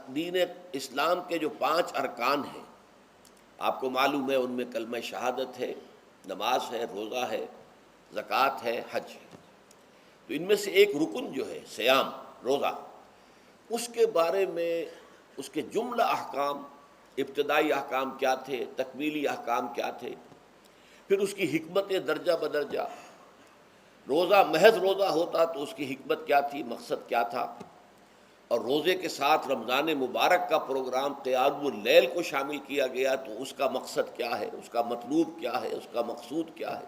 دین اسلام کے جو 5 ارکان ہیں، آپ کو معلوم ہے ان میں کلمہ شہادت ہے، نماز ہے، روزہ ہے، زکوٰۃ ہے، حج ہے۔ تو ان میں سے ایک رکن جو ہے صیام، روزہ، اس کے بارے میں اس کے جملہ احکام، ابتدائی احکام کیا تھے، تکمیلی احکام کیا تھے، پھر اس کی حکمت درجہ بدرجہ، روزہ محض روزہ ہوتا تو اس کی حکمت کیا تھی، مقصد کیا تھا، اور روزے کے ساتھ رمضان مبارک کا پروگرام قیام اللیل کو شامل کیا گیا تو اس کا مقصد کیا ہے، اس کا مطلوب کیا ہے، اس کا مقصود کیا ہے۔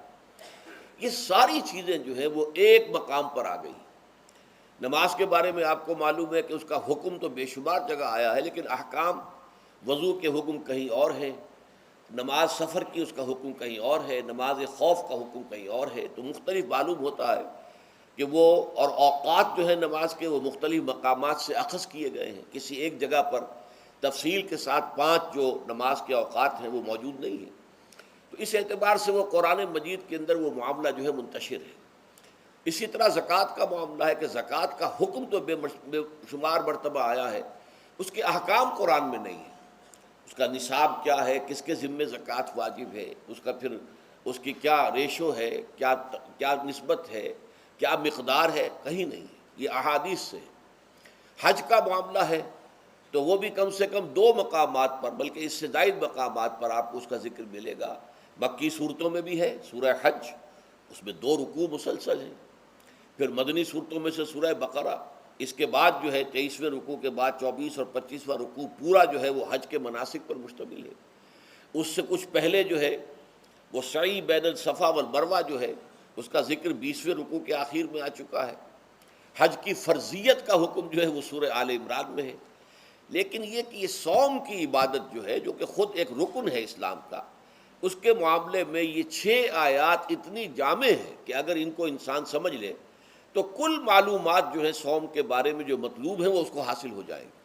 یہ ساری چیزیں جو ہیں وہ ایک مقام پر آ گئی۔ نماز کے بارے میں آپ کو معلوم ہے کہ اس کا حکم تو بے شمار جگہ آیا ہے، لیکن احکام، وضو کے حکم کہیں اور ہیں، نماز سفر کی اس کا حکم کہیں اور ہے، نماز خوف کا حکم کہیں اور ہے، تو مختلف معلوم ہوتا ہے کہ وہ، اور اوقات جو ہے نماز کے وہ مختلف مقامات سے اخذ کیے گئے ہیں، کسی ایک جگہ پر تفصیل کے ساتھ 5 جو نماز کے اوقات ہیں وہ موجود نہیں ہیں۔ تو اس اعتبار سے وہ قرآن مجید کے اندر وہ معاملہ جو ہے منتشر ہے۔ اسی طرح زکوٰۃ کا معاملہ ہے کہ زکوٰۃ کا حکم تو بے شمار مرتبہ آیا ہے، اس کے احکام قرآن میں نہیں ہیں۔ اس کا نصاب کیا ہے، کس کے ذمے زکوٰۃ واجب ہے، اس کا پھر اس کی کیا ریشو ہے، کیا نسبت ہے، کیا مقدار ہے، کہیں نہیں ہے، یہ احادیث سے ہے۔ حج کا معاملہ ہے تو وہ بھی کم سے کم 2 مقامات پر، بلکہ اس سے زائد مقامات پر آپ کو اس کا ذکر ملے گا۔ مکی صورتوں میں بھی ہے سورہ حج، اس میں 2 رکوع مسلسل ہیں، پھر مدنی صورتوں میں سے سورہ بقرہ، اس کے بعد جو ہے 23ویں رکوع کے بعد 24 اور 25واں رکوع پورا جو ہے وہ حج کے مناسک پر مشتمل ہے۔ اس سے کچھ پہلے جو ہے وہ سعی بین الصفا والمروہ جو ہے اس کا ذکر 20ویں رکوع کے آخر میں آ چکا ہے۔ حج کی فرضیت کا حکم جو ہے وہ سورہ آل عمران میں ہے۔ لیکن یہ کہ یہ صوم کی عبادت جو ہے، جو کہ خود ایک رکن ہے اسلام کا، اس کے معاملے میں یہ 6 آیات اتنی جامع ہیں کہ اگر ان کو انسان سمجھ لے تو کل معلومات جو ہے صوم کے بارے میں جو مطلوب ہیں وہ اس کو حاصل ہو جائیں گے،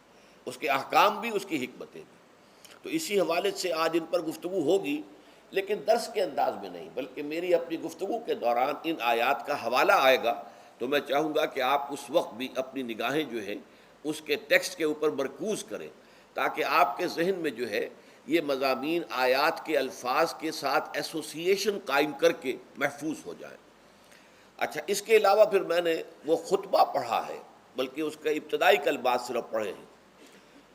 اس کے احکام بھی، اس کی حکمتیں بھی۔ تو اسی حوالے سے آج ان پر گفتگو ہوگی، لیکن درس کے انداز میں نہیں، بلکہ میری اپنی گفتگو کے دوران ان آیات کا حوالہ آئے گا تو میں چاہوں گا کہ آپ اس وقت بھی اپنی نگاہیں جو ہیں اس کے ٹیکسٹ کے اوپر مرکوز کریں، تاکہ آپ کے ذہن میں جو ہے یہ مضامین آیات کے الفاظ کے ساتھ ایسوسیشن قائم کر کے محفوظ ہو جائیں۔ اچھا، اس کے علاوہ پھر میں نے وہ خطبہ پڑھا ہے، بلکہ اس کا ابتدائی کلمات صرف پڑھے ہیں،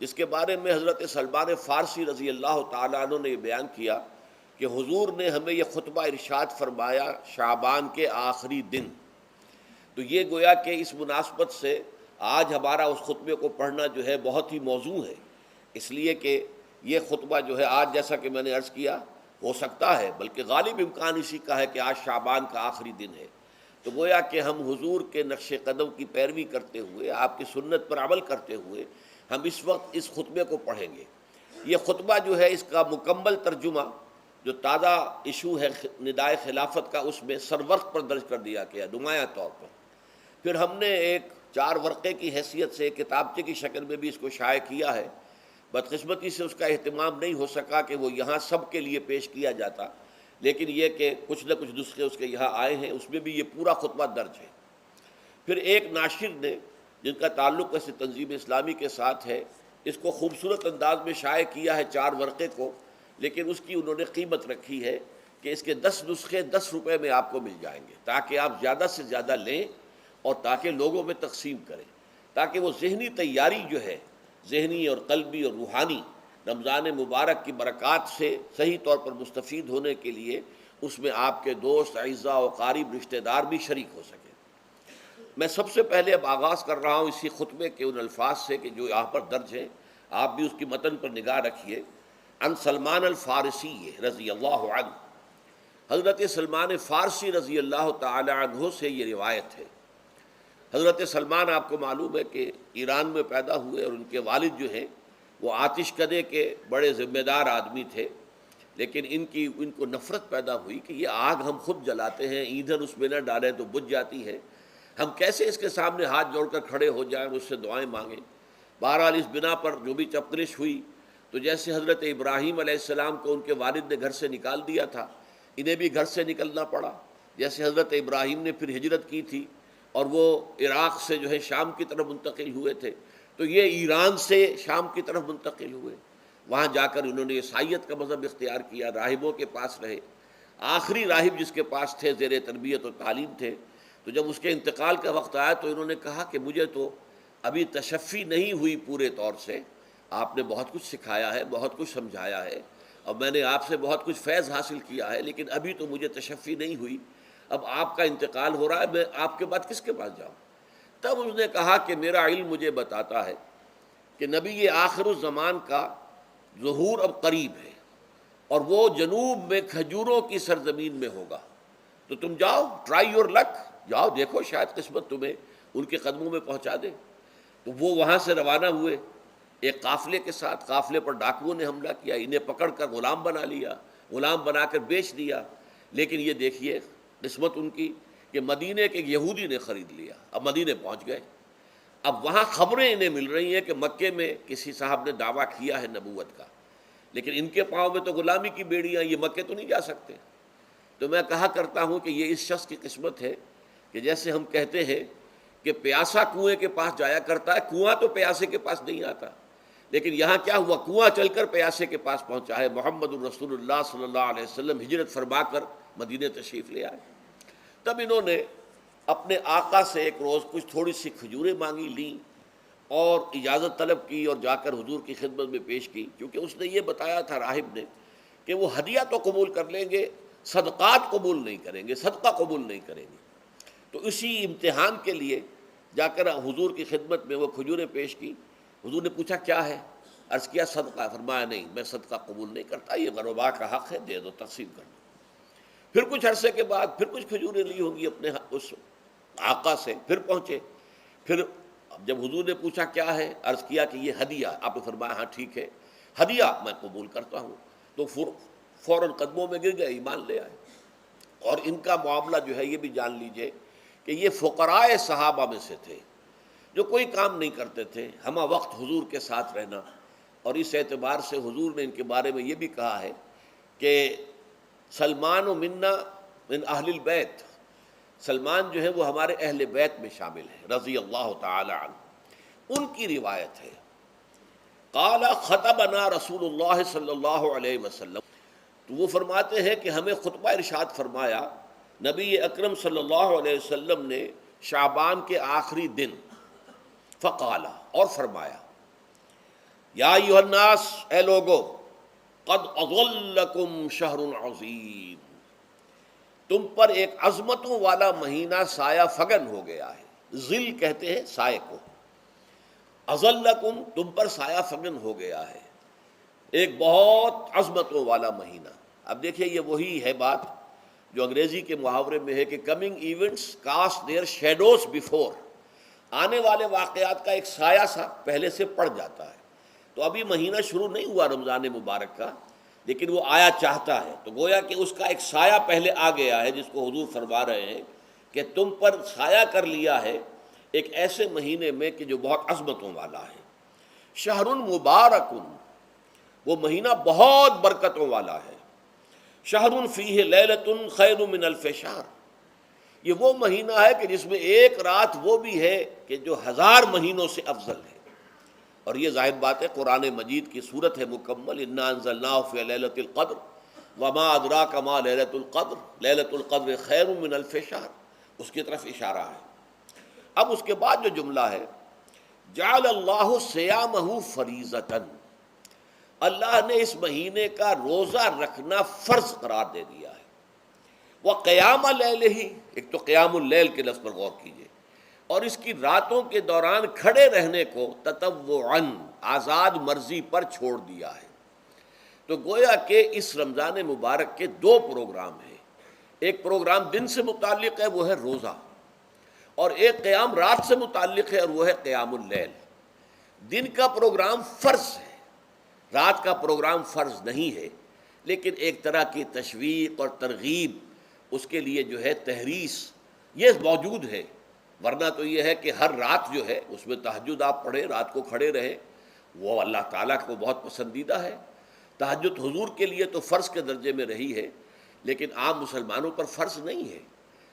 جس کے بارے میں حضرت سلمان فارسی رضی اللہ تعالیٰ عنہ نے یہ بیان کیا کہ حضور نے ہمیں یہ خطبہ ارشاد فرمایا شعبان کے آخری دن۔ تو یہ گویا کہ اس مناسبت سے آج ہمارا اس خطبے کو پڑھنا جو ہے بہت ہی موزوں ہے، اس لیے کہ یہ خطبہ جو ہے آج، جیسا کہ میں نے عرض کیا، ہو سکتا ہے بلکہ غالب امکان اسی کا ہے کہ آج شعبان کا آخری دن ہے، تو گویا کہ ہم حضور کے نقش قدم کی پیروی کرتے ہوئے، آپ کی سنت پر عمل کرتے ہوئے ہم اس وقت اس خطبے کو پڑھیں گے۔ یہ خطبہ جو ہے اس کا مکمل ترجمہ جو تازہ ایشو ہے ندائے خلافت کا، اس میں سرورق پر درج کر دیا گیا نمایاں طور پر۔ پھر ہم نے ایک 4 ورقے کی حیثیت سے کتابچے کی شکل میں بھی اس کو شائع کیا ہے، بدقسمتی سے اس کا اہتمام نہیں ہو سکا کہ وہ یہاں سب کے لیے پیش کیا جاتا، لیکن یہ کہ کچھ نہ کچھ نسخے اس کے یہاں آئے ہیں، اس میں بھی یہ پورا خطبہ درج ہے۔ پھر ایک ناشر نے، جن کا تعلق ایسے تنظیم اسلامی کے ساتھ ہے، اس کو خوبصورت انداز میں شائع کیا ہے 4 ورقے کو، لیکن اس کی انہوں نے قیمت رکھی ہے کہ اس کے 10 نسخے 10 روپے میں آپ کو مل جائیں گے، تاکہ آپ زیادہ سے زیادہ لیں اور تاکہ لوگوں میں تقسیم کریں، تاکہ وہ ذہنی تیاری جو ہے، ذہنی اور قلبی اور روحانی، رمضان مبارک کی برکات سے صحیح طور پر مستفید ہونے کے لیے اس میں آپ کے دوست، اعزاء و قارب، رشتہ دار بھی شریک ہو سکیں۔ میں سب سے پہلے اب آغاز کر رہا ہوں اسی خطبے کے ان الفاظ سے کہ جو یہاں پر درج ہیں، آپ بھی اس کی متن پر نگاہ رکھیے۔ ان سلمان الفارسی رضی اللہ عنہ، حضرت سلمان فارسی رضی اللہ تعالی عنہ سے یہ روایت ہے۔ حضرت سلمان آپ کو معلوم ہے کہ ایران میں پیدا ہوئے، اور ان کے والد جو ہیں وہ آتش کدے کے بڑے ذمہ دار آدمی تھے، لیکن ان کو نفرت پیدا ہوئی کہ یہ آگ ہم خود جلاتے ہیں، ایندھن اس میں نہ ڈالیں تو بجھ جاتی ہے، ہم کیسے اس کے سامنے ہاتھ جوڑ کر کھڑے ہو جائیں اور اس سے دعائیں مانگیں۔ بہرحال اس بنا پر جو بھی چپقلش ہوئی، تو جیسے حضرت ابراہیم علیہ السلام کو ان کے والد نے گھر سے نکال دیا تھا، انہیں بھی گھر سے نکلنا پڑا۔ جیسے حضرت ابراہیم نے پھر ہجرت کی تھی اور وہ عراق سے جو ہے شام کی طرف منتقل ہوئے تھے، تو تو یہ ایران سے شام کی طرف منتقل ہوئے، وہاں جا کر انہوں نے عیسائیت کا مذہب اختیار کیا، راہبوں کے پاس رہے۔ آخری راہب جس کے پاس تھے زیر تربیت و تعلیم تھے، تو جب اس کے انتقال کا وقت آیا تو انہوں نے کہا کہ مجھے تو ابھی تشفی نہیں ہوئی پورے طور سے، آپ نے بہت کچھ سکھایا ہے، بہت کچھ سمجھایا ہے، اور میں نے آپ سے بہت کچھ فیض حاصل کیا ہے، لیکن ابھی تو مجھے تشفی نہیں ہوئی، اب آپ کا انتقال ہو رہا ہے، میں آپ کے بعد کس کے پاس جاؤں؟ تب اس نے کہا کہ میرا علم مجھے بتاتا ہے کہ نبی یہ آخر الزمان کا ظہور اب قریب ہے، اور وہ جنوب میں کھجوروں کی سرزمین میں ہوگا، تو تم جاؤ، ٹرائی یور لک، جاؤ دیکھو شاید قسمت تمہیں ان کے قدموں میں پہنچا دے۔ تو وہ وہاں سے روانہ ہوئے ایک قافلے کے ساتھ، قافلے پر ڈاکوؤں نے حملہ کیا، انہیں پکڑ کر غلام بنا لیا، غلام بنا کر بیچ دیا، لیکن یہ دیکھیے قسمت ان کی کہ مدینے کے ایک یہودی نے خرید لیا، اب مدینے پہنچ گئے۔ اب وہاں خبریں انہیں مل رہی ہیں کہ مکے میں کسی صاحب نے دعویٰ کیا ہے نبوت کا، لیکن ان کے پاؤں میں تو غلامی کی بیڑیاں، یہ مکے تو نہیں جا سکتے۔ تو میں کہا کرتا ہوں کہ یہ اس شخص کی قسمت ہے کہ جیسے ہم کہتے ہیں کہ پیاسا کنویں کے پاس جایا کرتا ہے، کنواں تو پیاسے کے پاس نہیں آتا، لیکن یہاں کیا ہوا، کنواں چل کر پیاسے کے پاس پہنچا ہے۔ محمد الرسول اللہ صلی اللہ علیہ وسلم ہجرت فرما کر مدینہ تشریف لے آئے۔ تب انہوں نے اپنے آقا سے ایک روز کچھ تھوڑی سی کھجوریں مانگی، لیں اور اجازت طلب کی اور جا کر حضور کی خدمت میں پیش کی، کیونکہ اس نے یہ بتایا تھا راہب نے کہ وہ ہدیہ تو قبول کر لیں گے، صدقات قبول نہیں کریں گے، صدقہ قبول نہیں کریں گے۔ تو اسی امتحان کے لیے جا کر حضور کی خدمت میں وہ کھجوریں پیش کی۔ حضور نے پوچھا کیا ہے؟ عرض کیا صدقہ، فرمایا نہیں میں صدقہ قبول نہیں کرتا، یہ غربا کا حق ہے، دے دو، تقسیم کر دو۔ پھر کچھ عرصے کے بعد پھر کچھ کھجوریں لی ہوں گی اپنے اس آقا سے، پھر پہنچے، پھر جب حضور نے پوچھا کیا ہے، عرض کیا کہ یہ ہدیہ، آپ نے فرمایا ہاں ٹھیک ہے، ہدیہ میں قبول کرتا ہوں۔ تو فوراً قدموں میں گر گئے، ایمان لے آئے۔ اور ان کا معاملہ جو ہے یہ بھی جان لیجئے کہ یہ فقراء صحابہ میں سے تھے جو کوئی کام نہیں کرتے تھے، ہمہ وقت حضور کے ساتھ رہنا، اور اس اعتبار سے حضور نے ان کے بارے میں یہ بھی کہا ہے کہ سلمان و منا من اہل البیت، سلمان جو ہے وہ ہمارے اہل بیت میں شامل ہے رضی اللہ تعالی عنہ۔ ان کی روایت ہے قال خطبنا رسول اللہ صلی اللہ علیہ وسلم، تو وہ فرماتے ہیں کہ ہمیں خطبہ ارشاد فرمایا نبی اکرم صلی اللہ علیہ وسلم نے شعبان کے آخری دن، فقال، اور فرمایا یا ایھا الناس، اے لوگو، قد اظلکم شہر عظیم، تم پر ایک عظمتوں والا مہینہ سایہ فگن ہو گیا ہے۔ ظل کہتے ہیں سائے کو، اظلکم تم پر سایہ فگن ہو گیا ہے، ایک بہت عظمتوں والا مہینہ۔ اب دیکھیے یہ وہی ہے بات جو انگریزی کے محاورے میں ہے کہ coming events cast their shadows before, آنے والے واقعات کا ایک سایہ سا پہلے سے پڑ جاتا ہے۔ تو ابھی مہینہ شروع نہیں ہوا رمضان مبارک کا، لیکن وہ آیا چاہتا ہے، تو گویا کہ اس کا ایک سایہ پہلے آ گیا ہے، جس کو حضور فرما رہے ہیں کہ تم پر سایہ کر لیا ہے ایک ایسے مہینے میں کہ جو بہت عظمتوں والا ہے۔ شہر مبارک، وہ مہینہ بہت برکتوں والا ہے۔ شہر فیہ لیلۃ خیر من الف شہر، یہ وہ مہینہ ہے کہ جس میں ایک رات وہ بھی ہے کہ جو 1000 مہینوں سے افضل ہے۔ اور یہ ظاہر بات ہے قرآن مجید کی صورت ہے مکمل، انا انزلناہ فی لیلۃ القدر وما ادراک ما لیلۃ القدر لیلۃ القدر خیر من الف شہر، اس کی طرف اشارہ ہے۔ اب اس کے بعد جو جملہ ہے جعل اللہ صیامہ فریضۃ، اللہ نے اس مہینے کا روزہ رکھنا فرض قرار دے دیا ہے۔ وقیام لیلہ، ایک تو قیام اللیل کے لفظ پر غور کیجیے، اور اس کی راتوں کے دوران کھڑے رہنے کو تطوعاً، آزاد مرضی پر چھوڑ دیا ہے۔ تو گویا کہ اس رمضان مبارک کے 2 پروگرام ہیں، ایک پروگرام دن سے متعلق ہے وہ ہے روزہ، اور ایک قیام رات سے متعلق ہے اور وہ ہے قیام اللیل۔ دن کا پروگرام فرض ہے، رات کا پروگرام فرض نہیں ہے، لیکن ایک طرح کی تشویق اور ترغیب، اس کے لیے جو ہے تحریص، یہ موجود ہے۔ ورنہ تو یہ ہے کہ ہر رات جو ہے اس میں تہجد آپ پڑھیں، رات کو کھڑے رہیں، وہ اللہ تعالیٰ کو بہت پسندیدہ ہے۔ تہجد حضور کے لیے تو فرض کے درجے میں رہی ہے، لیکن عام مسلمانوں پر فرض نہیں ہے۔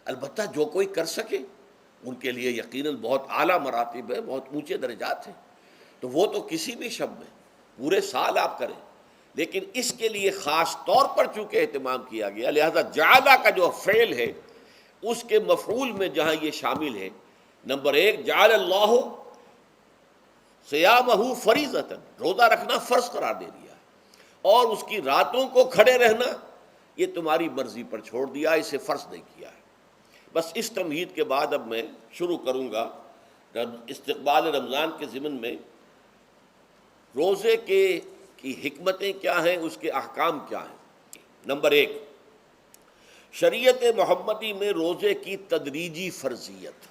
البتہ جو کوئی کر سکے ان کے لیے یقیناً بہت اعلیٰ مراتب ہے، بہت اونچے درجات ہیں۔ تو وہ تو کسی بھی شب میں پورے سال آپ کریں، لیکن اس کے لیے خاص طور پر چونکہ اہتمام کیا گیا، لہذا جعلہ کا جو فعل ہے اس کے مفعول میں جہاں یہ شامل ہے، نمبر ایک جعل اللہ صیامہ فریضۃ، روزہ رکھنا فرض قرار دے دیا، اور اس کی راتوں کو کھڑے رہنا یہ تمہاری مرضی پر چھوڑ دیا، اسے فرض نہیں کیا ہے۔ بس اس تمہید کے بعد اب میں شروع کروں گا استقبال رمضان کے ضمن میں روزے کی حکمتیں کیا ہیں، اس کے احکام کیا ہیں۔ نمبر ایک، شریعت محمدی میں روزے کی تدریجی فرضیت،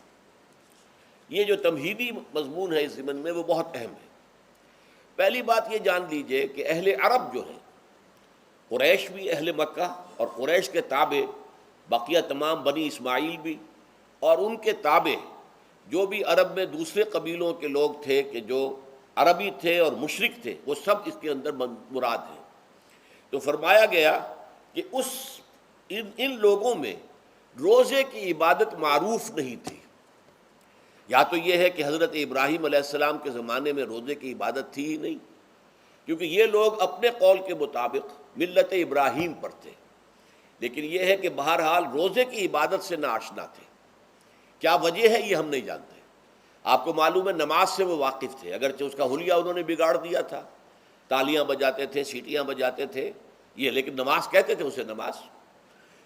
یہ جو تمہیدی مضمون ہے اس ضمن میں وہ بہت اہم ہے۔ پہلی بات یہ جان لیجئے کہ اہل عرب جو ہیں، قریش بھی، اہل مکہ اور قریش کے تابع بقیہ تمام بنی اسماعیل بھی، اور ان کے تابع جو بھی عرب میں دوسرے قبیلوں کے لوگ تھے کہ جو عربی تھے اور مشرک تھے، وہ سب اس کے اندر مراد ہیں۔ تو فرمایا گیا کہ ان لوگوں میں روزے کی عبادت معروف نہیں تھی۔ یا تو یہ ہے کہ حضرت ابراہیم علیہ السلام کے زمانے میں روزے کی عبادت تھی ہی نہیں، کیونکہ یہ لوگ اپنے قول کے مطابق ملت ابراہیم پر تھے، لیکن یہ ہے کہ بہرحال روزے کی عبادت سے ناآشنا تھے۔ کیا وجہ ہے یہ ہم نہیں جانتے۔ آپ کو معلوم ہے نماز سے وہ واقف تھے، اگرچہ اس کا حلیہ انہوں نے بگاڑ دیا تھا، تالیاں بجاتے تھے، سیٹیاں بجاتے تھے یہ، لیکن نماز کہتے تھے اسے نماز۔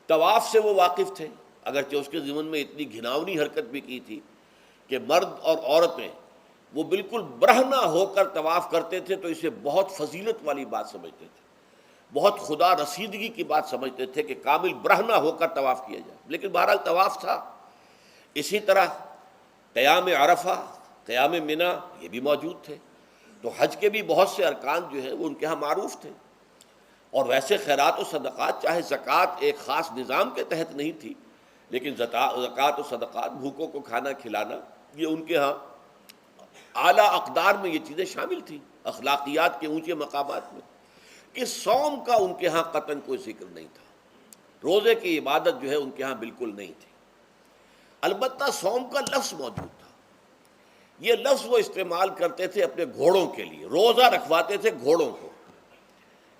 طواف سے وہ واقف تھے، اگرچہ اس کے ضمن میں اتنی گھناؤنی حرکت بھی کی تھی کہ مرد اور عورتیں وہ بالکل برہنہ ہو کر طواف کرتے تھے، تو اسے بہت فضیلت والی بات سمجھتے تھے، بہت خدا رسیدگی کی بات سمجھتے تھے کہ کامل برہنہ ہو کر طواف کیا جائے، لیکن بہرحال طواف تھا۔ اسی طرح قیام عرفہ، قیام منی یہ بھی موجود تھے۔ تو حج کے بھی بہت سے ارکان جو ہیں وہ ان کے ہاں معروف تھے، اور ویسے خیرات و صدقات، چاہے زکوٰۃ ایک خاص نظام کے تحت نہیں تھی، لیکن زکوٰۃ و صدقات، بھوکوں کو کھانا کھلانا، یہ ان کے ہاں اعلیٰ اقدار میں یہ چیزیں شامل تھیں، اخلاقیات کے اونچے مقامات میں۔ کہ صوم کا ان کے ہاں قطعاً کوئی ذکر نہیں تھا، روزے کی عبادت جو ہے ان کے ہاں بالکل نہیں تھی۔ البتہ صوم کا لفظ موجود تھا، یہ لفظ وہ استعمال کرتے تھے اپنے گھوڑوں کے لیے، روزہ رکھواتے تھے گھوڑوں کو۔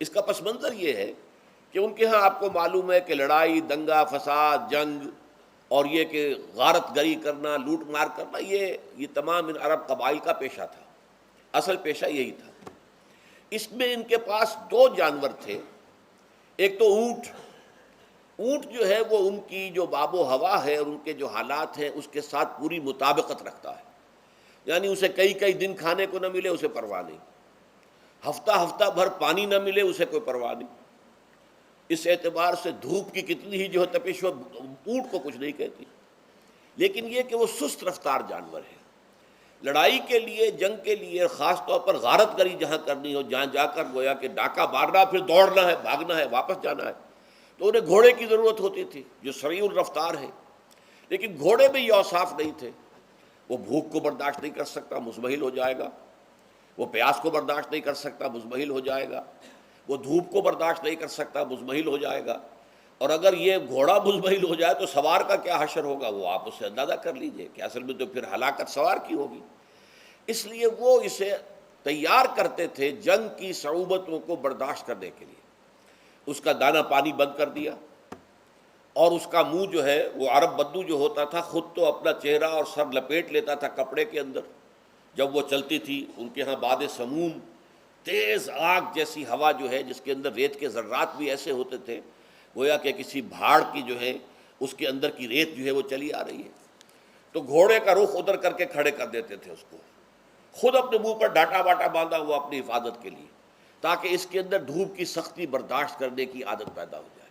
اس کا پس منظر یہ ہے کہ ان کے ہاں آپ کو معلوم ہے کہ لڑائی، دنگا فساد، جنگ، اور یہ کہ غارت گری کرنا، لوٹ مار کرنا، یہ تمام ان عرب قبائل کا پیشہ تھا، اصل پیشہ یہی تھا۔ اس میں ان کے پاس دو جانور تھے، ایک تو اونٹ۔ اونٹ جو ہے وہ ان کی جو آب و ہوا ہے اور ان کے جو حالات ہیں اس کے ساتھ پوری مطابقت رکھتا ہے، یعنی اسے کئی دن کھانے کو نہ ملے اسے پرواہ نہیں، ہفتہ بھر پانی نہ ملے اسے کوئی پرواہ نہیں۔ اس اعتبار سے دھوپ کی کتنی ہی جو ہے تپش ہو، اونٹ کو کچھ نہیں کہتی، لیکن یہ کہ وہ سست رفتار جانور ہے۔ لڑائی کے لیے، جنگ کے لیے، خاص طور پر غارت گری جہاں کرنی ہو، جہاں جا کر گویا کہ ڈاکہ مارنا، پھر دوڑنا ہے، بھاگنا ہے، واپس جانا ہے، تو انہیں گھوڑے کی ضرورت ہوتی تھی جو سریع الرفتار ہے، لیکن گھوڑے میں یہ اوصاف نہیں تھے۔ وہ بھوک کو برداشت نہیں کر سکتا، مزمحل ہو جائے گا، وہ پیاس کو برداشت نہیں کر سکتا، مزمحل ہو جائے گا، وہ دھوپ کو برداشت نہیں کر سکتا، مزمحل ہو جائے گا، اور اگر یہ گھوڑا مزمحل ہو جائے تو سوار کا کیا حشر ہوگا، وہ آپ اس سے اندازہ کر لیجئے کہ اصل میں تو پھر ہلاکت سوار کی ہوگی۔ اس لیے وہ اسے تیار کرتے تھے جنگ کی صعوبتوں کو برداشت کرنے کے لیے۔ اس کا دانہ پانی بند کر دیا، اور اس کا منہ جو ہے وہ عرب بدو جو ہوتا تھا خود تو اپنا چہرہ اور سر لپیٹ لیتا تھا کپڑے کے اندر، جب وہ چلتی تھی ان کے ہاں باد سموم، تیز آگ جیسی ہوا جو ہے جس کے اندر ریت کے ذرات بھی ایسے ہوتے تھے گویا کہ کسی بھاڑ کی جو ہے اس کے اندر کی ریت جو ہے وہ چلی آ رہی ہے، تو گھوڑے کا رخ ادھر کر کے کھڑے کر دیتے تھے اس کو، خود اپنے منہ پر ڈاٹا واٹا باندھا ہوا اپنی حفاظت کے لیے، تاکہ اس کے اندر دھوپ کی سختی برداشت کرنے کی عادت پیدا ہو جائے،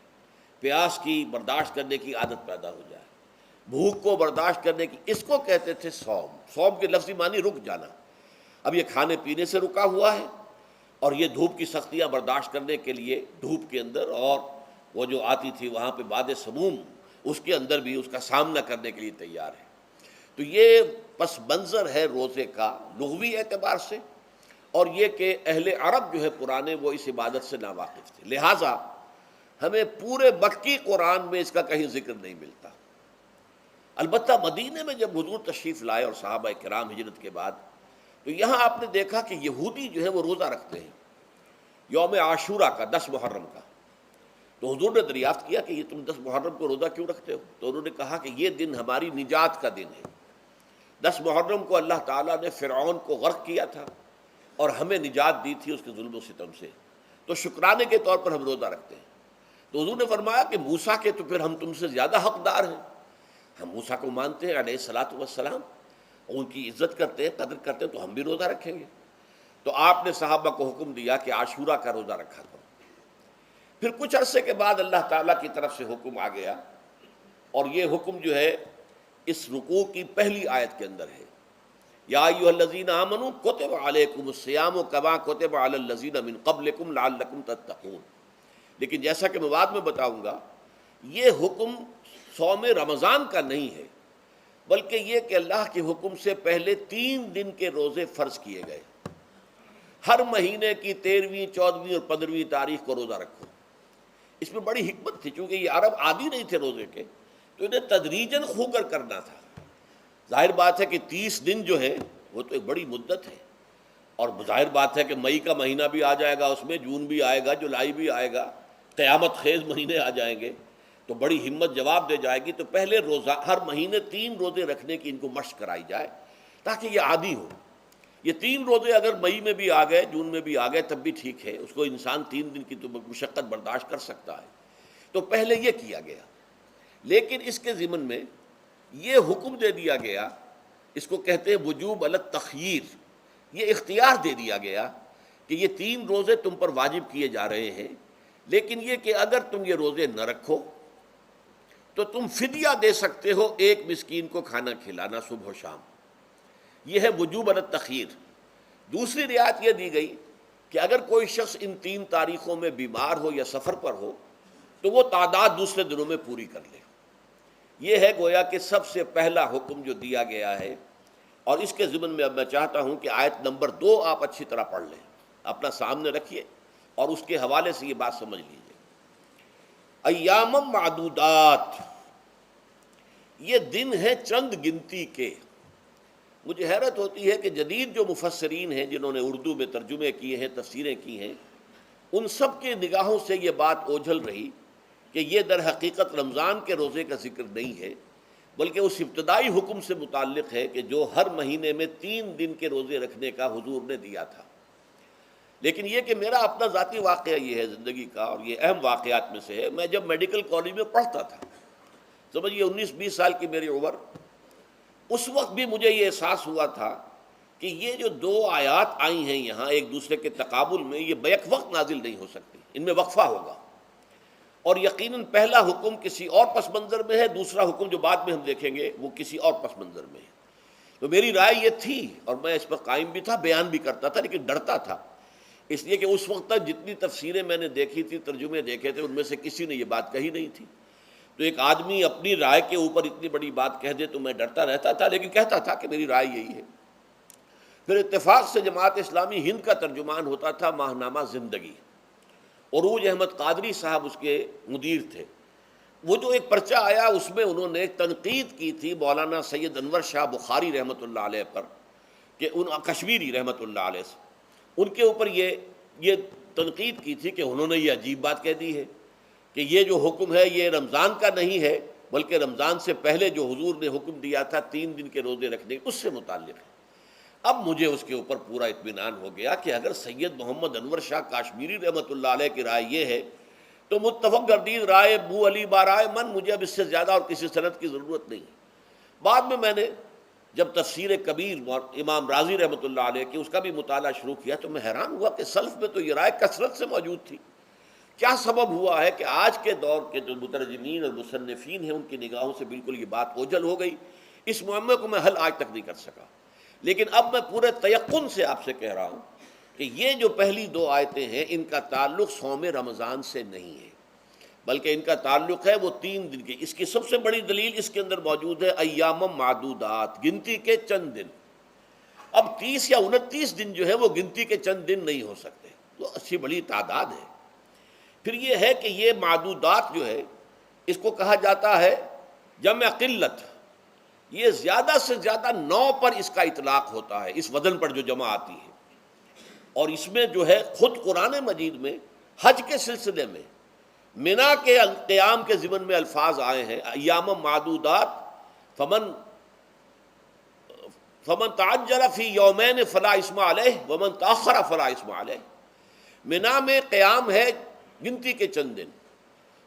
پیاس کی برداشت کرنے کی عادت پیدا ہو جائے، بھوک کو برداشت کرنے کی۔ اس کو کہتے تھے صوم۔ صوم کے لفظی معنی رک جانا۔ اب یہ کھانے پینے سے رکا ہوا ہے، اور یہ دھوپ کی سختیاں برداشت کرنے کے لیے دھوپ کے اندر، اور وہ جو آتی تھی وہاں پہ باد سموم، اس کے اندر بھی اس کا سامنا کرنے کے لیے تیار ہے۔ تو یہ پس منظر ہے روزے کا لغوی اعتبار سے، اور یہ کہ اہل عرب جو ہے پرانے وہ اس عبادت سے ناواقف تھے، لہٰذا ہمیں پورے مکی قرآن میں اس کا کہیں ذکر نہیں ملتا۔ البتہ مدینے میں جب حضور تشریف لائے اور صحابہ کرام ہجرت کے بعد، تو یہاں آپ نے دیکھا کہ یہودی جو ہے وہ روزہ رکھتے ہیں یوم عاشورہ کا، 10 محرم کا. تو حضور نے دریافت کیا کہ یہ تم 10 محرم کو روزہ کیوں رکھتے ہو؟ تو انہوں نے کہا کہ یہ دن ہماری نجات کا دن ہے. 10 محرم کو اللہ تعالیٰ نے فرعون کو غرق کیا تھا اور ہمیں نجات دی تھی اس کے ظلم و ستم سے، تو شکرانے کے طور پر ہم روزہ رکھتے ہیں. تو حضور نے فرمایا کہ موسیٰ کے تو پھر ہم تم سے زیادہ حقدار ہیں، ہم موسیٰ کو مانتے ہیں علیہ الصلاۃ والسلام، ان کی عزت کرتے ہیں، قدر کرتے ہیں، تو ہم بھی روزہ رکھیں گے. تو آپ نے صحابہ کو حکم دیا کہ عاشورہ کا روزہ رکھا کرو. پھر کچھ عرصے کے بعد اللہ تعالیٰ کی طرف سے حکم آ گیا، اور یہ حکم جو ہے اس رکوع کی پہلی آیت کے اندر ہے، یا ایھا الذین آمنوا کتب علیکم الصیام کما کتب علی الذین من قبلکم لعلکم تتقون. لیکن جیسا کہ میں بعد میں بتاؤں گا، یہ حکم صوم رمضان کا نہیں ہے، بلکہ یہ کہ اللہ کے حکم سے پہلے 3 دن کے روزے فرض کیے گئے. ہر مہینے کی 13ویں، 14ویں اور 15ویں تاریخ کو روزہ رکھو. اس میں بڑی حکمت تھی، چونکہ یہ عرب عادی نہیں تھے روزے کے، تو انہیں تدریجاً خو کر کرنا تھا. ظاہر بات ہے کہ 30 دن جو ہے وہ تو ایک بڑی مدت ہے، اور ظاہر بات ہے کہ مئی کا مہینہ بھی آ جائے گا، اس میں جون بھی آئے گا، جولائی بھی آئے گا، قیامت خیز مہینے آ جائیں گے، تو بڑی ہمت جواب دے جائے گی. تو پہلے روزہ ہر مہینے 3 روزے رکھنے کی ان کو مشق کرائی جائے تاکہ یہ عادی ہو. یہ 3 روزے اگر مئی میں بھی آ گئے، جون میں بھی آ گئے، تب بھی ٹھیک ہے، اس کو انسان 3 دن کی تو مشقت برداشت کر سکتا ہے. تو پہلے یہ کیا گیا، لیکن اس کے ضمن میں یہ حکم دے دیا گیا، اس کو کہتے ہیں وجوب علی التخییر. یہ اختیار دے دیا گیا کہ یہ 3 روزے تم پر واجب کیے جا رہے ہیں، لیکن یہ کہ اگر تم یہ روزے نہ رکھو تو تم فدیہ دے سکتے ہو، 1 مسکین کو کھانا کھلانا صبح و شام. یہ ہے وجوب علی التخییر. دوسری رعایت یہ دی گئی کہ اگر کوئی شخص ان 3 تاریخوں میں بیمار ہو یا سفر پر ہو تو وہ تعداد دوسرے دنوں میں پوری کر لے. یہ ہے گویا کہ سب سے پہلا حکم جو دیا گیا ہے. اور اس کے ضمن میں اب میں چاہتا ہوں کہ آیت نمبر 2 آپ اچھی طرح پڑھ لیں، اپنا سامنے رکھیے اور اس کے حوالے سے یہ بات سمجھ لیجیے. ایام معدودات، یہ دن ہیں چند گنتی کے. مجھے حیرت ہوتی ہے کہ جدید جو مفسرین ہیں جنہوں نے اردو میں ترجمے کیے ہیں، تفسیریں کی ہیں، ان سب کے نگاہوں سے یہ بات اوجھل رہی کہ یہ در حقیقت رمضان کے روزے کا ذکر نہیں ہے، بلکہ اس ابتدائی حکم سے متعلق ہے کہ جو ہر مہینے میں 3 دن کے روزے رکھنے کا حضور نے دیا تھا. لیکن یہ کہ میرا اپنا ذاتی واقعہ یہ ہے زندگی کا، اور یہ اہم واقعات میں سے ہے. میں جب میڈیکل کالج میں پڑھتا تھا، سمجھیے 19-20 سال کی میری عمر، اس وقت بھی مجھے یہ احساس ہوا تھا کہ یہ جو 2 آیات آئی ہیں یہاں ایک دوسرے کے تقابل میں، یہ بیک وقت نازل نہیں ہو سکتی، ان میں وقفہ ہوگا. اور یقیناً پہلا حکم کسی اور پس منظر میں ہے، دوسرا حکم جو بعد میں ہم دیکھیں گے وہ کسی اور پس منظر میں ہے. تو میری رائے یہ تھی، اور میں اس پر قائم بھی تھا، بیان بھی کرتا تھا، لیکن ڈرتا تھا، اس لیے کہ اس وقت تک جتنی تفسیریں میں نے دیکھی تھی، ترجمے دیکھے تھے، ان میں سے کسی نے یہ بات کہی نہیں تھی. تو ایک آدمی اپنی رائے کے اوپر اتنی بڑی بات کہہ دے تو میں ڈرتا رہتا تھا، لیکن کہتا تھا کہ میری رائے یہی ہے. پھر اتفاق سے جماعت اسلامی ہند کا ترجمان ہوتا تھا ماہنامہ زندگی، عروج احمد قادری صاحب اس کے مدیر تھے. وہ جو ایک پرچہ آیا اس میں انہوں نے تنقید کی تھی مولانا سید انور شاہ بخاری رحمۃ اللہ علیہ پر، کہ کشمیری رحمۃ اللہ علیہ سے ان کے اوپر یہ تنقید کی تھی کہ انہوں نے یہ عجیب بات کہہ دی ہے کہ یہ جو حکم ہے یہ رمضان کا نہیں ہے، بلکہ رمضان سے پہلے جو حضور نے حکم دیا تھا 3 دن کے روزے رکھنے اس سے متعلق ہے. اب مجھے اس کے اوپر پورا اطمینان ہو گیا کہ اگر سید محمد انور شاہ کاشمیری رحمۃ اللہ علیہ کی رائے یہ ہے تو متفق گردید رائے بو علی بارائے من، مجھے اب اس سے زیادہ اور کسی سند کی ضرورت نہیں. بعد میں نے جب تفسیر کبیر امام رازی رحمۃ اللہ علیہ کی اس کا بھی مطالعہ شروع کیا تو میں حیران ہوا کہ سلف میں تو یہ رائے کثرت سے موجود تھی. کیا سبب ہوا ہے کہ آج کے دور کے جو مترجمین اور مصنفین ہیں ان کی نگاہوں سے بالکل یہ بات اوجھل ہو گئی؟ اس معاملے کو میں حل آج تک نہیں کر سکا. لیکن اب میں پورے تیقن سے آپ سے کہہ رہا ہوں کہ یہ جو پہلی 2 آیتیں ہیں ان کا تعلق صوم رمضان سے نہیں ہے، بلکہ ان کا تعلق ہے وہ 3 دن کی. اس کی سب سے بڑی دلیل اس کے اندر موجود ہے ایام معدودات، گنتی کے چند دن. اب 30 یا 29 دن جو ہے وہ گنتی کے چند دن نہیں ہو سکتے، وہ اچھی بڑی تعداد ہے. پھر یہ ہے کہ یہ معدودات جو ہے اس کو کہا جاتا ہے جمع قلت، یہ زیادہ سے زیادہ 9 پر اس کا اطلاق ہوتا ہے، اس وزن پر جو جمع آتی ہے، اور اس میں جو ہے خود قرآن مجید میں حج کے سلسلے میں منا کے قیام کے ضمن میں الفاظ آئے ہیں، ایام معدودات، فمن تعجل فی یومین فلا اسم علیہ ومن تاخر فلا اسم علیہ۔ منا میں قیام ہے گنتی کے چند دن،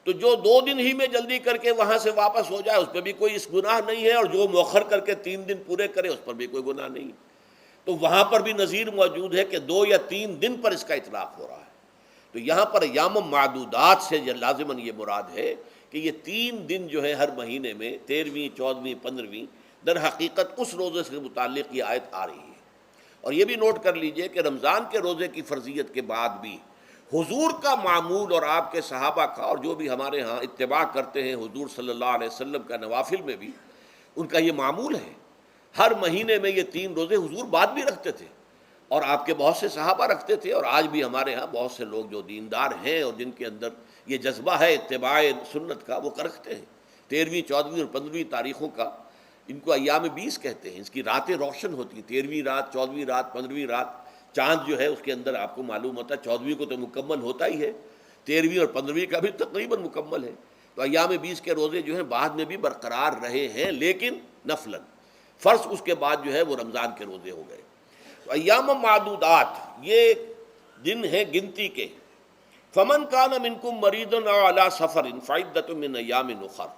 تو جو 2 دن ہی میں جلدی کر کے وہاں سے واپس ہو جائے اس پہ بھی کوئی اس گناہ نہیں ہے، اور جو مؤخر کر کے 3 دن پورے کرے اس پر بھی کوئی گناہ نہیں۔ تو وہاں پر بھی نظیر موجود ہے کہ 2 یا 3 دن پر اس کا اطلاق ہو رہا ہے۔ تو یہاں پر ایام معدودات سے لازماً یہ مراد ہے کہ یہ 3 دن جو ہے ہر مہینے میں 13ویں، 14ویں، 15ویں، در حقیقت اس روزے سے متعلق یہ آیت آ رہی ہے۔ اور یہ بھی نوٹ کر لیجئے کہ رمضان کے روزے کی فرضیت کے بعد بھی حضور کا معمول اور آپ کے صحابہ کا، اور جو بھی ہمارے ہاں اتباع کرتے ہیں حضور صلی اللہ علیہ وسلم کا نوافل میں بھی ان کا یہ معمول ہے۔ ہر مہینے میں یہ 3 روزے حضور بعد بھی رکھتے تھے، اور آپ کے بہت سے صحابہ رکھتے تھے، اور آج بھی ہمارے ہاں بہت سے لوگ جو دیندار ہیں اور جن کے اندر یہ جذبہ ہے اتباع سنت کا، وہ رکھتے ہیں۔ 13ویں، 14ویں اور 15ویں تاریخوں کا ان کو ایام 20 کہتے ہیں۔ اس کی راتیں روشن ہوتی ہیں، 13ویں رات، 14ویں رات، 15ویں رات۔ چاند جو ہے اس کے اندر آپ کو معلوم ہوتا ہے 14ویں کو تو مکمل ہوتا ہی ہے، 13ویں اور 15ویں کا بھی تقریباً مکمل ہے۔ تو ایام 20 کے روزے جو ہیں بعد میں بھی برقرار رہے ہیں، لیکن نفلاً، فرض اس کے بعد جو ہے وہ رمضان کے روزے ہو گئے۔ تو ایام معدودات یہ دن ہیں گنتی کے۔ فمن کان منکم مریض او علی سفر فعدۃ من ایام اخر،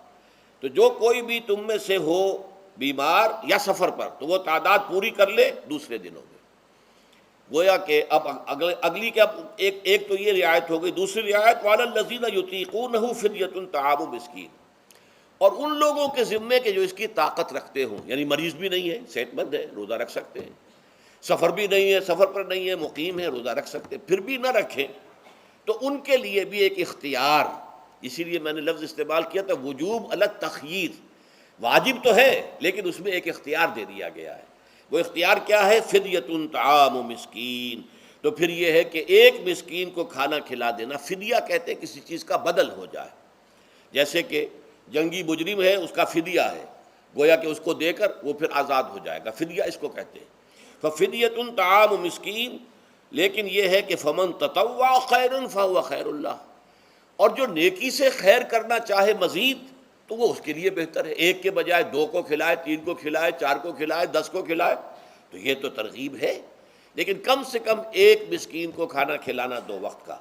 تو جو کوئی بھی تم میں سے ہو بیمار یا سفر پر تو وہ تعداد پوری کر لے دوسرے دنوں میں۔ گویا کہ اب اگلی کے اب ایک تو یہ رعایت ہو گئی، دوسری رعایت وعلی الذین یطیقونہ فدیۃ طعام مسکین، اور ان لوگوں کے ذمے کے جو اس کی طاقت رکھتے ہوں، یعنی مریض بھی نہیں ہے، صحت مند ہے، روزہ رکھ سکتے ہیں، سفر بھی نہیں ہے، سفر پر نہیں ہے، مقیم ہے، روزہ رکھ سکتے، پھر بھی نہ رکھیں تو ان کے لیے بھی ایک اختیار، اسی لیے میں نے لفظ استعمال کیا تھا وجوب علی التخییر، واجب تو ہے لیکن اس میں ایک اختیار دے دیا گیا ہے۔ وہ اختیار کیا ہے؟ فدیۃ طعام مسکین، تو پھر یہ ہے کہ ایک مسکین کو کھانا کھلا دینا۔ فدیہ کہتے ہیں کسی چیز کا بدل ہو جائے، جیسے کہ جنگی مجرم ہے اس کا فدیہ ہے، گویا کہ اس کو دے کر وہ پھر آزاد ہو جائے گا، فدیہ اس کو کہتے ہیں۔ ففدیۃ طعام مسکین، لیکن یہ ہے کہ فمن تطوع خیرا فہو خیر اللہ، اور جو نیکی سے خیر کرنا چاہے مزید تو وہ اس کے لیے بہتر ہے، ایک کے بجائے 2 کو کھلائے، 3 کو کھلائے، 4 کو کھلائے، 10 کو کھلائے، تو یہ تو ترغیب ہے، لیکن کم سے کم ایک مسکین کو کھانا کھلانا 2 وقت کا۔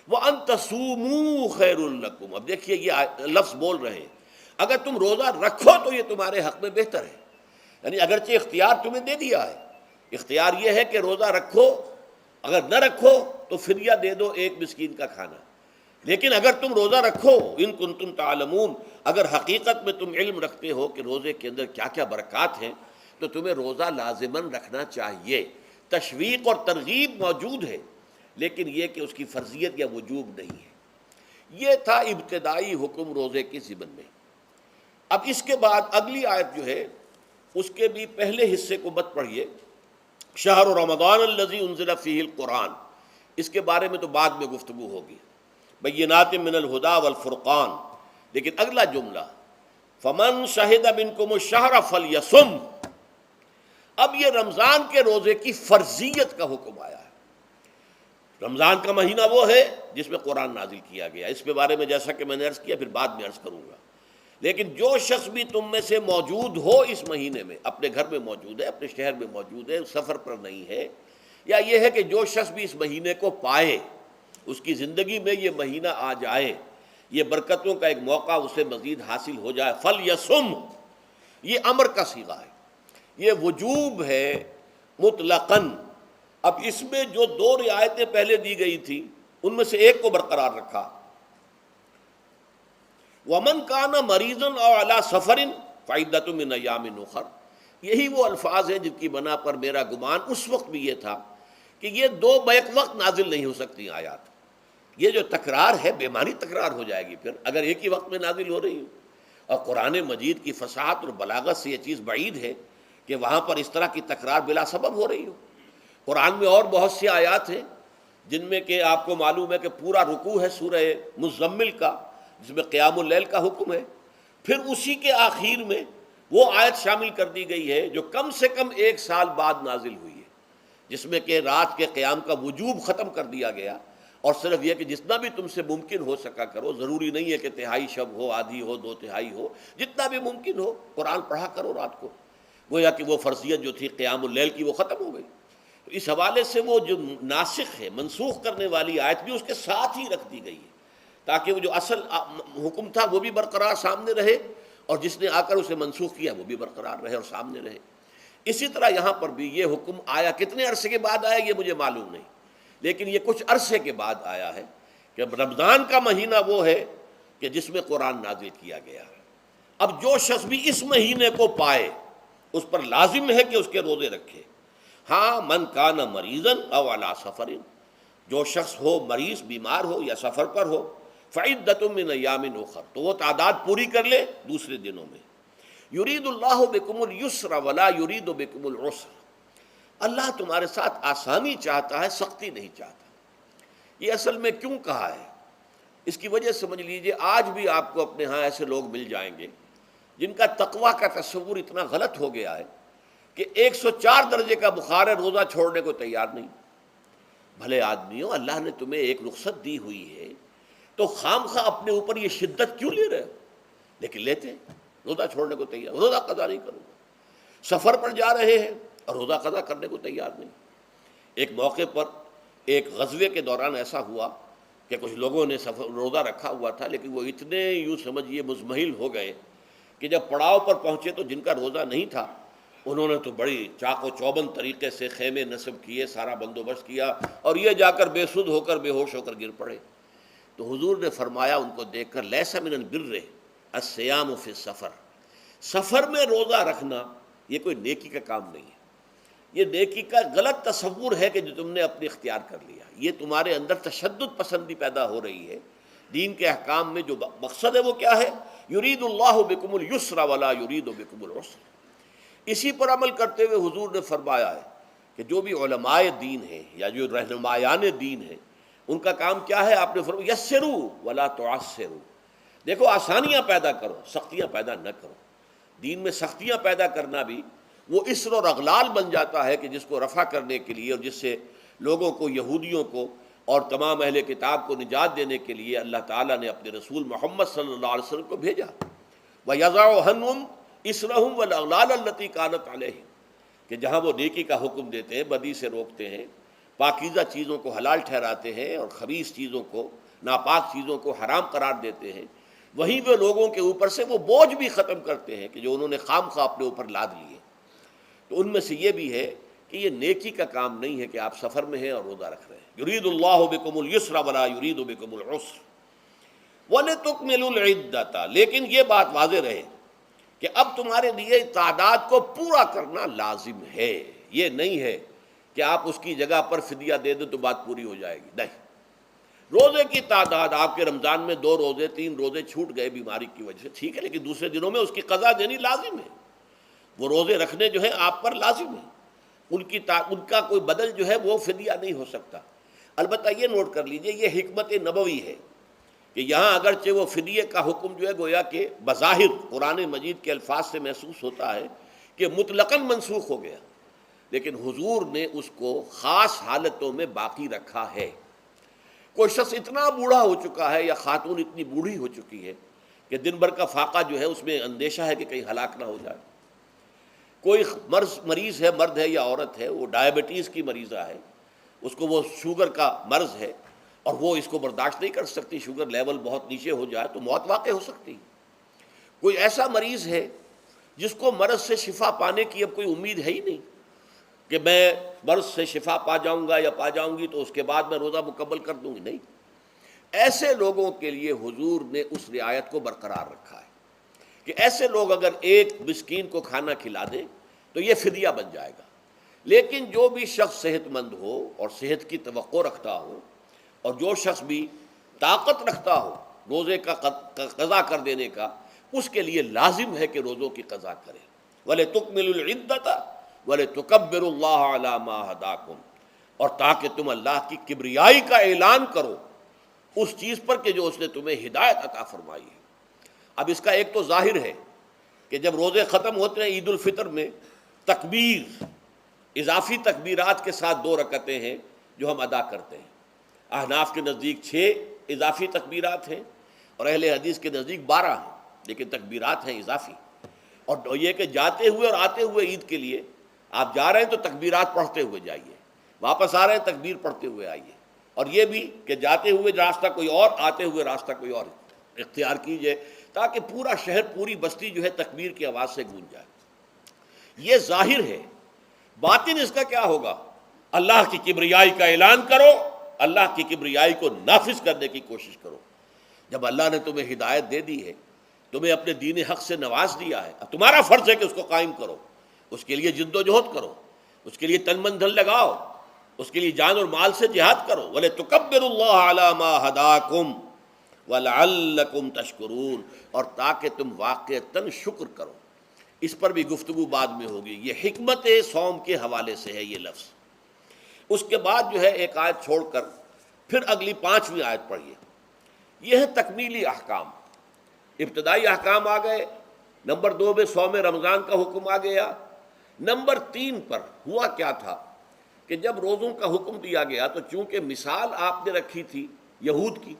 وَأَن تَصُومُوا خَيْرٌ لَكُمْ، اب دیکھیے یہ لفظ بول رہے ہیں، اگر تم روزہ رکھو تو یہ تمہارے حق میں بہتر ہے، یعنی اگرچہ اختیار تمہیں دے دیا ہے، اختیار یہ ہے کہ روزہ رکھو، اگر نہ رکھو تو فدیہ دے دو ایک مسکین کا کھانا، لیکن اگر تم روزہ رکھو، ان کنتم تعلمون، اگر حقیقت میں تم علم رکھتے ہو کہ روزے کے اندر کیا کیا برکات ہیں، تو تمہیں روزہ لازماً رکھنا چاہیے۔ تشویق اور ترغیب موجود ہے، لیکن یہ کہ اس کی فرضیت یا وجوب نہیں ہے۔ یہ تھا ابتدائی حکم روزے کے ضمن میں۔ اب اس کے بعد اگلی آیت جو ہے اس کے بھی پہلے حصے کو مت پڑھیے، شہر رمضان الذی انزل فیہ القرآن، اس کے بارے میں تو بعد میں گفتگو ہوگی، بینات من الہدی والفرقان، لیکن اگلا جملہ فمن شہد منکم الشہر فلیصم، اب یہ رمضان کے روزے کی فرضیت کا حکم آیا ہے۔ رمضان کا مہینہ وہ ہے جس میں قرآن نازل کیا گیا، اس کے بارے میں جیسا کہ میں نے عرض کیا پھر بعد میں عرض کروں گا، لیکن جو شخص بھی تم میں سے موجود ہو اس مہینے میں، اپنے گھر میں موجود ہے، اپنے شہر میں موجود ہے، سفر پر نہیں ہے، یا یہ ہے کہ جو شخص بھی اس مہینے کو پائے، اس کی زندگی میں یہ مہینہ آ جائے، یہ برکتوں کا ایک موقع اسے مزید حاصل ہو جائے، فلیصم، یہ امر کا صیغہ ہے، یہ وجوب ہے مطلقاً۔ اب اس میں جو 2 رعایتیں پہلے دی گئی تھی ان میں سے ایک کو برقرار رکھا، وَمَنْ كَانَ مَرِيضًا أَوْ عَلَى سَفَرٍ فَعِدَّةٌ مِّنْ أَيَّامٍ أُخَرَ، یہی وہ الفاظ ہیں جن کی بنا پر میرا گمان اس وقت بھی یہ تھا کہ یہ 2 بیک وقت نازل نہیں ہو سکتی آیات، یہ جو تکرار ہے بے معنی تکرار ہو جائے گی پھر اگر ایک ہی وقت میں نازل ہو رہی ہو، اور قرآن مجید کی فصاحت اور بلاغت سے یہ چیز بعید ہے کہ وہاں پر اس طرح کی تکرار بلا سبب ہو رہی ہو۔ قرآن میں اور بہت سی آیات ہیں جن میں کہ آپ کو معلوم ہے کہ پورا رکوع ہے سورہ مزمل کا، جس میں قیام اللیل کا حکم ہے، پھر اسی کے آخر میں وہ آیت شامل کر دی گئی ہے جو کم سے کم 1 سال بعد نازل ہوئی ہے، جس میں کہ رات کے قیام کا وجوب ختم کر دیا گیا، اور صرف یہ کہ جتنا بھی تم سے ممکن ہو سکا کرو، ضروری نہیں ہے کہ تہائی شب ہو، آدھی ہو، 2/3 ہو، جتنا بھی ممکن ہو قرآن پڑھا کرو رات کو، گویا کہ وہ فرضیت جو تھی قیام اللیل کی وہ ختم ہو گئی۔ تو اس حوالے سے وہ جو ناسخ ہے، منسوخ کرنے والی آیت بھی اس کے ساتھ ہی رکھ دی گئی ہے، تاکہ وہ جو اصل حکم تھا وہ بھی برقرار سامنے رہے، اور جس نے آ کر اسے منسوخ کیا وہ بھی برقرار رہے اور سامنے رہے۔ اسی طرح یہاں پر بھی یہ حکم آیا، کتنے عرصے کے بعد آیا یہ مجھے معلوم نہیں، لیکن یہ کچھ عرصے کے بعد آیا ہے کہ رمضان کا مہینہ وہ ہے کہ جس میں قرآن نازل کیا گیا ہے۔ اب جو شخص بھی اس مہینے کو پائے اس پر لازم ہے کہ اس کے روزے رکھے۔ ہاں، من کان مریضا او علی سفر، جو شخص ہو مریض، بیمار ہو یا سفر پر ہو، فعدۃ من ایام اخر، تو وہ تعداد پوری کر لے دوسرے دنوں میں۔ یرید اللہ بکم الیسر ولا یرید بکم العسر، اللہ تمہارے ساتھ آسانی چاہتا ہے، سختی نہیں چاہتا۔ یہ اصل میں کیوں کہا ہے، اس کی وجہ سمجھ لیجئے، آج بھی آپ کو اپنے ہاں ایسے لوگ مل جائیں گے جن کا تقویٰ کا تصور اتنا غلط ہو گیا ہے کہ 104 درجے کا بخار ہے، روزہ چھوڑنے کو تیار نہیں۔ بھلے آدمیوں، اللہ نے تمہیں ایک رخصت دی ہوئی ہے تو خام خواہ اپنے اوپر یہ شدت کیوں لے رہے ہو؟ لیکن لیتے ہیں، روزہ چھوڑنے کو تیار، روزہ قضا نہیں کروں گا۔ سفر پر جا رہے ہیں اور روزہ قضا کرنے کو تیار نہیں۔ ایک موقع پر ایک غزوے کے دوران ایسا ہوا کہ کچھ لوگوں نے روزہ رکھا ہوا تھا، لیکن وہ اتنے یوں سمجھیے مزمحل ہو گئے کہ جب پڑاؤ پر پہنچے تو جن کا روزہ نہیں تھا انہوں نے تو بڑی چاق و چوبند طریقے سے خیمے نصب کیے، سارا بندوبست کیا، اور یہ جا کر بے سدھ ہو کر بے ہوش ہو کر گر پڑے۔ تو حضور نے فرمایا ان کو دیکھ کر، لیس من البر الصیام فی السفر، سفر میں روزہ رکھنا یہ کوئی نیکی کا کام نہیں ہے، یہ نیکی کا غلط تصور ہے کہ جو تم نے اپنے اختیار کر لیا، یہ تمہارے اندر تشدد پسندی پیدا ہو رہی ہے۔ دین کے احکام میں جو مقصد ہے وہ کیا ہے؟ یرید اللہ بکم الیسر ولا یرید بکم العسر۔ اسی پر عمل کرتے ہوئے حضور نے فرمایا ہے کہ جو بھی علماء دین ہیں یا جو رہنمایان دین ہیں ان کا کام کیا ہے؟ آپ نے فرمایا یسروا ولا تعسروا، دیکھو آسانیاں پیدا کرو، سختیاں پیدا نہ کرو۔ دین میں سختیاں پیدا کرنا بھی وہ اسر اور اغلال بن جاتا ہے کہ جس کو رفع کرنے کے لیے، اور جس سے لوگوں کو، یہودیوں کو اور تمام اہل کتاب کو نجات دینے کے لیے اللہ تعالیٰ نے اپنے رسول محمد صلی اللہ علیہ وسلم کو بھیجا۔ وَيَضَعُ عَنْهُمْ إِصْرَهُمْ وَالْأَغْلَالَ الَّتِي كَانَتْ عَلَيْهِمْ، کہ جہاں وہ نیکی کا حکم دیتے ہیں، بدی سے روکتے ہیں، پاکیزہ چیزوں کو حلال ٹھہراتے ہیں اور خبیث چیزوں کو، ناپاک چیزوں کو حرام قرار دیتے ہیں، وہیں وہ لوگوں کے اوپر سے وہ بوجھ بھی ختم کرتے ہیں کہ جو انہوں نے خام خواہ اپنے اوپر لاد لیے۔ تو ان میں سے یہ بھی ہے کہ یہ نیکی کا کام نہیں ہے کہ آپ سفر میں ہیں اور روزہ رکھ رہے ہیں۔ یرید اللہ بکم الیسر ولا یرید بکم العسر وَلِتُكْمِلُوا الْعِدَّةَ، لیکن یہ بات واضح رہے کہ اب تمہارے لیے تعداد کو پورا کرنا لازم ہے، یہ نہیں ہے کہ آپ اس کی جگہ پر فدیہ دے دیں تو بات پوری ہو جائے گی، نہیں۔ روزے کی تعداد، آپ کے رمضان میں 2 روزے 3 روزے چھوٹ گئے بیماری کی وجہ سے، ٹھیک ہے، لیکن دوسرے دنوں میں اس کی قضا دینی لازم ہے۔ وہ روزے رکھنے جو ہے آپ پر لازم ہے، ان کا کوئی بدل جو ہے وہ فدیہ نہیں ہو سکتا۔ البتہ یہ نوٹ کر لیجئے، یہ حکمت نبوی ہے کہ یہاں اگرچہ وہ فدیے کا حکم جو ہے گویا کہ بظاہر قرآن مجید کے الفاظ سے محسوس ہوتا ہے کہ مطلقاً منسوخ ہو گیا، لیکن حضور نے اس کو خاص حالتوں میں باقی رکھا ہے۔ کوئی شخص اتنا بوڑھا ہو چکا ہے یا خاتون اتنی بوڑھی ہو چکی ہے کہ دن بھر کا فاقہ جو ہے اس میں اندیشہ ہے کہ کہیں ہلاک نہ ہو جائے، کوئی مریض ہے، مرد ہے یا عورت ہے، وہ ڈائبٹیز کی مریضہ ہے، اس کو وہ شوگر کا مرض ہے اور وہ اس کو برداشت نہیں کر سکتی، شوگر لیول بہت نیچے ہو جائے تو موت واقع ہو سکتی۔ کوئی ایسا مریض ہے جس کو مرض سے شفا پانے کی اب کوئی امید ہے ہی نہیں کہ میں مرض سے شفا پا جاؤں گا یا پا جاؤں گی تو اس کے بعد میں روزہ مکمل کر دوں گی، نہیں۔ ایسے لوگوں کے لیے حضور نے اس رعایت کو برقرار رکھا ہے کہ ایسے لوگ اگر ایک مسکین کو کھانا کھلا دیں تو یہ فدیہ بن جائے گا، لیکن جو بھی شخص صحت مند ہو اور صحت کی توقع رکھتا ہو، اور جو شخص بھی طاقت رکھتا ہو روزے کا قضا کر دینے کا، اس کے لیے لازم ہے کہ روزوں کی قضا کرے۔ وَلِتُكْمِلُوا الْعِدَّةَ وَلِتُكَبِّرُوا اللَّهَ عَلَىٰ مَا هَدَاكُمْ، اور تاکہ تم اللہ کی کبریائی کا اعلان کرو اس چیز پر کہ جو اس نے تمہیں ہدایت عطا فرمائی ہے۔ اب اس کا ایک تو ظاہر ہے کہ جب روزے ختم ہوتے ہیں عید الفطر میں تکبیر، اضافی تکبیرات کے ساتھ 2 رکعتیں ہیں جو ہم ادا کرتے ہیں۔ احناف کے نزدیک 6 اضافی تکبیرات ہیں اور اہل حدیث کے نزدیک 12 ہیں، لیکن تکبیرات ہیں اضافی۔ اور یہ کہ جاتے ہوئے اور آتے ہوئے عید کے لیے آپ جا رہے ہیں تو تکبیرات پڑھتے ہوئے جائیے، واپس آ رہے ہیں تکبیر پڑھتے ہوئے آئیے، اور یہ بھی کہ جاتے ہوئے راستہ کوئی اور، آتے ہوئے راستہ کوئی اور اختیار کیجئے، تاکہ پورا شہر، پوری بستی جو ہے تکبیر کی آواز سے گونج جائے۔ یہ ظاہر ہے، باطن اس کا کیا ہوگا؟ اللہ کی کبریائی کا اعلان کرو، اللہ کی کبریائی کو نافذ کرنے کی کوشش کرو۔ جب اللہ نے تمہیں ہدایت دے دی ہے، تمہیں اپنے دین حق سے نواز دیا ہے، اب تمہارا فرض ہے کہ اس کو قائم کرو، اس کے لیے جد و جہد کرو، اس کے لیے تن من دھن لگاؤ، اس کے لیے جان اور مال سے جہاد کرو۔ وَلِتُكَبِّرُوا اللَّهَ عَلَى مَا هَدَاكُمْ وَلَعَلَّكُمْ تَشْكُرُونَ، اور تاکہ تم واقعتاً شکر کرو۔ اس پر بھی گفتگو بعد میں ہوگی۔ یہ حکمت صوم کے حوالے سے ہے یہ لفظ۔ اس کے بعد جو ہے ایک آیت چھوڑ کر پھر اگلی 5ویں آیت پڑھیے۔ یہ ہے تکمیلی احکام۔ ابتدائی احکام آ گئے، نمبر 2 میں صوم رمضان کا حکم آ گیا۔ نمبر 3 پر ہوا کیا تھا کہ جب روزوں کا حکم دیا گیا تو چونکہ مثال آپ نے رکھی تھی یہود کی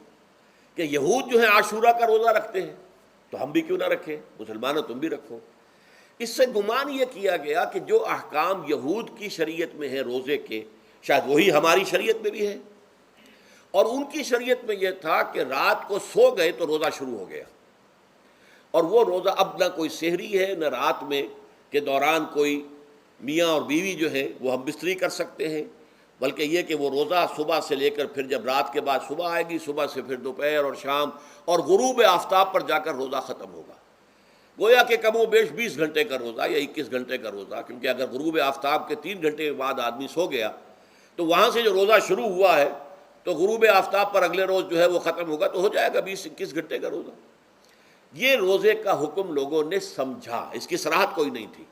کہ یہود جو ہے عاشورہ کا روزہ رکھتے ہیں تو ہم بھی کیوں نہ رکھیں، مسلمانوں تم بھی رکھو۔ اس سے گمان یہ کیا گیا کہ جو احکام یہود کی شریعت میں ہیں روزے کے، شاید وہی ہماری شریعت میں بھی ہے، اور ان کی شریعت میں یہ تھا کہ رات کو سو گئے تو روزہ شروع ہو گیا، اور وہ روزہ اب نہ کوئی سحری ہے نہ رات میں کے دوران کوئی میاں اور بیوی جو ہے وہ ہم بستری کر سکتے ہیں، بلکہ یہ کہ وہ روزہ صبح سے لے کر پھر جب رات کے بعد صبح آئے گی، صبح سے پھر دوپہر اور شام اور غروب آفتاب پر جا کر روزہ ختم ہوگا۔ گویا کہ کم و بیش 20 گھنٹے کا روزہ یا 21 گھنٹے کا روزہ، کیونکہ اگر غروب آفتاب کے 3 گھنٹے بعد آدمی سو گیا تو وہاں سے جو روزہ شروع ہوا ہے تو غروب آفتاب پر اگلے روز جو ہے وہ ختم ہوگا، تو ہو جائے گا 20-21 گھنٹے کا روزہ۔ یہ روزے کا حکم لوگوں نے سمجھا، اس کی صراحت کوئی نہیں تھی،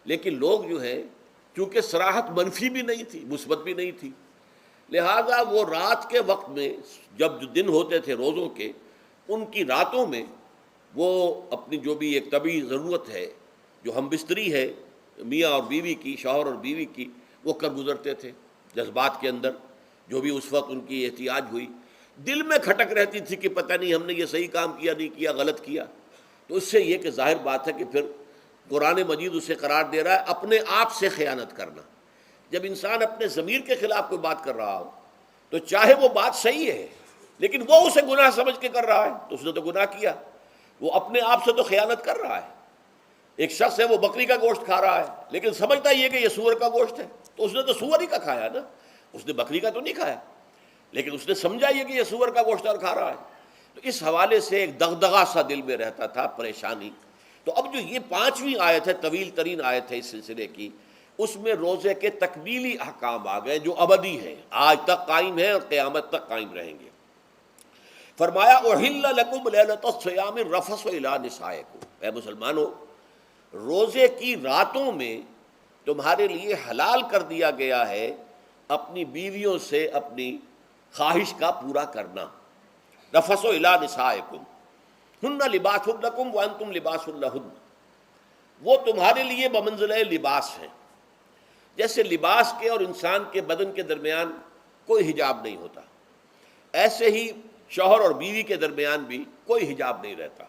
لیکن لوگ جو ہے چونکہ صراحت منفی بھی نہیں تھی، مثبت بھی نہیں تھی، لہذا وہ رات کے وقت میں جب جو دن ہوتے تھے روزوں کے، ان کی راتوں میں وہ اپنی جو بھی ایک طبعی ضرورت ہے، جو ہم بستری ہے میاں اور بیوی کی، شوہر اور بیوی کی، وہ کر گزرتے تھے۔ جذبات کے اندر جو بھی اس وقت ان کی احتیاج ہوئی، دل میں کھٹک رہتی تھی کہ پتہ نہیں ہم نے یہ صحیح کام کیا نہیں کیا، غلط کیا، تو اس سے یہ کہ ظاہر بات ہے کہ پھر قرآن مجید اسے قرار دے رہا ہے اپنے آپ سے خیانت کرنا۔ جب انسان اپنے ضمیر کے خلاف کوئی بات کر رہا ہو تو چاہے وہ بات صحیح ہے لیکن وہ اسے گناہ سمجھ کے کر رہا ہے تو اس نے تو گناہ کیا، وہ اپنے آپ سے تو خیانت کر رہا ہے۔ ایک شخص ہے وہ بکری کا گوشت کھا رہا ہے لیکن سمجھتا یہ کہ یہ سور کا گوشت ہے، تو اس نے تو سور ہی کا کھایا نا، اس نے بکری کا تو نہیں کھایا، لیکن اس نے سمجھا یہ کہ یہ سور کا گوشت اور کھا رہا ہے۔ تو اس حوالے سے ایک دغدغہ سا دل میں رہتا تھا، پریشانی۔ تو اب جو یہ 5ویں آیت ہے، طویل ترین آیت ہے اس سلسلے کی، اس میں روزے کے تکمیلی احکام آ گئے جو ابدی ہیں، آج تک قائم ہیں اور قیامت تک قائم رہیں گے۔ فرمایا احل لکم لیلۃ الصیام الرفث الی نسائکم، اے مسلمانوں روزے کی راتوں میں تمہارے لیے حلال کر دیا گیا ہے اپنی بیویوں سے اپنی خواہش کا پورا کرنا۔ رفث الی نسائکم ہن لباس لکم وانتم لباس لہن، وہ تمہارے لیے بمنزلہ لباس ہیں۔ جیسے لباس کے اور انسان کے بدن کے درمیان کوئی حجاب نہیں ہوتا، ایسے ہی شوہر اور بیوی کے درمیان بھی کوئی حجاب نہیں رہتا۔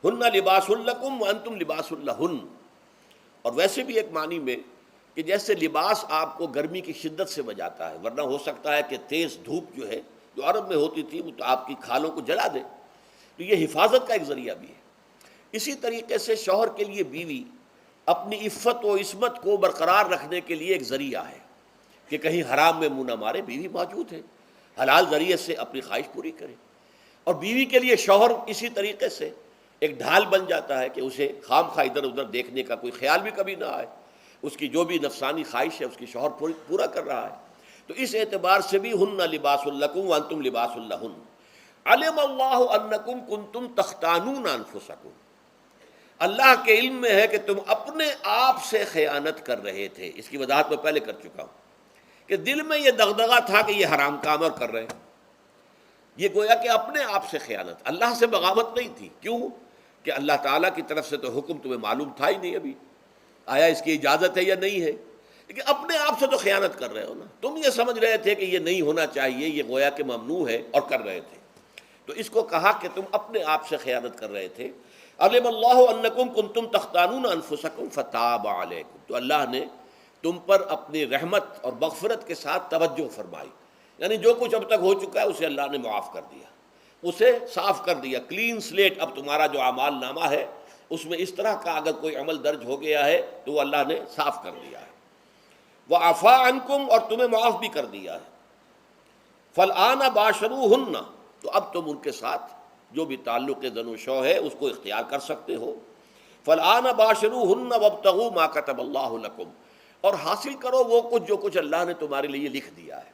ہن لباس لکم وانتم لباس لہن، اور ویسے بھی ایک معنی میں کہ جیسے لباس آپ کو گرمی کی شدت سے بچاتا ہے، ورنہ ہو سکتا ہے کہ تیز دھوپ جو ہے جو عرب میں ہوتی تھی وہ تو آپ کی کھالوں کو جلا دے، تو یہ حفاظت کا ایک ذریعہ بھی ہے۔ اسی طریقے سے شوہر کے لیے بیوی اپنی عفت و عصمت کو برقرار رکھنے کے لیے ایک ذریعہ ہے کہ کہیں حرام میں منہ نہ مارے، بیوی موجود ہے، حلال ذریعے سے اپنی خواہش پوری کرے۔ اور بیوی کے لیے شوہر اسی طریقے سے ایک ڈھال بن جاتا ہے کہ اسے خام خواہ ادھر ادھر دیکھنے کا کوئی خیال بھی کبھی نہ آئے، اس کی جو بھی نفسانی خواہش ہے اس کی شوہر پورا کر رہا ہے۔ تو اس اعتبار سے بھی ہن لباس لکم وانتم لباس لہن، علم اللہ انکم کنتم تختانون انفسکم، اللہ کے علم میں ہے کہ تم اپنے آپ سے خیانت کر رہے تھے۔ اس کی وضاحت میں پہلے کر چکا ہوں کہ دل میں یہ دغدغہ تھا کہ یہ حرام کام اور کر رہے ہیں، یہ گویا کہ اپنے آپ سے خیانت، اللہ سے بغاوت نہیں تھی۔ کیوں کہ اللہ تعالیٰ کی طرف سے تو حکم تمہیں معلوم تھا ہی نہیں ابھی، آیا اس کی اجازت ہے یا نہیں ہے، لیکن اپنے آپ سے تو خیانت کر رہے ہو نا، تم یہ سمجھ رہے تھے کہ یہ نہیں ہونا چاہیے، یہ گویا کہ ممنوع ہے اور کر رہے تھے، تو اس کو کہا کہ تم اپنے آپ سے خیانت کر رہے تھے۔ علم اللہ انکم کنتم تختانون انفسکم فتاب علیکم، تو اللہ نے تم پر اپنی رحمت اور مغفرت کے ساتھ توجہ فرمائی، یعنی جو کچھ اب تک ہو چکا ہے اسے اللہ نے معاف کر دیا، اسے صاف کر دیا، کلین سلیٹ، اب تمہارا جو اعمال نامہ ہے اس میں اس طرح کا اگر کوئی عمل درج ہو گیا ہے تو وہ اللہ نے صاف کر دیا ہے۔ وعفا عنکم، اور تمہیں معاف بھی کر دیا ہے۔ فالآن باشروہن، تو اب تم ان کے ساتھ جو بھی تعلق زن و شو ہے اس کو اختیار کر سکتے ہو۔ فالآن باشروہن وابتغوا ما کتب اللہ لکم، اور حاصل کرو وہ کچھ اللہ نے تمہارے لیے لکھ دیا ہے۔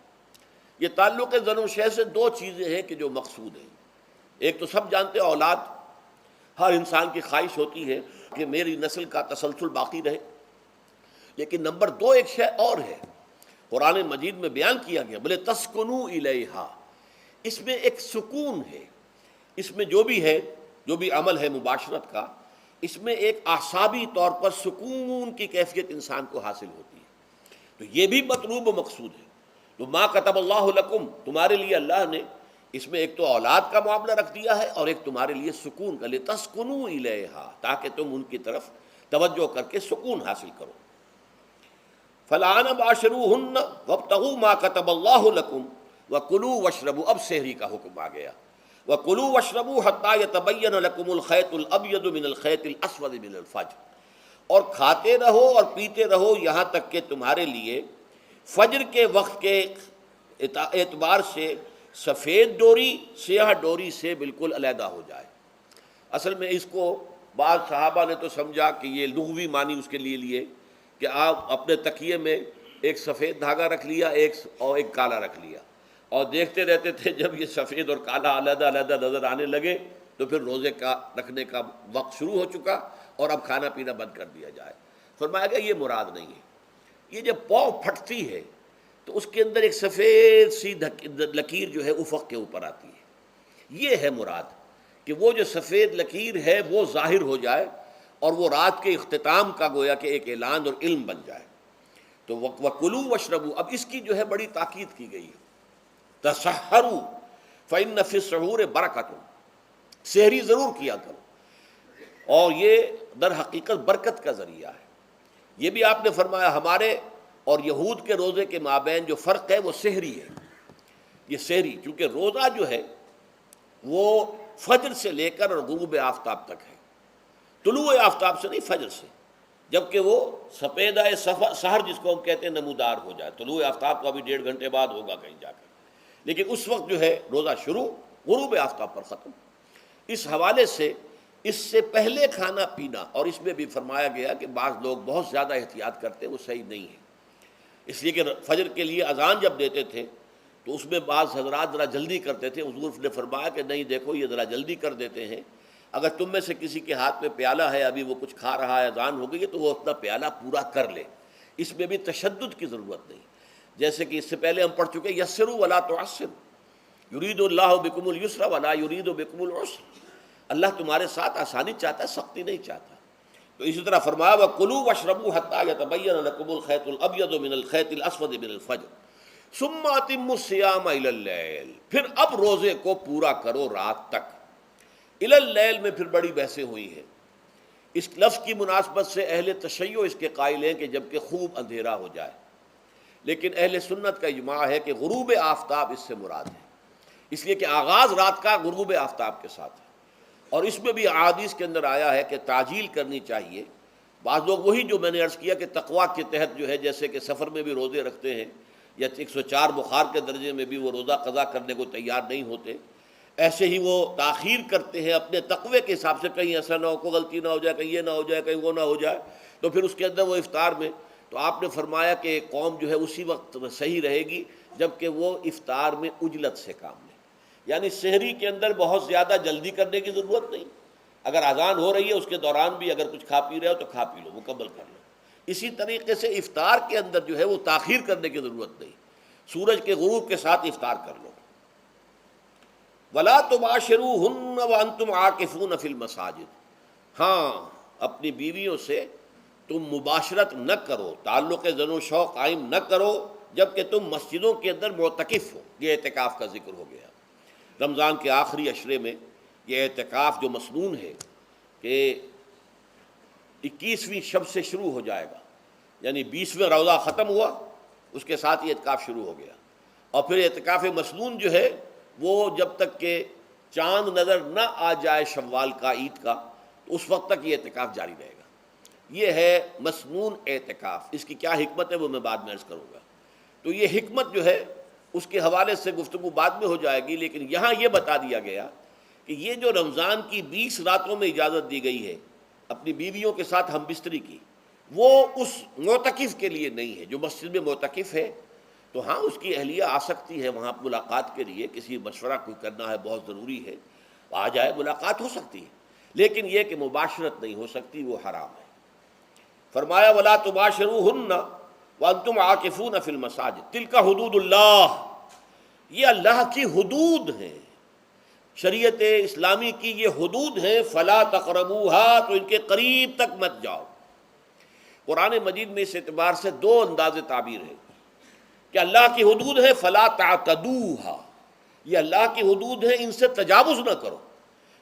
یہ تعلق زن و شے سے دو چیزیں ہیں کہ جو مقصود ہیں، ایک تو سب جانتے ہیں اولاد، ہر انسان کی خواہش ہوتی ہے کہ میری نسل کا تسلسل باقی رہے، لیکن نمبر دو ایک شے اور ہے، قرآن مجید میں بیان کیا گیا، بولے تسکنوا الیہا، اس میں ایک سکون ہے، اس میں جو بھی ہے، جو بھی عمل ہے مباشرت کا، اس میں ایک اعصابی طور پر سکون کی کیفیت انسان کو حاصل ہوتی ہے، تو یہ بھی مطلوب و مقصود ہے۔ تو ما کتب اللہ لکم، تمہارے لیے اللہ نے اس میں ایک تو اولاد کا معاملہ رکھ دیا ہے اور ایک تمہارے لیے سکون کا، لتسکنوا الیہا، تاکہ تم ان کی طرف توجہ کر کے سکون حاصل کرو۔ فالآن باشروہن وابتغوا ما کتب اللہ لکم وکلوا واشربوا، اب سحری کا حکم آ گیا، وکلوا واشربوا حتی یتبین لکم الخیط الابیض من الخیط الاسود من الفجر، اور کھاتے رہو اور پیتے رہو یہاں تک کہ تمہارے لیے فجر کے وقت کے اعتبار سے سفید ڈوری سیاہ ڈوری سے بالکل علیحدہ ہو جائے۔ اصل میں اس کو بعض صحابہ نے تو سمجھا کہ یہ لغوی معنی اس کے لیے کہ آپ اپنے تکیے میں ایک سفید دھاگا رکھ لیا اور ایک کالا رکھ لیا، اور دیکھتے رہتے تھے، جب یہ سفید اور کالا علیحدہ علیحدہ نظر آنے لگے تو پھر روزے کا رکھنے کا وقت شروع ہو چکا اور اب کھانا پینا بند کر دیا جائے۔ فرمایا گیا یہ مراد نہیں ہے، یہ جب پاؤں پھٹتی ہے تو اس کے اندر ایک سفید سی لکیر جو ہے افق کے اوپر آتی ہے، یہ ہے مراد، کہ وہ جو سفید لکیر ہے وہ ظاہر ہو جائے اور وہ رات کے اختتام کا گویا کہ ایک اعلان اور علم بن جائے۔ تو وَكُلُوا وَاشْرَبُوا، اب اس کی جو ہے بڑی تاکید کی گئی ہے، تَسَحَّرُوا فَإِنَّ فِي السَّحُورِ بَرَكَةٌ، سحری ضرور کیا کرو، اور یہ در حقیقت برکت کا ذریعہ ہے۔ یہ بھی آپ نے فرمایا ہمارے اور یہود کے روزے کے مابین جو فرق ہے وہ سحری ہے، یہ سحری، کیونکہ روزہ جو ہے وہ فجر سے لے کر اور غروب آفتاب تک ہے، طلوع آفتاب سے نہیں، فجر سے، جبکہ وہ سپیدہ سحر جس کو ہم کہتے ہیں نمودار ہو جائے، طلوع آفتاب کو ابھی 1.5 گھنٹے بعد ہوگا کہیں جا کر، لیکن اس وقت جو ہے روزہ شروع، غروب آفتاب پر ختم۔ اس حوالے سے اس سے پہلے کھانا پینا، اور اس میں بھی فرمایا گیا کہ بعض لوگ بہت زیادہ احتیاط کرتے ہیں، وہ صحیح نہیں ہے، اس لیے کہ فجر کے لیے اذان جب دیتے تھے تو اس میں بعض حضرات ذرا جلدی کرتے تھے، حضور نے فرمایا کہ نہیں دیکھو یہ ذرا جلدی کر دیتے ہیں، اگر تم میں سے کسی کے ہاتھ میں پیالہ ہے، ابھی وہ کچھ کھا رہا ہے، اذان ہو گئی ہے، تو وہ اپنا پیالہ پورا کر لے، اس میں بھی تشدد کی ضرورت نہیں، جیسے کہ اس سے پہلے ہم پڑھ چکے یسروا ولا تعسروا، یرید اللہ بکم الیسر ولا یرید بکم العسر، اللہ تمہارے ساتھ آسانی چاہتا ہے، سختی نہیں چاہتا۔ تو اسی طرح فرمایا وَكُلُوا وَاشْرَبُوا حَتَّى يَتَبَيَّنَ لَكُمُ الْخَيْطُ الْأَبْيَضُ مِنَ الْخَيْطِ الْأَسْوَدِ مِنَ الْفَجْرِ ثُمَّ أَتِمُّوا الصِّيَامَ إِلَى اللَّيْلِ، پھر اب روزے کو پورا کرو رات تک۔ إِلَى اللَّيْلِ میں پھر بڑی بحثیں ہوئی ہیں، اس لفظ کی مناسبت سے اہل تشیع اس کے قائل ہیں کہ جب کہ خوب اندھیرا ہو جائے، لیکن اہل سنت کا اجماع ہے کہ غروب آفتاب اس سے مراد ہے، اس لیے کہ آغاز رات کا غروب آفتاب کے ساتھ ہے، اور اس میں بھی احادیث کے اندر آیا ہے کہ تعجیل کرنی چاہیے۔ بعض لوگ وہی جو میں نے عرض کیا کہ تقویٰ کے تحت جو ہے، جیسے کہ سفر میں بھی روزے رکھتے ہیں، یا 104 بخار کے درجے میں بھی وہ روزہ قضا کرنے کو تیار نہیں ہوتے، ایسے ہی وہ تاخیر کرتے ہیں اپنے تقوی کے حساب سے، کہیں ایسا نہ ہو، کوئی غلطی نہ ہو جائے، کہیں یہ نہ ہو جائے، کہیں وہ نہ ہو جائے، تو پھر اس کے اندر وہ افطار میں، تو آپ نے فرمایا کہ قوم جو ہے اسی وقت صحیح رہے گی جب کہ وہ افطار میں عجلت سے کام لے، یعنی سحری کے اندر بہت زیادہ جلدی کرنے کی ضرورت نہیں، اگر اذان ہو رہی ہے اس کے دوران بھی اگر کچھ کھا پی رہے ہو تو کھا پی لو، مکمل کر لو۔ اسی طریقے سے افطار کے اندر جو ہے وہ تاخیر کرنے کی ضرورت نہیں، سورج کے غروب کے ساتھ افطار کر لو۔ وَلَا تُبَاشِرُوهُنَّ وَأَنْتُمْ عَاكِفُونَ فِي الْمَسَاجِدِ، ہاں اپنی بیویوں سے تم مباشرت نہ کرو، تعلق زن و شو قائم نہ کرو جب کہ تم مسجدوں کے اندر معتکف ہو۔ یہ اعتکاف کا ذکر ہو گیا۔ رمضان کے آخری عشرے میں یہ اعتکاف جو مسنون ہے کہ 21ویں شب سے شروع ہو جائے گا، یعنی 20واں روزہ ختم ہوا اس کے ساتھ یہ اعتکاف شروع ہو گیا، اور پھر اعتکاف مسنون جو ہے وہ جب تک کہ چاند نظر نہ آ جائے شوال کا، عید کا، تو اس وقت تک یہ اعتکاف جاری رہے گا۔ یہ ہے مسنون اعتکاف۔ اس کی کیا حکمت ہے وہ میں بعد میں عرض کروں گا۔ تو یہ حکمت جو ہے اس کے حوالے سے گفتگو بعد میں ہو جائے گی، لیکن یہاں یہ بتا دیا گیا کہ یہ جو رمضان کی 20 راتوں میں اجازت دی گئی ہے اپنی بیویوں کے ساتھ ہم بستری کی، وہ اس معتکف کے لیے نہیں ہے۔ جو مسجد میں معتکف ہے تو ہاں اس کی اہلیہ آ سکتی ہے وہاں ملاقات کے لیے، کسی مشورہ کوئی کرنا ہے بہت ضروری ہے، آ جائے، ملاقات ہو سکتی ہے، لیکن یہ کہ مباشرت نہیں ہو سکتی، وہ حرام ہے۔ فرمایا وَلَا تُبَاشِرُوهُنَّ وَأَنْتُمْ عَاكِفُونَ فِي الْمَسَاجِدِ تِلْكَ حُدُودُ اللَّهِ، یہ اللہ کی حدود ہیں، شریعت اسلامی کی یہ حدود ہیں، فَلَا تَقْرَبُوهَا، تو ان کے قریب تک مت جاؤ۔ قرآن مجید میں اس اعتبار سے دو انداز تعبیر ہے کہ اللہ کی حدود ہے فَلَا تَعْتَدُوهَا، یہ اللہ کی حدود ہیں، ان سے تجاوز نہ کرو،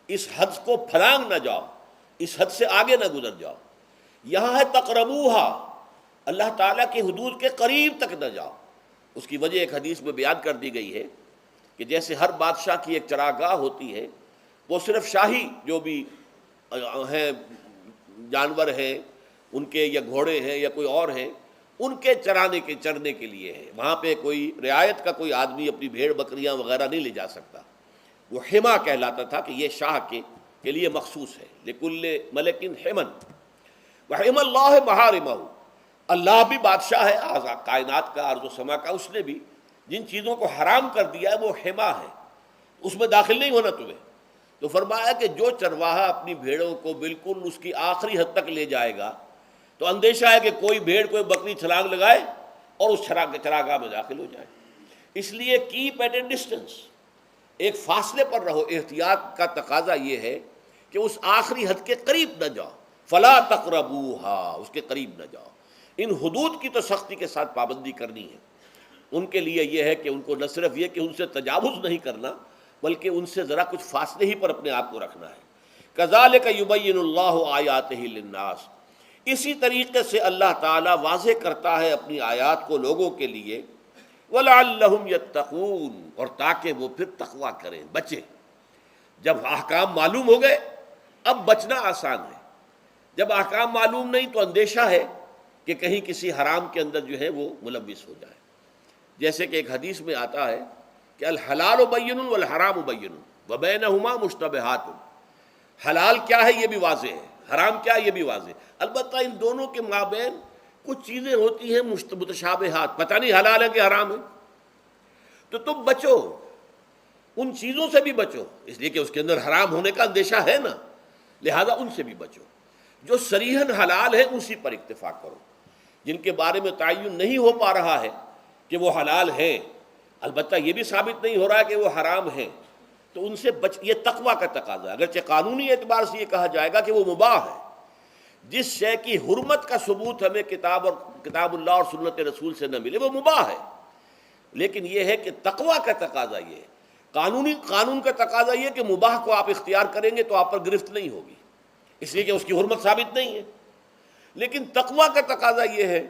اس حد کو پھلانگ نہ جاؤ، اس حد سے آگے نہ گزر جاؤ۔ یہاں ہے تقربوہا، اللہ تعالیٰ کی حدود کے قریب تک نہ جاؤ۔ اس کی وجہ ایک حدیث میں بیان کر دی گئی ہے کہ جیسے ہر بادشاہ کی ایک چراگاہ ہوتی ہے، وہ صرف شاہی جو بھی ہیں جانور ہیں ان کے، یا گھوڑے ہیں یا کوئی اور ہیں، ان کے چرنے کے لیے ہے، وہاں پہ کوئی رعایت کا کوئی آدمی اپنی بھیڑ بکریاں وغیرہ نہیں لے جا سکتا۔ وہ حما کہلاتا تھا کہ یہ شاہ کے لیے مخصوص ہے، لکل ملکن حمن وحم اللہ محارمہ، اللہ بھی بادشاہ ہے کائنات کا، ارض و سما کا، اس نے بھی جن چیزوں کو حرام کر دیا ہے وہ حما ہے، اس میں داخل نہیں ہونا تمہیں۔ تو فرمایا کہ جو چرواہا اپنی بھیڑوں کو بالکل اس کی آخری حد تک لے جائے گا تو اندیشہ ہے کہ کوئی بھیڑ کوئی بکری چھلانگ لگائے اور اس چراگاہ میں داخل ہو جائے۔ اس لیے کیپ ایٹ اے ڈسٹینس، ایک فاصلے پر رہو۔ احتیاط کا تقاضا یہ ہے کہ اس آخری حد کے قریب نہ جاؤ، فلا تقربوہا، اس کے قریب نہ جاؤ۔ ان حدود کی تو سختی کے ساتھ پابندی کرنی ہے۔ ان کے لیے یہ ہے کہ ان کو نہ صرف یہ کہ ان سے تجاوز نہیں کرنا، بلکہ ان سے ذرا کچھ فاصلے ہی پر اپنے آپ کو رکھنا ہے۔ کذالک یبین اللہ آیاتہ للناس، اسی طریقے سے اللہ تعالیٰ واضح کرتا ہے اپنی آیات کو لوگوں کے لیے، وَلَعَلَّهُمْ يَتَّقُونَ، اور تاکہ وہ پھر تقویٰ کریں، بچیں۔ جب احکام معلوم ہو گئے اب بچنا آسان ہے، جب احکام معلوم نہیں تو اندیشہ ہے کہ کہیں کسی حرام کے اندر جو ہے وہ ملوث ہو جائے۔ جیسے کہ ایک حدیث میں آتا ہے کہ الحلال بین والحرام بین وبینہما مشتبہات، حلال کیا ہے یہ بھی واضح ہے، حرام کیا ہے یہ بھی واضح ہے، البتہ ان دونوں کے مابین کچھ چیزیں ہوتی ہیں متشابہات، پتہ نہیں حلال ہے کہ حرام ہے، تو تم بچو، ان چیزوں سے بھی بچو، اس لیے کہ اس کے اندر حرام ہونے کا اندیشہ ہے نا، لہذا ان سے بھی بچو۔ جو صریحاً حلال ہے اسی پر اکتفا کرو، جن کے بارے میں تعین نہیں ہو پا رہا ہے کہ وہ حلال ہیں، البتہ یہ بھی ثابت نہیں ہو رہا ہے کہ وہ حرام ہیں، تو ان سے یہ تقویٰ کا تقاضا ہے۔ اگرچہ قانونی اعتبار سے یہ کہا جائے گا کہ وہ مباح ہے، جس شے کی حرمت کا ثبوت ہمیں کتاب اللہ اور سنت رسول سے نہ ملے وہ مباح ہے، لیکن یہ ہے کہ تقویٰ کا تقاضا یہ ہے، قانون کا تقاضا یہ کہ مباح کو آپ اختیار کریں گے تو آپ پر گرفت نہیں ہوگی، اس لیے کہ اس کی حرمت ثابت نہیں ہے، لیکن تقویٰ کا تقاضا یہ ہے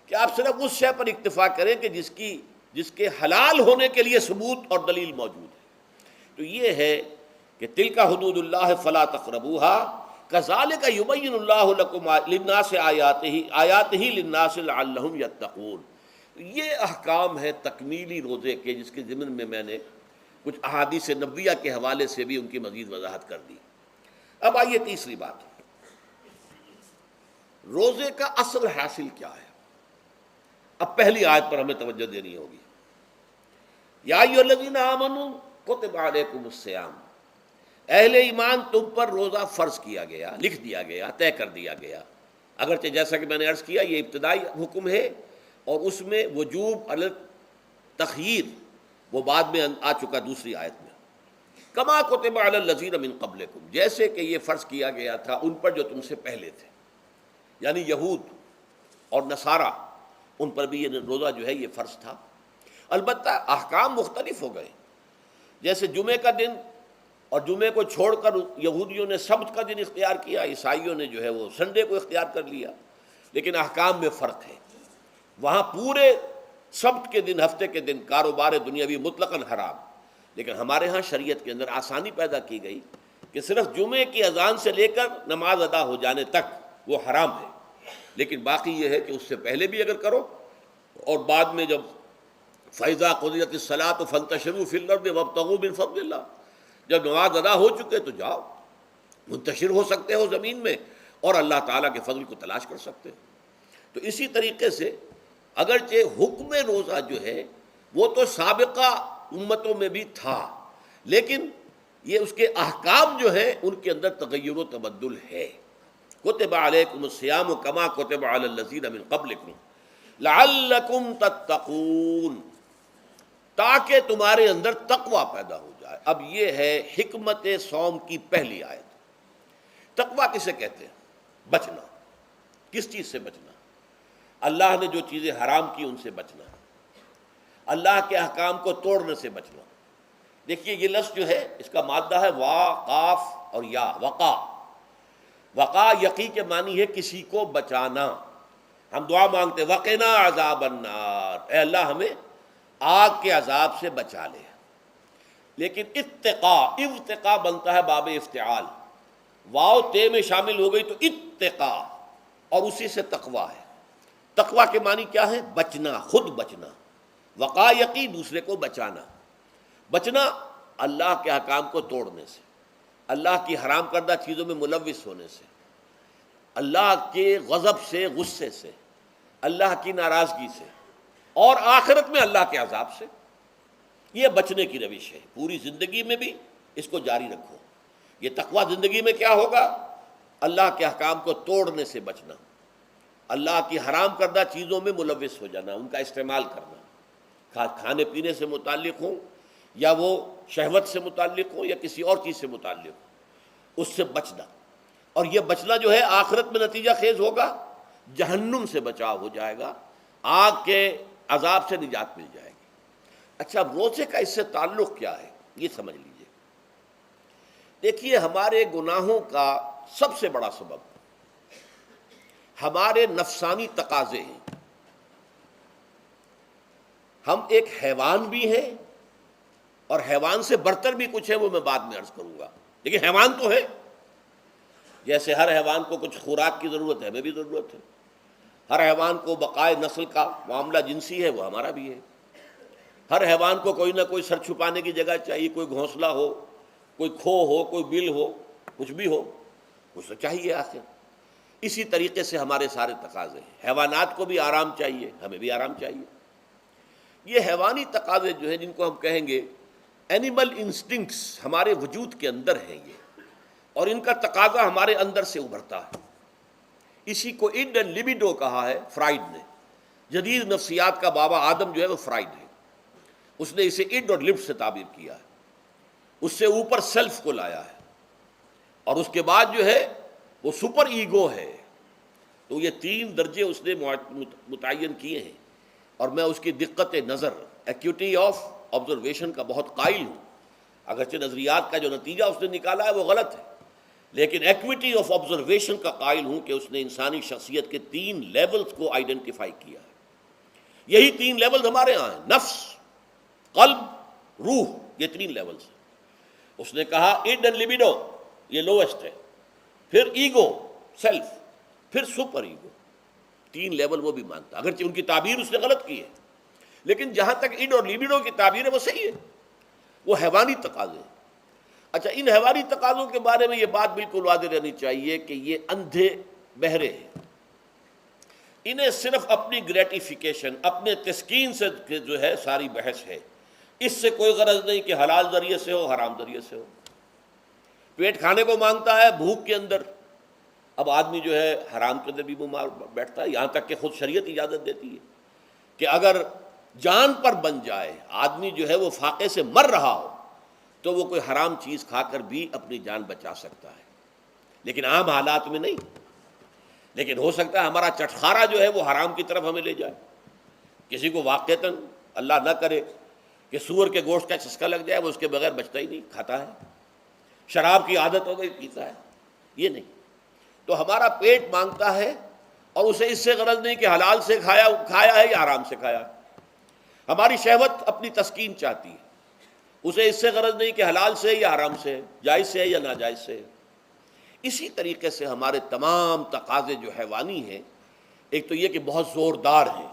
کہ آپ صرف اس شے پر اکتفا کریں کہ جس کے حلال ہونے کے لیے ثبوت اور دلیل موجود ہے۔ تو یہ ہے کہ تلک حدود اللہ فلا تقربوها کذالک یبین اللہ لکم للناس آیاتہ للناس لعلہم یتقون۔ یہ احکام ہے تکمیلی روزے کے، جس کے ضمن میں نے کچھ احادیث نبویہ کے حوالے سے بھی ان کی مزید وضاحت کر دی۔ اب آئیے تیسری بات، روزے کا اصل حاصل کیا ہے۔ اب پہلی آیت پر ہمیں توجہ دینی ہوگی، یا ایھا الذین آمنوا کتب علیکم الصیام، اہل ایمان تم پر روزہ فرض کیا گیا، لکھ دیا گیا، طے کر دیا گیا، اگرچہ جیسا کہ میں نے عرض کیا یہ ابتدائی حکم ہے اور اس میں وجوب علی تخییر وہ بعد میں آ چکا دوسری آیت میں۔ کما کتب علی الذین من قبلکم، جیسے کہ یہ فرض کیا گیا تھا ان پر جو تم سے پہلے تھے، یعنی یہود اور نصارہ، ان پر بھی یہ روزہ جو ہے یہ فرض تھا۔ البتہ احکام مختلف ہو گئے، جیسے جمعے کا دن اور جمعے کو چھوڑ کر یہودیوں نے سبت کا دن اختیار کیا، عیسائیوں نے جو ہے وہ سنڈے کو اختیار کر لیا، لیکن احکام میں فرق ہے۔ وہاں پورے سبت کے دن، ہفتے کے دن کاروبار دنیاوی مطلقاً حرام، لیکن ہمارے ہاں شریعت کے اندر آسانی پیدا کی گئی کہ صرف جمعے کی اذان سے لے کر نماز ادا ہو جانے تک وہ حرام ہے، لیکن باقی یہ ہے کہ اس سے پہلے بھی اگر کرو اور بعد میں جب فَإِذَا قُضِيَتِ الصَّلَاةُ فَانتَشِرُوا فِي الْأَرْضِ وَابْتَغُوا مِن فَضْلِ اللَّهِ، جب نماز ادا ہو چکے تو جاؤ، منتشر ہو سکتے ہو زمین میں اور اللہ تعالیٰ کے فضل کو تلاش کر سکتے ہو۔ تو اسی طریقے سے اگرچہ حکم روزہ جو ہے وہ تو سابقہ امتوں میں بھی تھا، لیکن یہ اس کے احکام جو ہیں ان کے اندر تغیر و تبدل ہے۔ کتب علیکم الصیام کما کتب علی الذین من قبلکم لعلکم تتقون، تاکہ تمہارے اندر تقوی پیدا ہو جائے۔ اب یہ ہے حکمت صوم کی پہلی آیت۔ تقوی کسے کہتے ہیں؟ بچنا۔ کس چیز سے بچنا؟ اللہ نے جو چیزیں حرام کی ان سے بچنا، اللہ کے احکام کو توڑنے سے بچنا۔ دیکھیے یہ لفظ جو ہے اس کا مادہ ہے وا، قاف اور یا، وقا۔ وقا یقی کے معنی ہے کسی کو بچانا۔ ہم دعا مانگتے وقنا عذاب النار، اے اللہ ہمیں آگ کے عذاب سے بچا لے، لیکن ارتقا بنتا ہے باب افتعال، واو تے میں شامل ہو گئی تو اتقا، اور اسی سے تقوی ہے۔ تقوی کے معنی کیا ہے؟ بچنا، خود بچنا۔ وقا یقی دوسرے کو بچانا۔ بچنا اللہ کے احکام کو توڑنے سے، اللہ کی حرام کردہ چیزوں میں ملوث ہونے سے، اللہ کے غضب سے، غصے سے، اللہ کی ناراضگی سے، اور آخرت میں اللہ کے عذاب سے۔ یہ بچنے کی روش ہے، پوری زندگی میں بھی اس کو جاری رکھو۔ یہ تقویٰ زندگی میں کیا ہوگا؟ اللہ کے احکام کو توڑنے سے بچنا، اللہ کی حرام کردہ چیزوں میں ملوث ہو جانا، ان کا استعمال کرنا، کھانے پینے سے متعلق ہوں یا وہ شہوت سے متعلق ہو یا کسی اور چیز سے متعلق ہو، اس سے بچنا۔ اور یہ بچنا جو ہے آخرت میں نتیجہ خیز ہوگا، جہنم سے بچاؤ ہو جائے گا، آگ کے عذاب سے نجات مل جائے گی۔ اچھا روزے کا اس سے تعلق کیا ہے یہ سمجھ لیجئے۔ دیکھیے ہمارے گناہوں کا سب سے بڑا سبب ہمارے نفسانی تقاضے ہیں۔ ہم ایک حیوان بھی ہیں اور حیوان سے برتر بھی کچھ ہے، وہ میں بعد میں عرض کروں گا، لیکن حیوان تو ہے۔ جیسے ہر حیوان کو کچھ خوراک کی ضرورت ہے، ہمیں بھی ضرورت ہے۔ ہر حیوان کو بقائے نسل کا معاملہ جنسی ہے، وہ ہمارا بھی ہے۔ ہر حیوان کو کوئی نہ کوئی سر چھپانے کی جگہ چاہیے، کوئی گھونسلہ ہو، کوئی کھو ہو، کوئی بل ہو، کچھ بھی ہو، کچھ تو چاہیے آخر۔ اسی طریقے سے ہمارے سارے تقاضے ہیں۔ حیوانات کو بھی آرام چاہیے، ہمیں بھی آرام چاہیے۔ یہ حیوانی تقاضے جو ہیں جن کو ہم کہیں گے اینیمل انسٹنکٹس، ہمارے وجود کے اندر ہیں یہ، اور ان کا تقاضا ہمارے اندر سے ابھرتا ہے۔ اسی کو اڈ اینڈ لیبیڈو کہا ہے فرائڈ نے۔ جدید نفسیات کا بابا آدم جو ہے وہ فرائڈ ہے، اس نے اسے اڈ اور لب سے تعبیر کیا ہے، اس سے اوپر سیلف کو لایا ہے، اور اس کے بعد جو ہے وہ سپر ایگو ہے۔ تو یہ تین درجے اس نے متعین کیے ہیں، اور میں اس کی دقت نظر، ایکیوٹی آف آبزرویشن کا بہت قائل ہوں۔ اگرچہ نظریات کا جو نتیجہ اس نے نکالا ہے وہ غلط ہے، لیکن ایکویٹی آف آبزرویشن کا قائل ہوں کہ اس نے انسانی شخصیت کے 3 لیولز کو آئیڈینٹیفائی کیا ہے۔ یہی 3 لیولز ہمارے ہاں ہیں، نفس، قلب، روح، یہ 3 لیولز ہیں۔ اس نے کہا اڈ اینڈ لیبیڈو یہ لویسٹ ہے، پھر ایگو، سیلف، پھر سپر ایگو۔ 3 لیول وہ بھی مانتا، اگرچہ ان کی تعبیر اس نے غلط کی ہے، لیکن جہاں تک اڈ اور لیبیڈو کی تعبیر ہے وہ صحیح ہے، وہ حیوانی تقاضے۔ اچھا ان حیوانی تقاضوں کے بارے میں یہ بات بالکل واضح رہنی چاہیے کہ یہ اندھے بہرے ہیں، انہیں صرف اپنی گریٹیفیکیشن، اپنے تسکین سے جو ہے ساری بحث ہے، اس سے کوئی غرض نہیں کہ حلال ذریعے سے ہو حرام ذریعے سے ہو۔ پیٹ کھانے کو مانگتا ہے بھوک کے اندر، اب آدمی جو ہے حرام کے اندر بھی بیمار بیٹھتا ہے، یہاں تک کہ خود شریعت اجازت دیتی ہے کہ اگر جان پر بن جائے، آدمی جو ہے وہ فاقے سے مر رہا ہو تو وہ کوئی حرام چیز کھا کر بھی اپنی جان بچا سکتا ہے، لیکن عام حالات میں نہیں۔ لیکن ہو سکتا ہے ہمارا چٹخارا جو ہے وہ حرام کی طرف ہمیں لے جائے۔ کسی کو واقعتاً اللہ نہ کرے کہ سور کے گوشت کا چسکا لگ جائے، وہ اس کے بغیر بچتا ہی نہیں، کھاتا ہے۔ شراب کی عادت ہو گئی، پیتا ہے، یہ نہیں۔ تو ہمارا پیٹ مانگتا ہے، اور اسے اس سے غرض نہیں کہ حلال سے کھایا ہے یا حرام سے کھایا ہے۔ ہماری شہوت اپنی تسکین چاہتی ہے، اسے اس سے غرض نہیں کہ حلال سے یا حرام سے، جائز سے یا ناجائز سے۔ اسی طریقے سے ہمارے تمام تقاضے جو حیوانی ہیں، ایک تو یہ کہ بہت زوردار ہیں،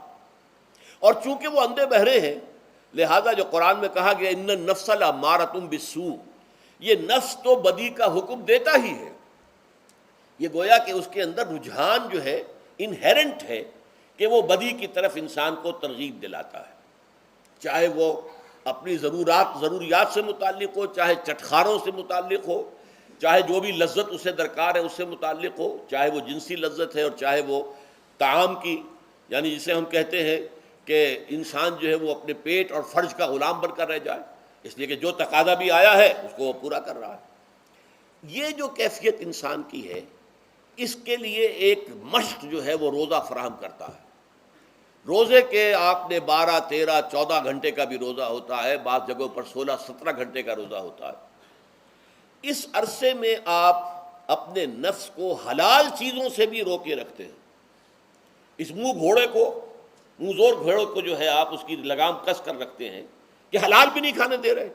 اور چونکہ وہ اندھے بہرے ہیں، لہذا جو قرآن میں کہا گیا ان النفس لامارۃ بالسوء، یہ نفس تو بدی کا حکم دیتا ہی ہے۔ یہ گویا کہ اس کے اندر رجحان جو ہے انہیرنٹ ہے کہ وہ بدی کی طرف انسان کو ترغیب دلاتا ہے، چاہے وہ اپنی ضروریات سے متعلق ہو، چاہے چٹخاروں سے متعلق ہو، چاہے جو بھی لذت اسے درکار ہے اس سے متعلق ہو، چاہے وہ جنسی لذت ہے اور چاہے وہ طعام کی، یعنی جسے ہم کہتے ہیں کہ انسان جو ہے وہ اپنے پیٹ اور فرج کا غلام بن کر رہ جائے، اس لیے کہ جو تقاضا بھی آیا ہے اس کو وہ پورا کر رہا ہے۔ یہ جو کیفیت انسان کی ہے، اس کے لیے ایک مشق جو ہے وہ روزہ فراہم کرتا ہے۔ روزے کے آپ نے 12، 13، 14 گھنٹے کا بھی روزہ ہوتا ہے، بعض جگہوں پر 16، 17 گھنٹے کا روزہ ہوتا ہے۔ اس عرصے میں آپ اپنے نفس کو حلال چیزوں سے بھی روکے رکھتے ہیں۔ اس منہ زور گھوڑے کو جو ہے آپ اس کی لگام کس کر رکھتے ہیں کہ حلال بھی نہیں کھانے دے رہے۔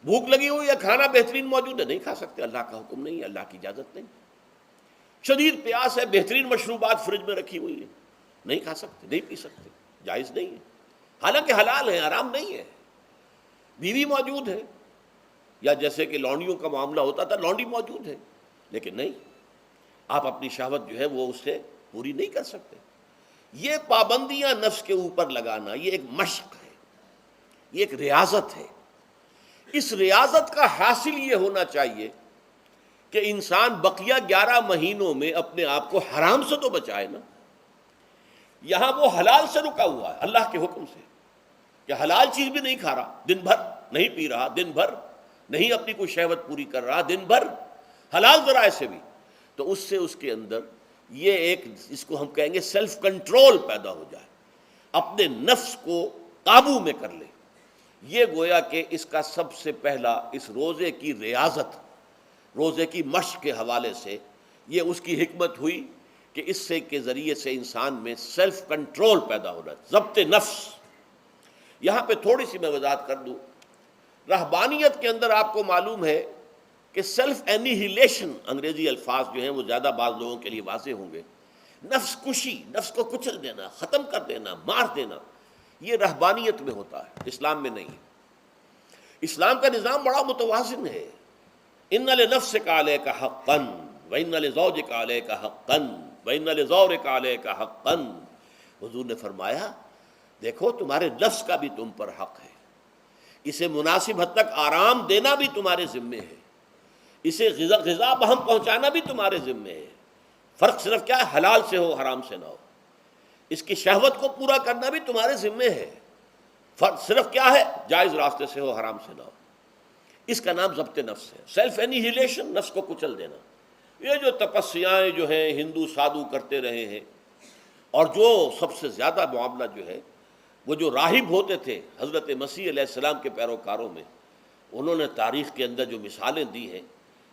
بھوک لگی ہوئی ہے، کھانا بہترین موجود ہے، نہیں کھا سکتے، اللہ کا حکم نہیں ہے، اللہ کی اجازت نہیں۔ شدید پیاس ہے، بہترین مشروبات فریج میں رکھی ہوئی ہے، نہیں کھا سکتے، نہیں پی سکتے، جائز نہیں ہے، حالانکہ حلال ہے، حرام نہیں ہے۔ بیوی موجود ہے، یا جیسے کہ لونڈیوں کا معاملہ ہوتا تھا، لونڈی موجود ہے، لیکن نہیں، آپ اپنی شہوت جو ہے وہ اس سے پوری نہیں کر سکتے۔ یہ پابندیاں نفس کے اوپر لگانا، یہ ایک مشق ہے، یہ ایک ریاضت ہے۔ اس ریاضت کا حاصل یہ ہونا چاہیے کہ انسان بقیہ 11 مہینوں میں اپنے آپ کو حرام سے تو بچائے نا۔ یہاں وہ حلال سے رکا ہوا ہے اللہ کے حکم سے، کہ حلال چیز بھی نہیں کھا رہا، دن بھر نہیں پی رہا، دن بھر نہیں اپنی کوئی شہوت پوری کر رہا، دن بھر حلال ذرائع سے بھی، تو اس سے اس کے اندر یہ ایک، اس کو ہم کہیں گے سیلف کنٹرول پیدا ہو جائے، اپنے نفس کو قابو میں کر لے۔ یہ گویا کہ اس کا سب سے پہلا، اس روزے کی ریاضت، روزے کی مشق کے حوالے سے یہ اس کی حکمت ہوئی کہ اس سے کے ذریعے سے انسان میں سیلف کنٹرول پیدا ہو رہا ہے، ضبط نفس۔ یہاں پہ تھوڑی سی میں وضاحت کر دوں، رہبانیت کے اندر آپ کو معلوم ہے کہ سیلف اینیہیلیشن، انگریزی الفاظ جو ہیں وہ زیادہ بعض لوگوں کے لیے واضح ہوں گے، نفس کشی، نفس کو کچل دینا، ختم کر دینا، مار دینا، یہ رہبانیت میں ہوتا ہے، اسلام میں نہیں ہے۔ اسلام کا نظام بڑا متوازن ہے۔ ان لنفسک علیک حقا وان لزوجک علیک حقا وان لزورک علیک حقا۔ حضور نے فرمایا دیکھو تمہارے نفس کا بھی تم پر حق ہے، اسے مناسب حد تک آرام دینا بھی تمہارے ذمے ہے، اسے غذا بہم پہنچانا بھی تمہارے ذمے ہے۔ فرق صرف کیا ہے، حلال سے ہو، حرام سے نہ ہو۔ اس کی شہوت کو پورا کرنا بھی تمہارے ذمے ہے، فرق صرف کیا ہے، جائز راستے سے ہو، حرام سے نہ ہو۔ اس کا نام ضبط نفس ہے، سیلف اینیہیلیشن، نفس کو کچل دینا۔ یہ جو تپسیائیں جو ہیں ہندو سادھو کرتے رہے ہیں، اور جو سب سے زیادہ معاملہ جو ہے وہ جو راہب ہوتے تھے حضرت مسیح علیہ السلام کے پیروکاروں میں، انہوں نے تاریخ کے اندر جو مثالیں دی ہیں،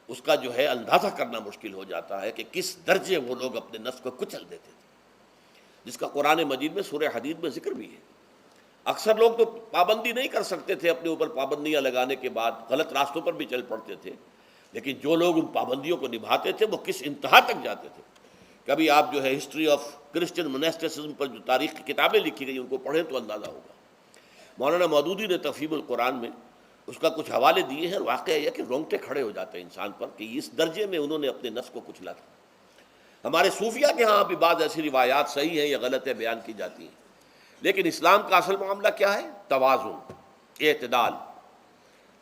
اس کا جو ہے اندازہ کرنا مشکل ہو جاتا ہے کہ کس درجے وہ لوگ اپنے نفس کو کچل دیتے تھے، جس کا قرآن مجید میں سورہ حدید میں ذکر بھی ہے۔ اکثر لوگ تو پابندی نہیں کر سکتے تھے، اپنے اوپر پابندیاں لگانے کے بعد غلط راستوں پر بھی چل پڑتے تھے، لیکن جو لوگ ان پابندیوں کو نبھاتے تھے وہ کس انتہا تک جاتے تھے۔ کبھی آپ جو ہے ہسٹری آف کرسچن مناسٹسزم پر جو تاریخ کی کتابیں لکھی گئی ان کو پڑھیں تو اندازہ ہوگا۔ مولانا مودودی نے تفہیم القرآن میں اس کا کچھ حوالے دیے ہیں، اور واقعہ یہ کہ رونگٹے کھڑے ہو جاتے ہیں انسان پر کہ اس درجے میں انہوں نے اپنے نفس کو کچلا تھا۔ ہمارے صوفیہ کے ہاں بھی بعض ایسی روایات صحیح ہیں یا غلط ہے بیان کی جاتی ہیں، لیکن اسلام کا اصل معاملہ کیا ہے، توازن، اعتدال۔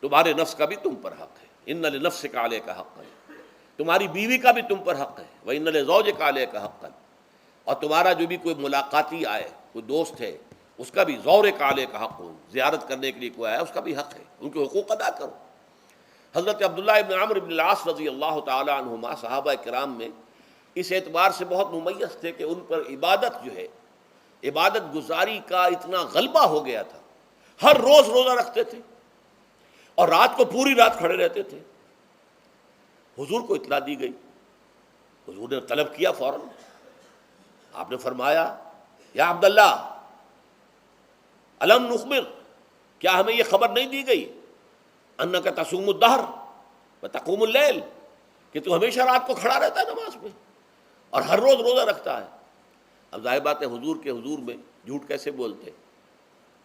تمہارے نفس کا بھی تم پر حق ہے، ان لنفسک علیک حقا، تمہاری بیوی کا بھی تم پر حق ہے، وَإِنَّ لِزَوْجِكَ عَلَيْكَ حَقًّا، اور تمہارا جو بھی کوئی ملاقاتی آئے، کوئی دوست ہے، اس کا بھی زورک علیک حق، زیارت کرنے کے لیے کوئی آیا اس کا بھی حق ہے، ان کے حقوق ادا کرو۔ حضرت عبداللہ ابن عمرو ابن العاص رضی اللہ تعالی عنہما صحابہ کرام میں اس اعتبار سے بہت ممیز تھے کہ ان پر عبادت جو ہے، عبادت گزاری کا اتنا غلبہ ہو گیا تھا، ہر روز روزہ رکھتے تھے اور رات کو پوری رات کھڑے رہتے تھے۔ حضور کو اطلاع دی گئی، حضور نے طلب کیا فوراً، آپ نے فرمایا یا عبداللہ الم نخبر، کیا ہمیں یہ خبر نہیں دی گئی انک تصوم الدہر وتقوم اللیل، کہ تو ہمیشہ رات کو کھڑا رہتا ہے نماز میں اور ہر روز روزہ رکھتا ہے۔ اب ظاہر بات ہے حضور کے حضور میں جھوٹ کیسے بولتے،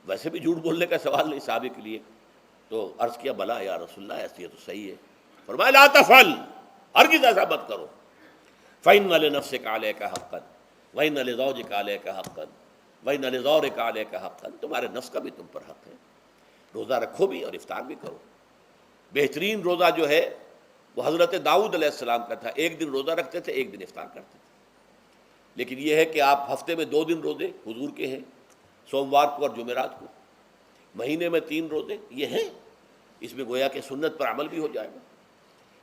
ویسے بھی جھوٹ بولنے کا سوال نہیں صحابہ کے لیے، تو عرض کیا بلا یا رسول اللہ ایسی ہے تو صحیح ہے۔ فرمایا لا تفعل، ہرگز ایسا مت کرو، فإن لنفسك عليك حقا وإن لزوجك عليك حقا وإن لزورك عليك حقا، تمہارے نفس کا بھی تم پر حق ہے، روزہ رکھو بھی اور افطار بھی کرو۔ بہترین روزہ جو ہے وہ حضرت داؤد علیہ السلام کا تھا، ایک دن روزہ رکھتے تھے، ایک دن افطار کرتے تھے۔ لیکن یہ ہے کہ آپ ہفتے میں 2 دن روزے حضور کے ہیں، سوموار کو اور جمعرات کو، مہینے میں 3 روزے یہ ہیں، اس میں گویا کہ سنت پر عمل بھی ہو جائے گا۔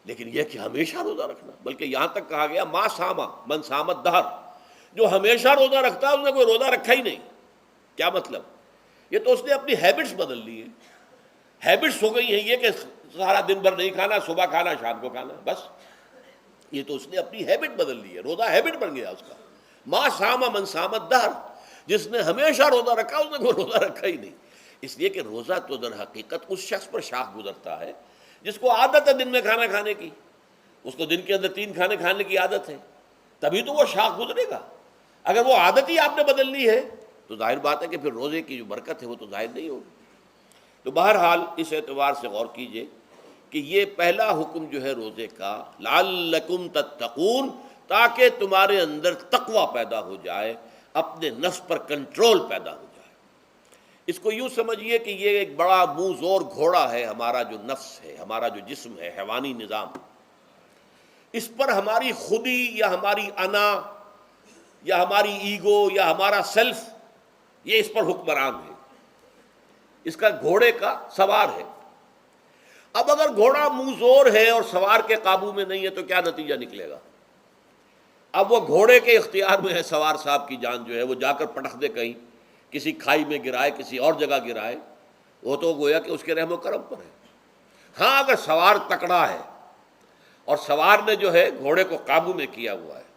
لیکن یہ کہ ہمیشہ روزہ رکھنا، بلکہ یہاں تک کہا گیا ما ساما من سامت دہر، جو ہمیشہ روزہ رکھتا ہے اس نے کوئی روزہ رکھا ہی نہیں۔ کیا مطلب؟ یہ تو اس نے اپنی ہیبٹس بدل لی ہیں، ہیبٹس ہو گئی ہیں یہ کہ سارا دن بھر نہیں کھانا، صبح کھانا شام کو کھانا، بس یہ تو اس نے اپنی ہیبٹ بدل لی ہے، روزہ ہیبٹ بن گیا اس کا۔ ما ساما من سامت دہر، جس نے ہمیشہ روزہ رکھا اس نے کوئی روزہ رکھا ہی نہیں۔ اس لیے کہ روزہ تو در حقیقت اس شخص پر شاخ گزرتا ہے جس کو عادت ہے دن میں کھانا کھانے کی، اس کو دن کے اندر 3 کھانے کھانے کی عادت ہے، تبھی تو وہ شاخ گزرے گا۔ اگر وہ عادت ہی آپ نے بدل لی ہے تو ظاہر بات ہے کہ پھر روزے کی جو برکت ہے وہ تو ظاہر نہیں ہوگی۔ تو بہرحال اس اعتبار سے غور کیجئے کہ یہ پہلا حکم جو ہے روزے کا، لعلکم تتقون، تاکہ تمہارے اندر تقوی پیدا ہو جائے، اپنے نفس پر کنٹرول پیدا ہو جائے۔ اس کو یوں سمجھیے کہ یہ ایک بڑا منہ زور گھوڑا ہے، ہمارا جو نفس ہے، ہمارا جو جسم ہے، حیوانی نظام، اس پر ہماری خودی یا ہماری انا یا ہماری ایگو یا ہمارا سیلف، یہ اس پر حکمران ہے، اس کا گھوڑے کا سوار ہے۔ اب اگر گھوڑا منہ زور ہے اور سوار کے قابو میں نہیں ہے تو کیا نتیجہ نکلے گا؟ اب وہ گھوڑے کے اختیار میں ہے، سوار صاحب کی جان جو ہے وہ جا کر پٹخ دے کہیں، کسی کھائی میں گرائے، کسی اور جگہ گرائے، وہ تو گویا کہ اس کے رحم و کرم پر ہے۔ ہاں اگر سوار تکڑا ہے اور سوار نے جو ہے گھوڑے کو قابو میں کیا ہوا ہے،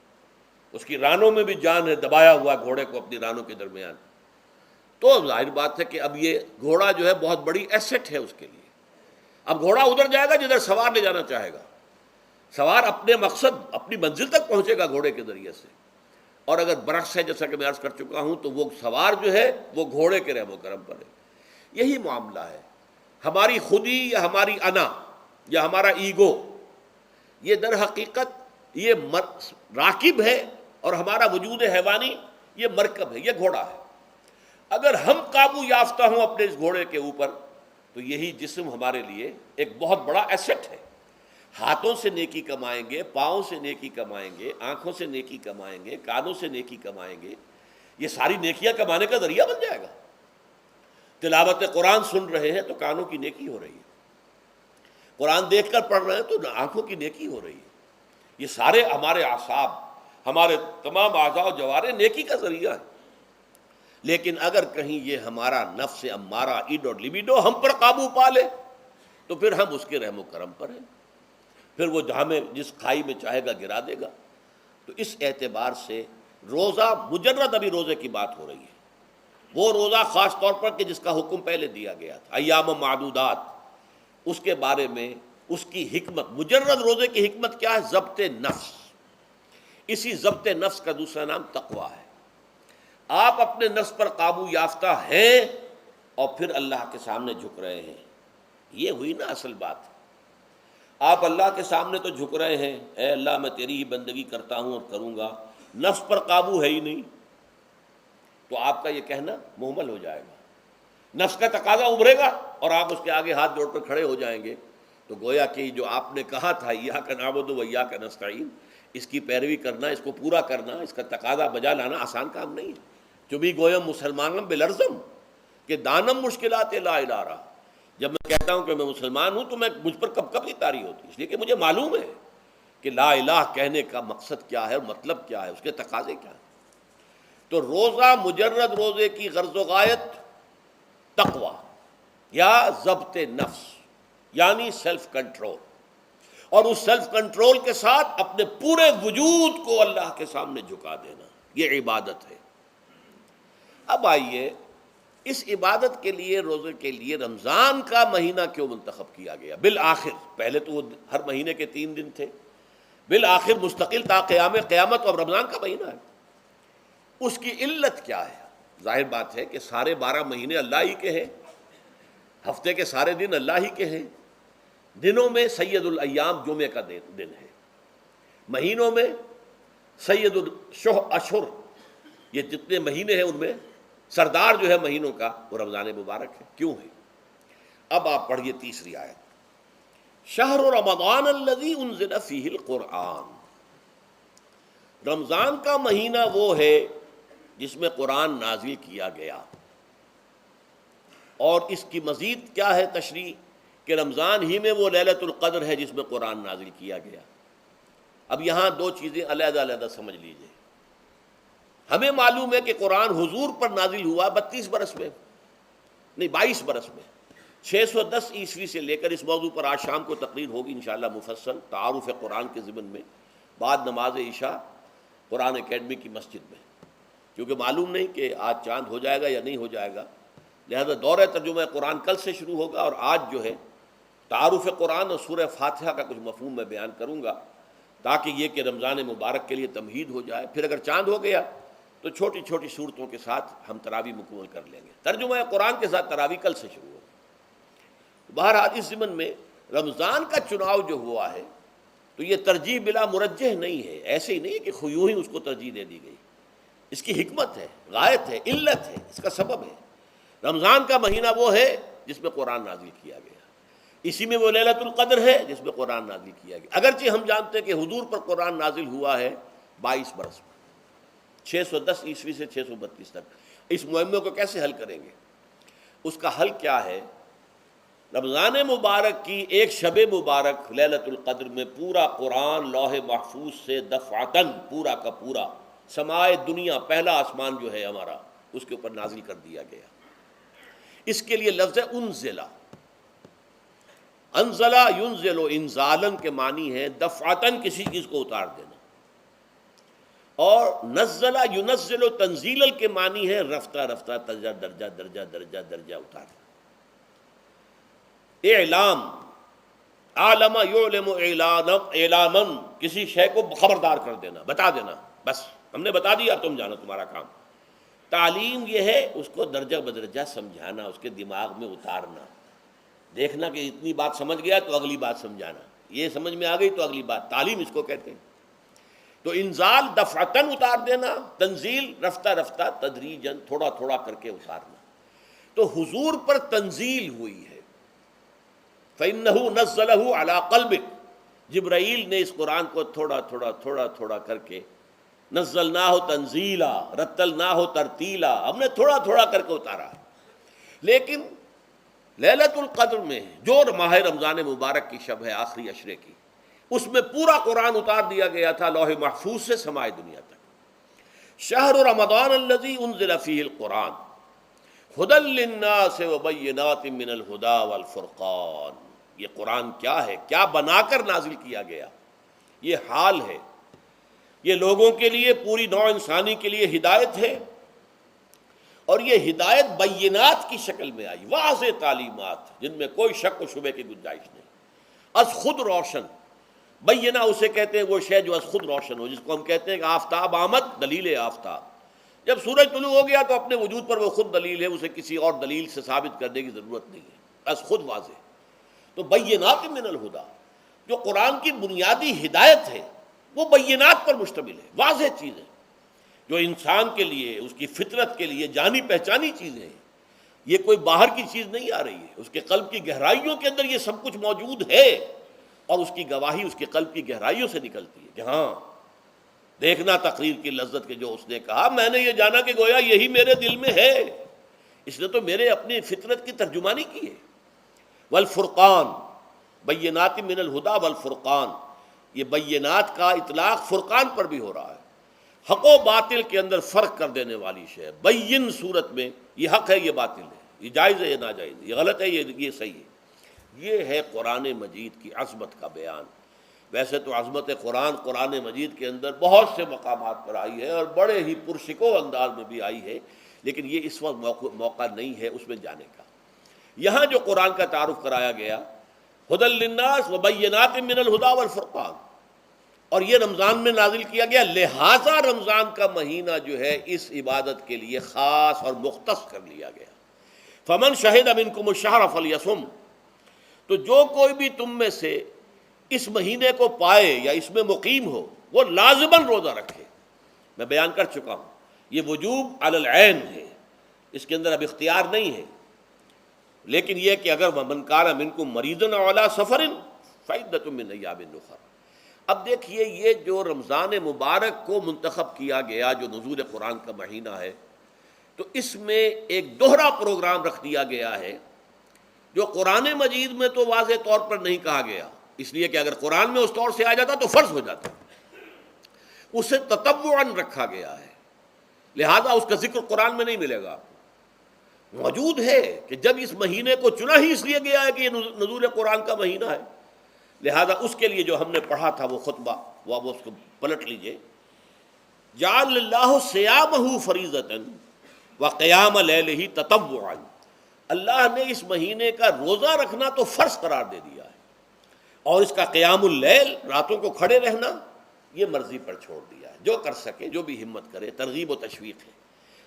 اس کی رانوں میں بھی جان ہے، دبایا ہوا گھوڑے کو اپنی رانوں کے درمیان، تو ظاہر بات ہے کہ اب یہ گھوڑا جو ہے بہت بڑی ایسٹ ہے اس کے لیے۔ اب گھوڑا ادھر جائے گا جدھر سوار لے جانا چاہے گا، سوار اپنے مقصد، اپنی منزل تک پہنچے گا گھوڑے کے ذریعے سے۔ اور اگر برعکس ہے، جیسا کہ میں عرض کر چکا ہوں، تو وہ سوار جو ہے وہ گھوڑے کے رحم و کرم پر ہے۔ یہی معاملہ ہے، ہماری خودی یا ہماری انا یا ہمارا ایگو، یہ در حقیقت یہ راکب ہے، اور ہمارا وجود حیوانی یہ مرکب ہے، یہ گھوڑا ہے۔ اگر ہم قابو یافتہ ہوں اپنے اس گھوڑے کے اوپر تو یہی جسم ہمارے لیے ایک بہت بڑا ایسٹ ہے۔ ہاتھوں سے نیکی کمائیں گے، پاؤں سے نیکی کمائیں گے، آنکھوں سے نیکی کمائیں گے، کانوں سے نیکی کمائیں گے، یہ ساری نیکیاں کمانے کا ذریعہ بن جائے گا۔ تلاوت قرآن سن رہے ہیں تو کانوں کی نیکی ہو رہی ہے، قرآن دیکھ کر پڑھ رہے ہیں تو آنکھوں کی نیکی ہو رہی ہے۔ یہ سارے ہمارے اعصاب، ہمارے تمام اعضاء و جوارح نیکی کا ذریعہ ہے۔ لیکن اگر کہیں یہ ہمارا نفس امارہ، ایڈ اور لیبیڈو ہم پر قابو پا لے تو پھر ہم اس کے رحم و کرم پر ہیں، پھر وہ ہمیں جس کھائی میں چاہے گا گرا دے گا۔ تو اس اعتبار سے روزہ مجرد ابھی روزے کی بات ہو رہی ہے، وہ روزہ خاص طور پر کہ جس کا حکم پہلے دیا گیا تھا، ایام معدودات، اس کے بارے میں اس کی حکمت، مجرد روزے کی حکمت کیا ہے؟ ضبط نفس۔ اسی ضبط نفس کا دوسرا نام تقویٰ ہے۔ آپ اپنے نفس پر قابو یافتہ ہیں اور پھر اللہ کے سامنے جھک رہے ہیں، یہ ہوئی نا اصل بات۔ آپ اللہ کے سامنے تو جھک رہے ہیں، اے اللہ میں تیری ہی بندگی کرتا ہوں اور کروں گا، نفس پر قابو ہے ہی نہیں، تو آپ کا یہ کہنا محمل ہو جائے گا۔ نفس کا تقاضا ابھرے گا اور آپ اس کے آگے ہاتھ جوڑ کر کھڑے ہو جائیں گے، تو گویا کہ جو آپ نے کہا تھا ایاک نعبد و ایاک نستعین، اس کی پیروی کرنا، اس کو پورا کرنا، اس کا تقاضا بجا لانا آسان کام نہیں ہے۔ چبی گویم مسلمانم بلرزم کہ دانم مشکلات لا الارا، جب میں کہتا ہوں کہ میں مسلمان ہوں تو مجھ پر کب کب یہ طاری ہوتی ہے، اس لیے کہ مجھے معلوم ہے کہ لا الہ کہنے کا مقصد کیا ہے اور مطلب کیا ہے، اس کے تقاضے کیا ہیں۔ تو روزہ مجرد روزے کی غرض و غایت تقوی یا ضبط نفس یعنی سیلف کنٹرول، اور اس سیلف کنٹرول کے ساتھ اپنے پورے وجود کو اللہ کے سامنے جھکا دینا، یہ عبادت ہے۔ اب آئیے اس عبادت کے لیے، روزے کے لیے رمضان کا مہینہ کیوں منتخب کیا گیا بالآخر؟ پہلے تو وہ ہر مہینے کے 3 دن تھے، بالآخر مستقل تا قیام قیامت اور رمضان کا مہینہ ہے۔ اس کی علت کیا ہے؟ ظاہر بات ہے کہ سارے 12 مہینے اللہ ہی کے ہیں، ہفتے کے سارے دن اللہ ہی کے ہیں، دنوں میں سید الایام جمعے کا دن ہے، مہینوں میں سید الاشہر، یہ جتنے مہینے ہیں ان میں سردار جو ہے مہینوں کا وہ رمضان مبارک ہے۔ کیوں ہے؟ اب آپ پڑھیے تیسری آیت، شہر رمضان الذی انزل فیہ القرآن، رمضان کا مہینہ وہ ہے جس میں قرآن نازل کیا گیا۔ اور اس کی مزید کیا ہے تشریح کہ رمضان ہی میں وہ لیلۃ القدر ہے جس میں قرآن نازل کیا گیا۔ اب یہاں 2 چیزیں علیحدہ علیحدہ سمجھ لیجئے۔ ہمیں معلوم ہے کہ قرآن حضور پر نازل ہوا 32 برس میں، نہیں 22 برس میں، 610 عیسوی سے لے کر اس موضوع پر آج شام کو تقریر ہوگی انشاءاللہ مفصل تعارف قرآن کے ضمن میں، بعد نماز عشاء قرآن اکیڈمی کی مسجد میں، کیونکہ معلوم نہیں کہ آج چاند ہو جائے گا یا نہیں ہو جائے گا، لہذا دورہ ترجمہ قرآن کل سے شروع ہوگا، اور آج جو ہے تعارف قرآن اور سورہ فاتحہ کا کچھ مفہوم میں بیان کروں گا، تاکہ یہ کہ رمضان مبارک کے لیے تمہید ہو جائے۔ پھر اگر چاند ہو گیا تو چھوٹی چھوٹی صورتوں کے ساتھ ہم تراویح مکمل کر لیں گے، ترجمہ قرآن کے ساتھ تراویح کل سے شروع ہوگی۔ بہرحال اس ضمن میں رمضان کا چناؤ جو ہوا ہے تو یہ ترجیح بلا مرجح نہیں ہے، ایسے ہی نہیں کہ یوں ہی اس کو ترجیح دے دی گئی، اس کی حکمت ہے، غایت ہے، علت ہے، اس کا سبب ہے۔ رمضان کا مہینہ وہ ہے جس میں قرآن نازل کیا گیا، اسی میں وہ لیلۃ القدر ہے جس میں قرآن نازل کیا گیا، اگرچہ ہم جانتے ہیں کہ حضور پر قرآن نازل ہوا ہے 22 برس میں، 610 عیسوی سے 632 تک۔ اس معمے کو کیسے حل کریں گے؟ اس کا حل کیا ہے؟ رمضان مبارک کی ایک شب مبارک لیلۃ القدر میں پورا قرآن لوح محفوظ سے دفعتاً پورا کا پورا سمائے دنیا، پہلا آسمان جو ہے ہمارا، اس کے اوپر نازل کر دیا گیا۔ اس کے لیے لفظ انزلہ، انزلہ ینزل انزالن کے معنی ہے دفعتاً کسی چیز کو اتار دینا، اور نزلہ ینزل تنزیلا کے معنی ہے رفتہ رفتہ درجہ درجہ درجہ درجہ درجہ اتارنا۔ اعلام، عالم یعلم اعلاما، کسی شے کو خبردار کر دینا، بتا دینا، بس ہم نے بتا دیا، تم جانو، تمہارا کام۔ تعلیم یہ ہے اس کو درجہ بدرجہ سمجھانا، اس کے دماغ میں اتارنا، دیکھنا کہ اتنی بات سمجھ گیا تو اگلی بات سمجھانا، یہ سمجھ میں آ گئی تو اگلی بات، تعلیم اس کو کہتے ہیں۔ تو انزال دفعتاً اتار دینا، تنزیل رفتہ رفتہ تدریجاً تھوڑا تھوڑا کر کے اتارنا۔ تو حضور پر تنزیل ہوئی ہے، فَإِنَّهُ نَزَّلَهُ عَلَىٰ قَلْبِكَ، جبرائیل نے اس قرآن کو تھوڑا تھوڑا تھوڑا تھوڑا کر کے، نزلناہ تنزیلا، رتلناہ ترتیلا، ہم نے تھوڑا تھوڑا کر کے اتارا۔ لیکن لیلۃ القدر میں جو ماہ رمضان مبارک کی شب ہے، آخری عشرے کی، اس میں پورا قرآن اتار دیا گیا تھا لوح محفوظ سے سمائے دنیا تک۔ شہر رمضان الذی انزل فیہ القرآن ھدی للناس وبینات من الھدی والفرقان، یہ قرآن کیا ہے، کیا بنا کر نازل کیا گیا؟ یہ حال ہے، یہ لوگوں کے لیے، پوری نوع انسانی کے لیے ہدایت ہے، اور یہ ہدایت بینات کی شکل میں آئی، واضح تعلیمات جن میں کوئی شک و شبے کی گنجائش نہیں، از خود روشن۔ بینہ اسے کہتے ہیں وہ شے جو از خود روشن ہو، جس کو ہم کہتے ہیں کہ آفتاب آمد، دلیل آفتاب، جب سورج طلوع ہو گیا تو اپنے وجود پر وہ خود دلیل ہے، اسے کسی اور دلیل سے ثابت کرنے کی ضرورت نہیں ہے، از خود واضح۔ تو بینات من الہدی، جو قرآن کی بنیادی ہدایت ہے وہ بینات پر مشتمل ہے، واضح چیز ہے، جو انسان کے لیے، اس کی فطرت کے لیے جانی پہچانی چیزیں ہیں، یہ کوئی باہر کی چیز نہیں آ رہی ہے، اس کے قلب کی گہرائیوں کے اندر یہ سب کچھ موجود ہے، اور اس کی گواہی اس کے قلب کی گہرائیوں سے نکلتی ہے کہ ہاں، دیکھنا تقریر کی لذت کے جو اس نے کہا، میں نے یہ جانا کہ گویا یہی میرے دل میں ہے، اس نے تو میرے اپنی فطرت کی ترجمانی کی ہے۔ والفرقان، بینات من الہدی والفرقان، یہ بینات کا اطلاق فرقان پر بھی ہو رہا ہے، حق و باطل کے اندر فرق کر دینے والی شے۔ بین صورت میں یہ حق ہے، یہ باطل ہے، یہ جائز ہے، یہ ناجائز ہے، یہ غلط ہے، یہ صحیح ہے۔ یہ ہے قرآن مجید کی عظمت کا بیان۔ ویسے تو عظمت قرآن مجید کے اندر بہت سے مقامات پر آئی ہے اور بڑے ہی پرشکو انداز میں بھی آئی ہے، لیکن یہ اس وقت موقع نہیں ہے اس میں جانے کا۔ یہاں جو قرآن کا تعارف کرایا گیا، ھدی للناس وبینات من الہدی والفرقان، اور یہ رمضان میں نازل کیا گیا، لہٰذا رمضان کا مہینہ جو ہے اس عبادت کے لیے خاص اور مختص کر لیا گیا۔ فمن شہد منکم الشہر فلیصم، تو جو کوئی بھی تم میں سے اس مہینے کو پائے یا اس میں مقیم ہو وہ لازماً روزہ رکھے۔ میں بیان کر چکا ہوں یہ وجوب علی العین ہے، اس کے اندر اب اختیار نہیں ہے، لیکن یہ کہ اگر من کان منکم مریضا او علی سفر فعدۃ من ایام اخر۔ اب دیکھیے یہ جو رمضان مبارک کو منتخب کیا گیا جو نزول قرآن کا مہینہ ہے، تو اس میں ایک دوہرا پروگرام رکھ دیا گیا ہے جو قرآن مجید میں تو واضح طور پر نہیں کہا گیا، اس لیے کہ اگر قرآن میں اس طور سے آ جاتا تو فرض ہو جاتا، اسے تطوعاً رکھا گیا ہے، لہذا اس کا ذکر قرآن میں نہیں ملے گا۔ موجود ہے کہ جب اس مہینے کو چنا ہی اس لیے گیا ہے کہ یہ نزول قرآن کا مہینہ ہے، لہذا اس کے لیے جو ہم نے پڑھا تھا وہ خطبہ وہ اس کو پلٹ لیجئے۔ جعل اللہ صیامہ فریضۃ وقیام لیلہ تطوعا، اللہ نے اس مہینے کا روزہ رکھنا تو فرض قرار دے دیا ہے، اور اس کا قیام اللیل، راتوں کو کھڑے رہنا، یہ مرضی پر چھوڑ دیا ہے، جو کر سکے، جو بھی ہمت کرے، ترغیب و تشویق ہے۔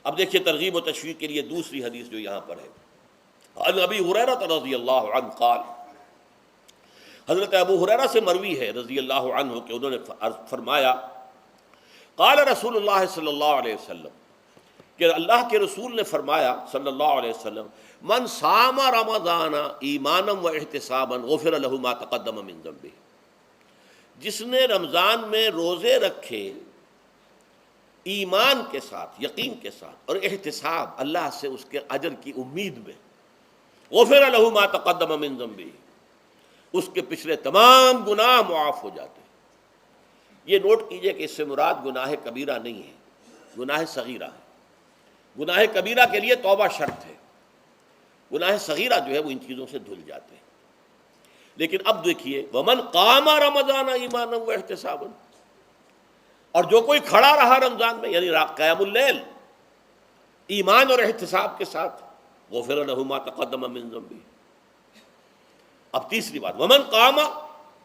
اب دیکھیے ترغیب و تشویق کے لیے دوسری حدیث جو یہاں پر ہے، عن ابی ہریرہ رضی اللہ عنہ قال، حضرت ابو ہریرہ سے مروی ہے رضی اللہ عنہ کہ انہوں نے فرمایا، قال رسول اللہ صلی اللہ علیہ وسلم، کہ اللہ کے رسول نے فرمایا صلی اللہ علیہ وسلم، من صام رمضان ایمانا و احتسابا غفر له ما تقدم من ذنبه، جس نے رمضان میں روزے رکھے ایمان کے ساتھ، یقین کے ساتھ، اور احتساب، اللہ سے اس کے اجر کی امید میں، غفر له ما تقدم من ذنبه، اس کے پچھلے تمام گناہ معاف ہو جاتے ہیں۔ یہ نوٹ کیجئے کہ اس سے مراد گناہ کبیرہ نہیں ہے، گناہ صغیرہ ہے۔ گناہ کبیرہ کے لیے توبہ شرط ہے، گناہ صغیرہ جو ہے وہ ان چیزوں سے دھل جاتے ہیں۔ لیکن اب دیکھیے، ومن قام رمضان ایمانا و احتسابا، اور جو کوئی کھڑا رہا رمضان میں، یعنی قیام اللیل، ایمان اور احتساب کے ساتھ، غفر له ما تقدم من ذنبه۔ اب تیسری بات، ومن قام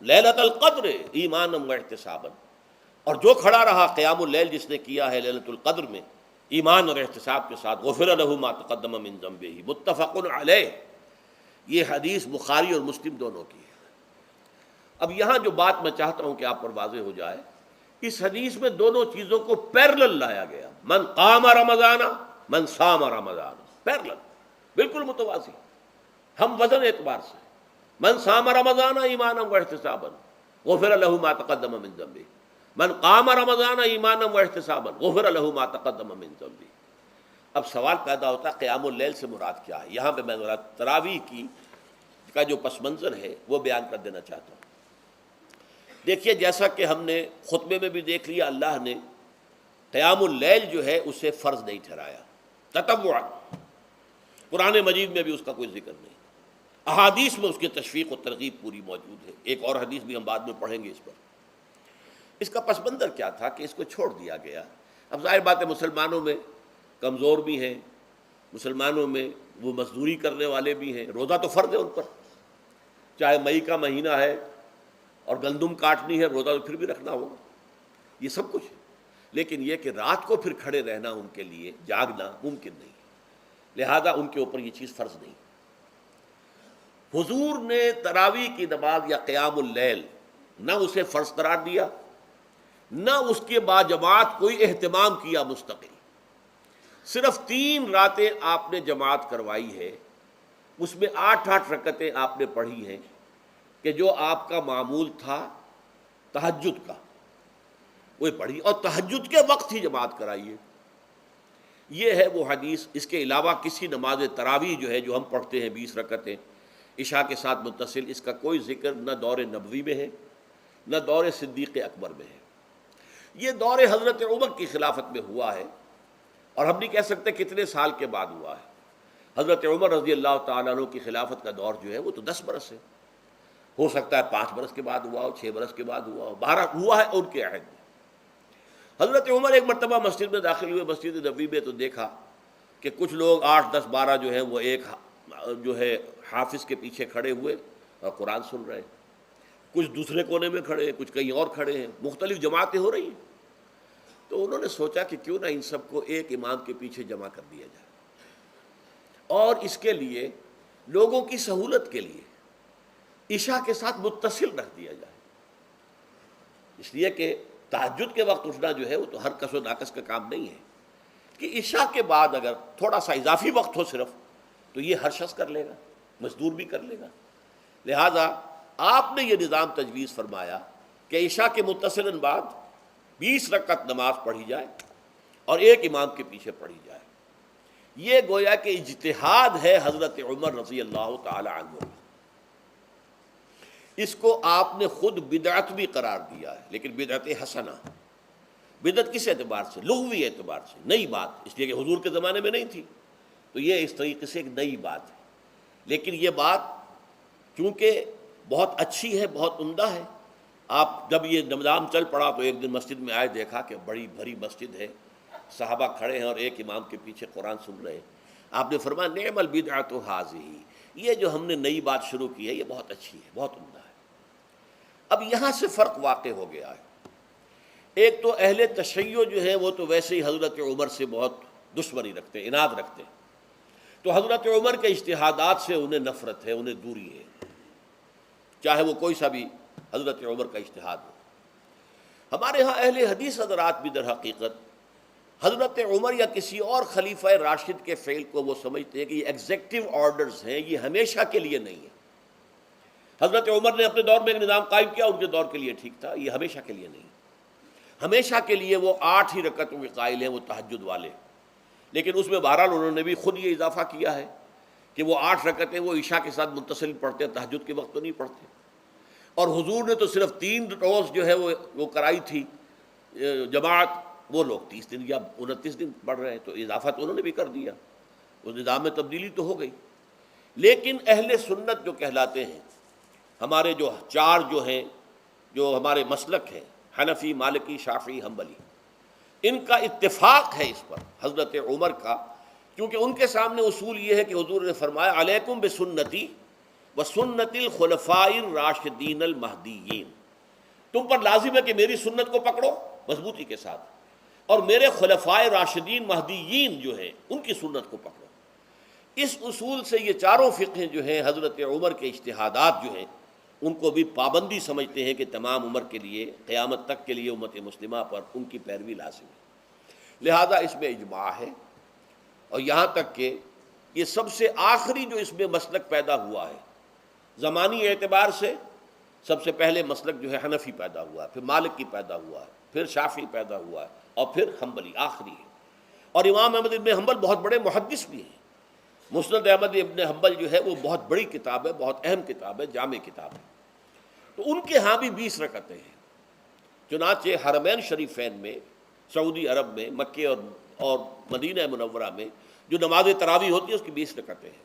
لیلۃ القدر ایمانا و احتسابا، اور جو کھڑا رہا قیام اللیل جس نے کیا ہے لیلۃ القدر میں ایمان اور احتساب کے ساتھ، غفر له ما تقدم من ذنبه، متفق علیہ۔ یہ حدیث بخاری اور مسلم دونوں کی ہے۔ اب یہاں جو بات میں چاہتا ہوں کہ آپ پر واضح ہو جائے، اس حدیث میں دونوں چیزوں کو پیرلل لایا گیا، من قام رمضان، من صام رمضان، پیرلل، بالکل متوازی، ہم وزن اعتبار سے، من صام رمضان ایمانا و احتسابا غفر له ما تقدم من ذنبه، من قام رمضان ایمانا و احتسابا غفر له ما تقدم من ذنبه۔ اب سوال پیدا ہوتا ہے قیام اللیل سے مراد کیا ہے؟ یہاں پہ میں ذرا تراویح کا جو پس منظر ہے وہ بیان کر دینا چاہتا ہوں۔ دیکھیے جیسا کہ ہم نے خطبے میں بھی دیکھ لیا، اللہ نے قیام اللیل جو ہے اسے فرض نہیں ٹھہرایا، تطوعا، قرآن مجید میں بھی اس کا کوئی ذکر نہیں، احادیث میں اس کی تشویق و ترغیب پوری موجود ہے، ایک اور حدیث بھی ہم بعد میں پڑھیں گے اس پر۔ اس کا پس منظر کیا تھا کہ اس کو چھوڑ دیا گیا۔ اب ظاہر بات ہے مسلمانوں میں کمزور بھی ہیں، مسلمانوں میں وہ مزدوری کرنے والے بھی ہیں، روزہ تو فرض ہے ان پر، چاہے مئی کا مہینہ ہے اور گندم کاٹنی ہے، روزہ تو پھر بھی رکھنا ہوگا، یہ سب کچھ ہے، لیکن یہ کہ رات کو پھر کھڑے رہنا ان کے لیے، جاگنا ممکن نہیں، لہذا ان کے اوپر یہ چیز فرض نہیں۔ حضور نے تراویح کی نماز یا قیام اللیل نہ اسے فرض قرار دیا، نہ اس کے بعد جماعت کوئی اہتمام کیا مستقل، صرف 3 راتیں آپ نے جماعت کروائی ہے، اس میں 8 رکعتیں آپ نے پڑھی ہیں کہ جو آپ کا معمول تھا تہجد کا وہ پڑھی، اور تہجد کے وقت ہی جماعت کرائی ہے۔ یہ ہے وہ حدیث، اس کے علاوہ کسی نماز تراویح جو ہے جو ہم پڑھتے ہیں 20 رکعتیں، عشاء کے ساتھ متصل، اس کا کوئی ذکر نہ دور نبوی میں ہے نہ دور صدیق اکبر میں ہے۔ یہ دور حضرت عمر کی خلافت میں ہوا ہے، اور ہم نہیں کہہ سکتے کتنے سال کے بعد ہوا ہے۔ حضرت عمر رضی اللہ تعالیٰ عنہ کی خلافت کا دور جو ہے وہ تو 10 برس ہے، ہو سکتا ہے 5 برس کے بعد ہوا ہو، 6 برس کے بعد ہوا ہو، 12 ہوا ہے ان کے عہد میں۔ حضرت عمر ایک مرتبہ مسجد میں داخل ہوئے، مسجد نبوی میں، تو دیکھا کہ کچھ لوگ 8 10 12 جو ہیں وہ ایک جو ہے حافظ کے پیچھے کھڑے ہوئے اور قرآن سن رہے ہیں، کچھ دوسرے کونے میں کھڑے ہیں، کچھ کہیں اور کھڑے ہیں، مختلف جماعتیں ہو رہی ہیں۔ تو انہوں نے سوچا کہ کیوں نہ ان سب کو ایک امام کے پیچھے جمع کر دیا جائے، اور اس کے لیے لوگوں کی سہولت کے لیے عشاء کے ساتھ متصل رکھ دیا جائے، اس لیے کہ تہجد کے وقت اٹھنا جو ہے وہ تو ہر کس و ناقص کا کام نہیں ہے، کہ عشاء کے بعد اگر تھوڑا سا اضافی وقت ہو صرف، تو یہ ہر شخص کر لے گا، مزدور بھی کر لے گا۔ لہذا آپ نے یہ نظام تجویز فرمایا کہ عشاء کے متصلاً بعد 20 رکعت نماز پڑھی جائے اور ایک امام کے پیچھے پڑھی جائے۔ یہ گویا کہ اجتہاد ہے حضرت عمر رضی اللہ تعالی عنہ، اس کو آپ نے خود بدعت بھی قرار دیا ہے، لیکن بدعت حسنہ۔ بدعت کس اعتبار سے؟ لغوی اعتبار سے، نئی بات، اس لیے کہ حضور کے زمانے میں نہیں تھی، تو یہ اس طریقے سے ایک نئی بات ہے۔ لیکن یہ بات چونکہ بہت اچھی ہے، بہت عمدہ ہے، آپ جب یہ نظام چل پڑا تو ایک دن مسجد میں آئے، دیکھا کہ بڑی بھری مسجد ہے، صحابہ کھڑے ہیں اور ایک امام کے پیچھے قرآن سن رہے ہیں۔ آپ نے فرمایا نعم البدعۃ ھذہ، یہ جو ہم نے نئی بات شروع کی ہے یہ بہت اچھی ہے، بہت عمدہ ہے۔ اب یہاں سے فرق واقع ہو گیا ہے۔ ایک تو اہل تشیع جو ہے وہ تو ویسے ہی حضرت عمر سے بہت دشمنی رکھتے ہیں، عناد رکھتے ہیں، تو حضرت عمر کے اجتہادات سے انہیں نفرت ہے، انہیں دوری ہے، چاہے وہ کوئی سا بھی حضرت عمر کا اجتہاد ہو۔ ہمارے ہاں اہل حدیث حضرات بھی در حقیقت حضرت عمر یا کسی اور خلیفہ راشد کے فعل کو وہ سمجھتے ہیں کہ یہ ایگزیکٹو آرڈرز ہیں، یہ ہمیشہ کے لیے نہیں ہے۔ حضرت عمر نے اپنے دور میں ایک نظام قائم کیا، ان کے دور کے لیے ٹھیک تھا، یہ ہمیشہ کے لیے نہیں۔ ہمیشہ کے لیے وہ 8 ہی رکعتوں کے قائل ہیں، وہ تہجد والے، لیکن اس میں بہرحال انہوں نے بھی خود یہ اضافہ کیا ہے کہ وہ 8 رکعتیں وہ عشاء کے ساتھ متصل پڑھتے ہیں، تہجد کے وقت تو نہیں پڑھتے۔ اور حضور نے تو صرف 3 روز جو ہے وہ کرائی تھی جماعت، وہ لوگ 30 دن یا 29 دن پڑھ رہے ہیں، تو اضافہ تو انہوں نے بھی کر دیا، اس نظام میں تبدیلی تو ہو گئی۔ لیکن اہل سنت جو کہلاتے ہیں، ہمارے جو 4 جو ہیں، جو ہمارے مسلک ہیں، حنفی، مالکی، شافعی، حنبلی، ان کا اتفاق ہے اس پر حضرت عمر کا، کیونکہ ان کے سامنے اصول یہ ہے کہ حضور نے فرمایا علیکم بسنتی وسنت الخلفاء الراشدین المہدیین، تم پر لازم ہے کہ میری سنت کو پکڑو مضبوطی کے ساتھ، اور میرے خلفاء راشدین مہدیین جو ہیں ان کی سنت کو پکڑو۔ اس اصول سے یہ چاروں فقہیں جو ہیں حضرت عمر کے اجتہادات جو ہیں ان کو بھی پابندی سمجھتے ہیں کہ تمام عمر کے لیے، قیامت تک کے لیے امت مسلمہ پر ان کی پیروی لازم ہے۔ لہذا اس میں اجماع ہے، اور یہاں تک کہ یہ سب سے آخری جو اس میں مسلک پیدا ہوا ہے زمانی اعتبار سے، سب سے پہلے مسلک جو ہے حنفی پیدا ہوا ہے، پھر مالکی پیدا ہوا ہے، پھر شافعی پیدا ہوا ہے، اور پھر حنبلی آخری ہے۔ اور امام احمد ابن حنبل بہت بڑے محدث بھی ہیں، مسند احمد ابن حنبل جو ہے وہ بہت بڑی کتاب ہے، بہت اہم کتاب ہے، جامع کتاب ہے، تو ان کے ہاں بھی 20 رکعتیں ہیں۔ چنانچہ حرمین شریفین میں، سعودی عرب میں، مکے اور مدینہ منورہ میں جو نماز تراویح ہوتی ہے اس کی 20 رکعتیں ہیں،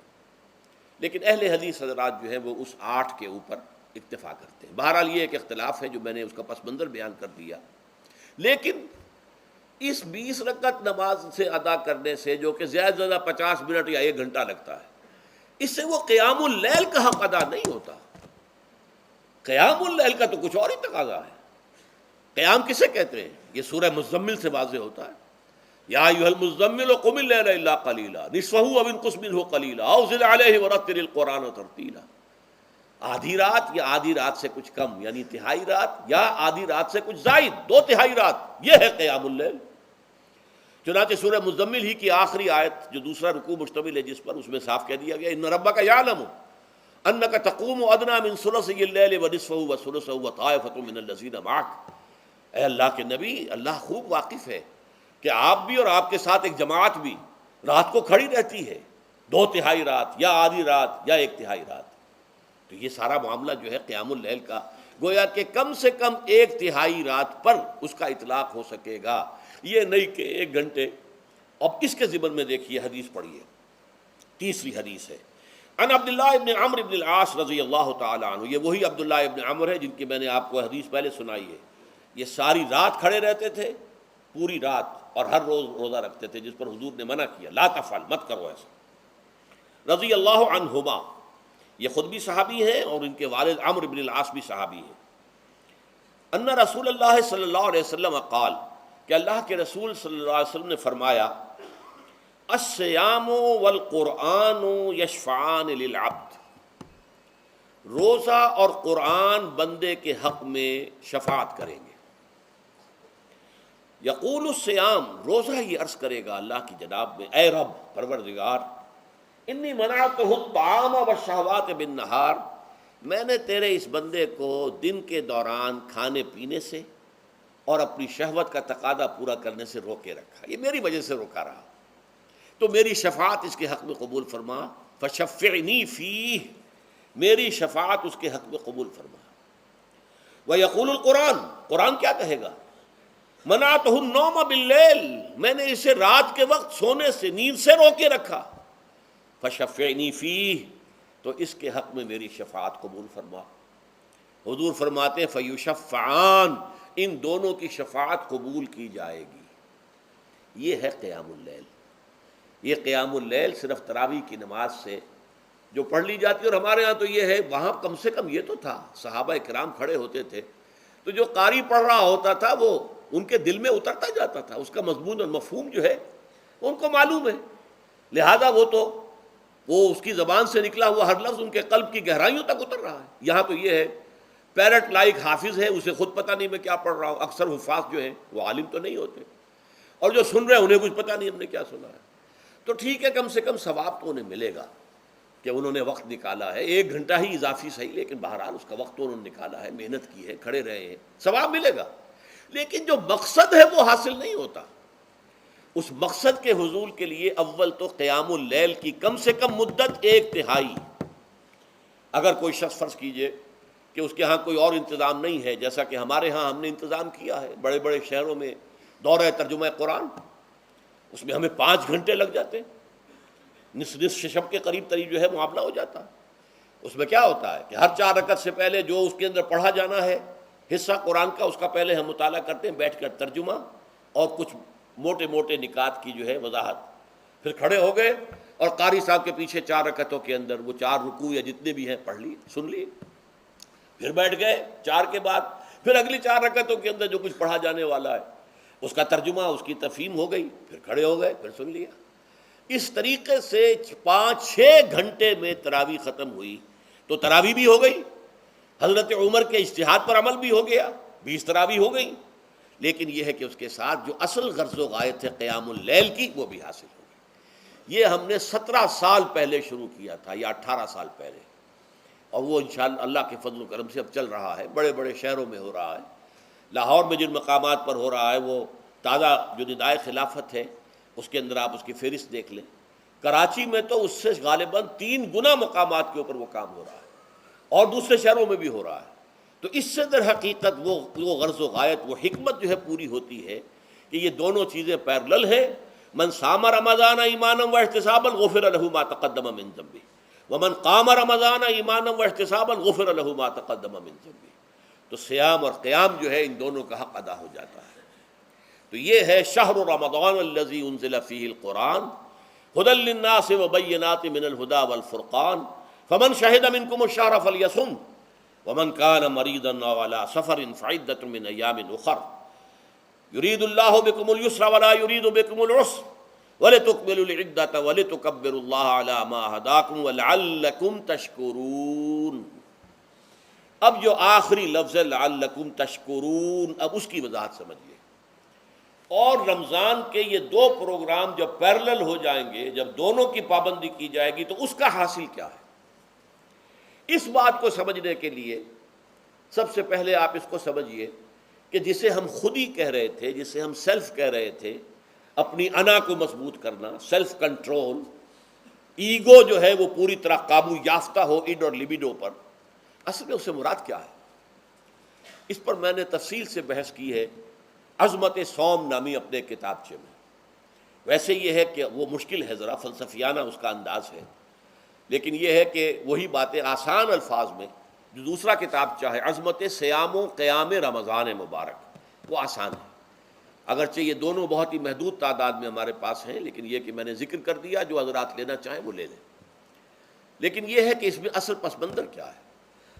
لیکن اہل حدیث حضرات جو ہیں وہ اس 8 کے اوپر اکتفا کرتے ہیں۔ بہرحال یہ ایک اختلاف ہے جو میں نے اس کا پس منظر بیان کر دیا، لیکن اس 20 رکعت نماز سے ادا کرنے سے، جو کہ زیادہ سے زیادہ 50 منٹ یا 1 گھنٹہ لگتا ہے، اس سے وہ قیام اللیل کا حق ادا نہیں ہوتا۔ قیام اللیل کا تو کچھ اور ہی تقاضا ہے۔ قیام کسے کہتے ہیں؟ یہ سورہ مزمل سے واضح ہوتا ہے، یا ایھا المزمل قم اللیل الا قلیلا نصفہ او انقص منہ قلیلا او زد علیہ ورتل القرآن ترتیلا۔ آدھی رات یا آدھی رات سے کچھ کم، یعنی تہائی رات، یا آدھی رات سے کچھ زائد، 2/3 رات، یہ ہے قیام اللیل۔ چنانچہ سورہ مزمل ہی کی آخری آیت جو دوسرا رکوع مشتمل ہے جس پر، اس میں صاف کہہ دیا گیا ان ربک یعلم انک تقوم ادنی من ثلثی اللیل ونصفہ وثلثہ وطائفۃ من الذین معک۔ اے اللہ کے نبی، اللہ خوب واقف ہے کہ آپ بھی اور آپ کے ساتھ ایک جماعت بھی رات کو کھڑی رہتی ہے، 2/3 رات یا آدھی رات یا 1/3 رات۔ تو یہ سارا معاملہ جو ہے قیام اللیل کا، گویا کہ کم سے کم 1/3 رات پر اس کا اطلاق ہو سکے گا، یہ نہیں کہ 1 گھنٹے۔ اب اس کے ضمن میں دیکھیے حدیث پڑھیے، تیسری حدیث ہے ان عبداللہ ابن عمرو ابن العاص رضی اللہ تعالی عنہ، یہ وہی عبداللہ ابن عمرو ہے جن کی میں نے آپ کو حدیث پہلے سنائی ہے۔ یہ ساری رات کھڑے رہتے تھے، پوری رات، اور ہر روز روزہ رکھتے تھے، جس پر حضور نے منع کیا، لا تفعل، مت کرو ایسا، رضی اللہ عنہما۔ یہ خود بھی صحابی ہیں اور ان کے والد عمرو بن العاص بھی صحابی ہیں۔ ان رسول اللہ صلی اللہ علیہ وسلم قال، کہ اللہ کے رسول صلی اللہ علیہ وسلم نے فرمایا، الصیام والقرآن یشفعان للعبد، روزہ اور قرآن بندے کے حق میں شفاعت کریں گے۔ یقول الصیام، روزہ یہ عرض کرے گا اللہ کی جناب میں، اے رب پروردگار، انی منعتہ الطعام والشہوات بالنہار، میں نے تیرے اس بندے کو دن کے دوران کھانے پینے سے اور اپنی شہوت کا تقاضا پورا کرنے سے روکے رکھا، یہ میری وجہ سے روکا رہا، تو میری شفاعت اس کے حق میں قبول فرما، فشفعنی فیہ، میری شفاعت اس کے حق میں قبول فرما۔ ویقول القرآن، قرآن کیا کہے گا، منعتہ النوم باللیل، میں نے اسے رات کے وقت سونے سے، نیند سے روکے رکھا، فشفعنی فیہ، تو اس کے حق میں میری شفاعت قبول فرما۔ حضور فرماتے ہیں فیشفعان، ان دونوں کی شفاعت قبول کی جائے گی۔ یہ ہے قیام اللیل۔ یہ قیام اللیل صرف تراویح کی نماز سے جو پڑھ لی جاتی ہے، اور ہمارے ہاں تو یہ ہے، وہاں کم سے کم یہ تو تھا، صحابہ کرام کھڑے ہوتے تھے تو جو قاری پڑھ رہا ہوتا تھا وہ ان کے دل میں اترتا جاتا تھا، اس کا مضمون اور مفہوم جو ہے ان کو معلوم ہے، لہذا وہ اس کی زبان سے نکلا ہوا ہر لفظ ان کے قلب کی گہرائیوں تک اتر رہا ہے۔ یہاں تو یہ ہے، پیرٹ لائک حافظ ہے، اسے خود پتہ نہیں میں کیا پڑھ رہا ہوں، اکثر حفاظ جو ہیں وہ عالم تو نہیں ہوتے، اور جو سن رہے ہیں انہیں کچھ پتہ نہیں ہم نے کیا سنا ہے، تو ٹھیک ہے، کم سے کم ثواب تو انہیں ملے گا کہ انہوں نے وقت نکالا ہے، 1 گھنٹہ ہی اضافی صحیح، لیکن بہرحال اس کا وقت تو انہوں نے نکالا ہے، محنت کی ہے، کھڑے رہے ہیں، ثواب ملے گا۔ لیکن جو مقصد ہے وہ حاصل نہیں ہوتا۔ اس مقصد کے حصول کے لیے اول تو قیام اللیل کی کم سے کم مدت 1/3۔ اگر کوئی شخص فرض کیجئے کہ اس کے ہاں کوئی اور انتظام نہیں ہے، جیسا کہ ہمارے ہاں ہم نے انتظام کیا ہے، بڑے بڑے شہروں میں دورہ ترجمہ قرآن، اس میں ہمیں 5 گھنٹے لگ جاتے ہیں، نصف شب کے قریب جو ہے معاملہ ہو جاتا ہے۔ اس میں کیا ہوتا ہے کہ ہر 4 رکعت سے پہلے جو اس کے اندر پڑھا جانا ہے حصہ قرآن کا، اس کا پہلے ہم مطالعہ کرتے ہیں بیٹھ کر، ترجمہ اور کچھ موٹے موٹے نکات کی جو ہے وضاحت، پھر کھڑے ہو گئے اور قاری صاحب کے پیچھے 4 رکعتوں کے اندر وہ 4 رکوع یا جتنے بھی ہیں پڑھ لی، سن لی، پھر بیٹھ گئے 4 کے بعد، پھر اگلی 4 رکعتوں کے اندر جو کچھ پڑھا جانے والا ہے اس کا ترجمہ، اس کی تفہیم ہو گئی، پھر کھڑے ہو گئے، پھر سن لیا۔ اس طریقے سے 5-6 گھنٹے میں تراویح ختم ہوئی، تو تراویح بھی ہو گئی، حضرت عمر کے اجتہاد پر عمل بھی ہو گیا، 20 تراویح ہو گئی، لیکن یہ ہے کہ اس کے ساتھ جو اصل غرض و غایت ہے قیام اللیل کی وہ بھی حاصل ہو گئی۔ یہ ہم نے 17 سال پہلے شروع کیا تھا یا 18 سال پہلے، اور وہ انشاءاللہ اللہ کے فضل و کرم سے اب چل رہا ہے، بڑے بڑے شہروں میں ہو رہا ہے۔ لاہور میں جن مقامات پر ہو رہا ہے وہ تازہ جو ندائے خلافت ہے اس کے اندر آپ اس کی فہرست دیکھ لیں، کراچی میں تو اس سے غالباً 3 گنا مقامات کے اوپر وہ کام ہو رہا ہے، اور دوسرے شہروں میں بھی ہو رہا ہے۔ تو اس سے در حقیقت وہ غرض و غایت، وہ حکمت جو ہے پوری ہوتی ہے کہ یہ دونوں چیزیں پیرلل ہیں۔ من صام رمضان ایمانا واحتسابا غفر له ما تقدم من ذنبه ومن قام رمضان ایمانا واحتسابا غفر له ما تقدم من ذنبه، تو صیام اور قیام جو ہے ان دونوں کا حق ادا ہو جاتا ہے۔ تو یہ ہے شہر رمضان الذی انزل فیہ القرآن ھدی للناس وبینات من الھدی والفرقان فمن شہد منکم الشہر فلیصم ومن کان مریضا او علی سفر فعدۃ من ایام اخر یرید اللہ بکم اليسر ولا یرید بکم العسر ولتکملوا العدۃ ولتکبروا اللہ علی ما ھداکم ولعلکم تشکرون۔ اب جو آخری لفظ ہے لعلکم تشکرون، اب اس کی وضاحت سمجھیے۔ اور رمضان کے یہ 2 پروگرام جب پیرلل ہو جائیں گے، جب دونوں کی پابندی کی جائے گی، تو اس کا حاصل کیا ہے؟ اس بات کو سمجھنے کے لیے سب سے پہلے آپ اس کو سمجھیے کہ جسے ہم خود ہی کہہ رہے تھے، جسے ہم سیلف کہہ رہے تھے، اپنی انا کو مضبوط کرنا، سیلف کنٹرول، ایگو جو ہے وہ پوری طرح قابو یافتہ ہو اڈ اور لبیڈو پر، اصل میں اس سے مراد کیا ہے؟ اس پر میں نے تفصیل سے بحث کی ہے عظمت سوم نامی اپنے کتابچے میں۔ ویسے یہ ہے کہ وہ مشکل ہے، ذرا فلسفیانہ اس کا انداز ہے، لیکن یہ ہے کہ وہی باتیں آسان الفاظ میں، جو دوسرا کتابچہ ہے عظمت سیام و قیام رمضان مبارک، وہ آسان ہے، اگرچہ یہ دونوں بہت ہی محدود تعداد میں ہمارے پاس ہیں، لیکن یہ کہ میں نے ذکر کر دیا، جو حضرات لینا چاہیں وہ لے لیں۔ لیکن یہ ہے کہ اس میں اصل پس منظر کیا ہے؟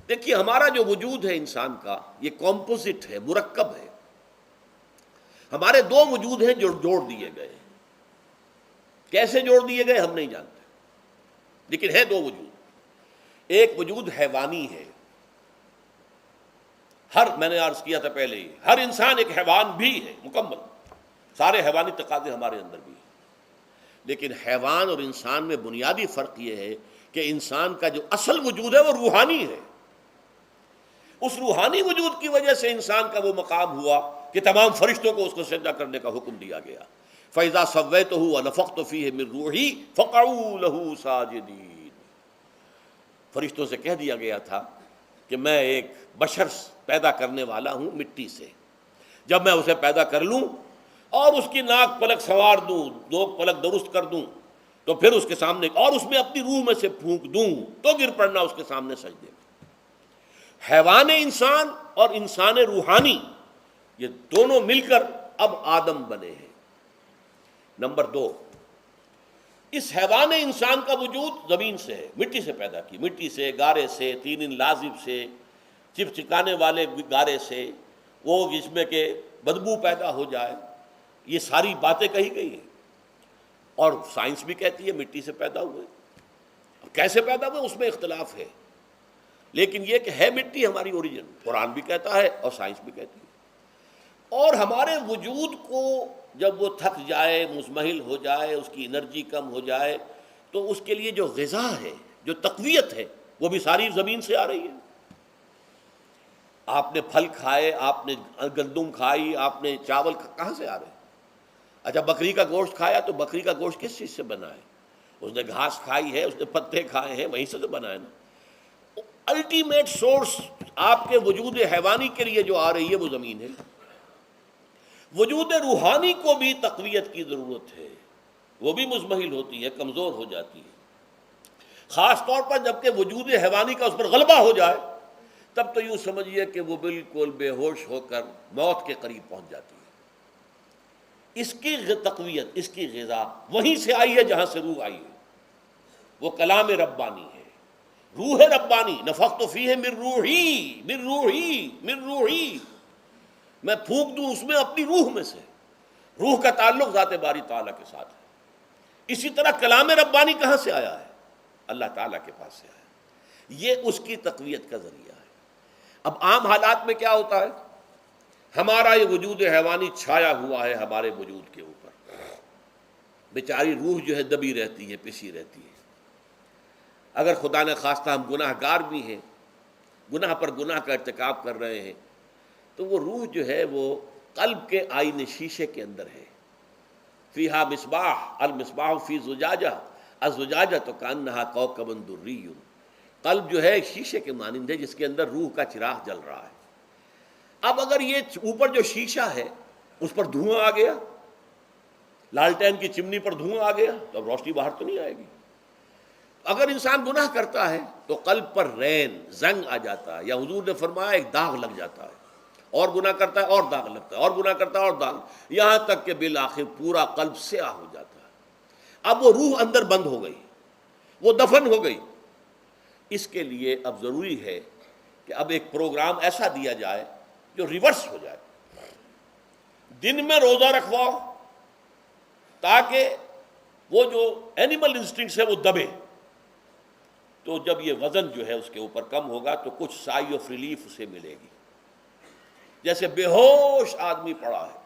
دیکھیے، ہمارا جو وجود ہے انسان کا، یہ کمپوزٹ ہے، مرکب ہے۔ ہمارے دو وجود ہیں جو جوڑ دیے گئے ہیں۔ کیسے جوڑ دیے گئے ہم نہیں جانتے، لیکن ہے دو وجود۔ ایک وجود حیوانی ہے، میں نے عرض کیا تھا پہلے ہی، ہر انسان ایک حیوان بھی ہے مکمل، سارے حیوانی تقاضے ہمارے اندر بھی ہیں۔ لیکن حیوان اور انسان میں بنیادی فرق یہ ہے کہ انسان کا جو اصل وجود ہے وہ روحانی ہے۔ اس روحانی وجود کی وجہ سے انسان کا وہ مقام ہوا کہ تمام فرشتوں کو اس کو سجدہ کرنے کا حکم دیا گیا۔ فَإِذَا سَوَّيْتُهُ وَنَفَخْتُ فِيهِ مِن رُوحِي فَقَعُوا لَهُ سَاجِدِينَ۔ فرشتوں سے کہہ دیا گیا تھا کہ میں ایک بشر پیدا کرنے والا ہوں مٹی سے، جب میں اسے پیدا کر لوں اور اس کی ناک پلک سنوار دوں، دو پلک درست کر دوں، تو پھر اس کے سامنے اور اس میں اپنی روح میں سے پھونک دوں تو گر پڑنا اس کے سامنے سجدے میں۔ حیوان انسان اور انسان روحانی، یہ دونوں مل کر اب آدم بنے ہیں۔ نمبر دو، اس حیوان انسان کا وجود زمین سے ہے، مٹی سے پیدا کی، مٹی سے، گارے سے، طین لازب سے، چپچکانے والے گارے سے، وہ جس میں کہ بدبو پیدا ہو جائے، یہ ساری باتیں کہی گئی ہیں۔ اور سائنس بھی کہتی ہے مٹی سے پیدا ہوئے، کیسے پیدا ہوئے اس میں اختلاف ہے، لیکن یہ کہ ہے مٹی ہماری اوریجن، قرآن بھی کہتا ہے اور سائنس بھی کہتی ہے۔ اور ہمارے وجود کو جب وہ تھک جائے، مزمحل ہو جائے، اس کی انرجی کم ہو جائے، تو اس کے لیے جو غذا ہے، جو تقویت ہے، وہ بھی ساری زمین سے آ رہی ہے۔ آپ نے پھل کھائے، آپ نے گندم کھائی، آپ نے چاول کہاں سے آ رہے ہیں؟ اچھا، بکری کا گوشت کھایا تو بکری کا گوشت کس چیز سے بنا ہے؟ اس نے گھاس کھائی ہے، اس نے پتے کھائے ہیں، وہیں سے تو بنا ہے نا۔ الٹیمیٹ سورس آپ کے وجود حیوانی کے لیے جو آ رہی ہے وہ زمین ہے۔ وجود روحانی کو بھی تقویت کی ضرورت ہے، وہ بھی مزمحل ہوتی ہے، کمزور ہو جاتی ہے، خاص طور پر جب کہ وجود حیوانی کا اس پر غلبہ ہو جائے، تب تو یوں سمجھیے کہ وہ بالکل بے ہوش ہو کر موت کے قریب پہنچ جاتی ہے۔ اس کی تقویت، اس کی غذا وہیں سے آئی ہے جہاں سے روح آئی ہے، وہ کلام ربانی ہے، روح ربانی۔ نفخت فیہ من روحی، من روحی، من روحی، میں پھونک دوں اس میں اپنی روح میں سے۔ روح کا تعلق ذات باری تعالیٰ کے ساتھ ہے۔ اسی طرح کلام ربانی کہاں سے آیا ہے؟ اللہ تعالیٰ کے پاس سے آیا ہے، یہ اس کی تقویت کا ذریعہ ہے۔ اب عام حالات میں کیا ہوتا ہے؟ ہمارا یہ وجود حیوانی چھایا ہوا ہے ہمارے وجود کے اوپر، بیچاری روح جو ہے دبی رہتی ہے، پسی رہتی ہے۔ اگر خدا نہ خواستہ ہم گناہ گار بھی ہیں، گناہ پر گناہ کا ارتکاب کر رہے ہیں، تو وہ روح جو ہے وہ قلب کے آئینے شیشے کے اندر ہے۔ فیہا مصباح، المصباح فی زجاجہ، الزجاجۃ کأنہا کوکب دری۔ قلب جو ہے ایک شیشے کے مانند ہے جس کے اندر روح کا چراغ جل رہا ہے۔ اب اگر یہ اوپر جو شیشہ ہے اس پر دھواں آ گیا، لالٹین کی چمنی پر دھواں آ گیا، تو اب روشنی باہر تو نہیں آئے گی۔ اگر انسان گناہ کرتا ہے تو قلب پر رین، زنگ آ جاتا ہے، یا حضور نے فرمایا ایک داغ لگ جاتا ہے، اور گناہ کرتا ہے اور داغ لگتا ہے، اور گناہ کرتا ہے اور داغ، یہاں تک کہ بالآخر پورا قلب سیاہ ہو جاتا ہے۔ اب وہ روح اندر بند ہو گئی، وہ دفن ہو گئی۔ اس کے لیے اب ضروری ہے کہ اب ایک پروگرام ایسا دیا جائے جو ریورس ہو جائے۔ دن میں روزہ رکھواؤ تاکہ وہ جو اینیمل انسٹنکٹس ہے وہ دبے، تو جب یہ وزن جو ہے اس کے اوپر کم ہوگا تو کچھ سائی آف ریلیف اسے ملے گی۔ جیسے بے ہوش آدمی پڑا ہے،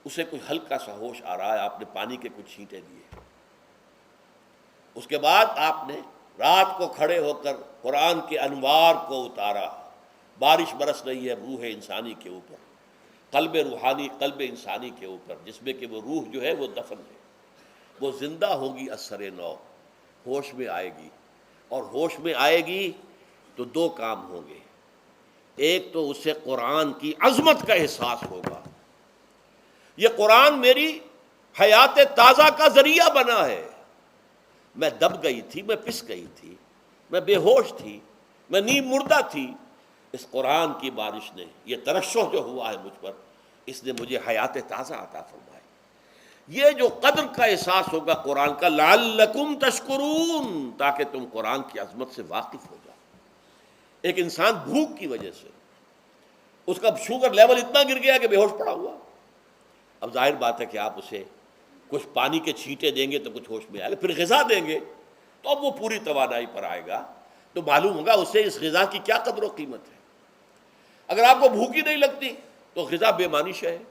اسے کوئی ہلکا سا ہوش آ رہا ہے، آپ نے پانی کے کچھ چھینٹے دیے، اس کے بعد آپ نے رات کو کھڑے ہو کر قرآن کے انوار کو اتارا، بارش برس رہی ہے روح انسانی کے اوپر، قلب روحانی، قلب انسانی کے اوپر، جس میں کہ وہ روح جو ہے وہ دفن ہے، وہ زندہ ہوگی اثر نو، ہوش میں آئے گی، اور ہوش میں آئے گی تو دو کام ہوں گے. ایک تو اسے قرآن کی عظمت کا احساس ہوگا. یہ قرآن میری حیات تازہ کا ذریعہ بنا ہے. میں دب گئی تھی، میں پس گئی تھی، میں بے ہوش تھی، میں نیم مردہ تھی. اس قرآن کی بارش نے، یہ ترشح جو ہوا ہے مجھ پر، اس نے مجھے حیات تازہ عطا فرمائی. یہ جو قدر کا احساس ہوگا قرآن کا، لعلکم تشکرون، تاکہ تم قرآن کی عظمت سے واقف ہو جاؤ. ایک انسان بھوک کی وجہ سے اس کا شوگر لیول اتنا گر گیا کہ بے ہوش پڑا ہوا. اب ظاہر بات ہے کہ آپ اسے کچھ پانی کے چھینٹے دیں گے تو کچھ ہوش میں آئے گا، پھر غذا دیں گے تو اب وہ پوری توانائی پر آئے گا، تو معلوم ہوگا اسے اس غذا کی کیا قدر و قیمت ہے. اگر آپ کو بھوک ہی نہیں لگتی تو غذا بے معنی شے ہے.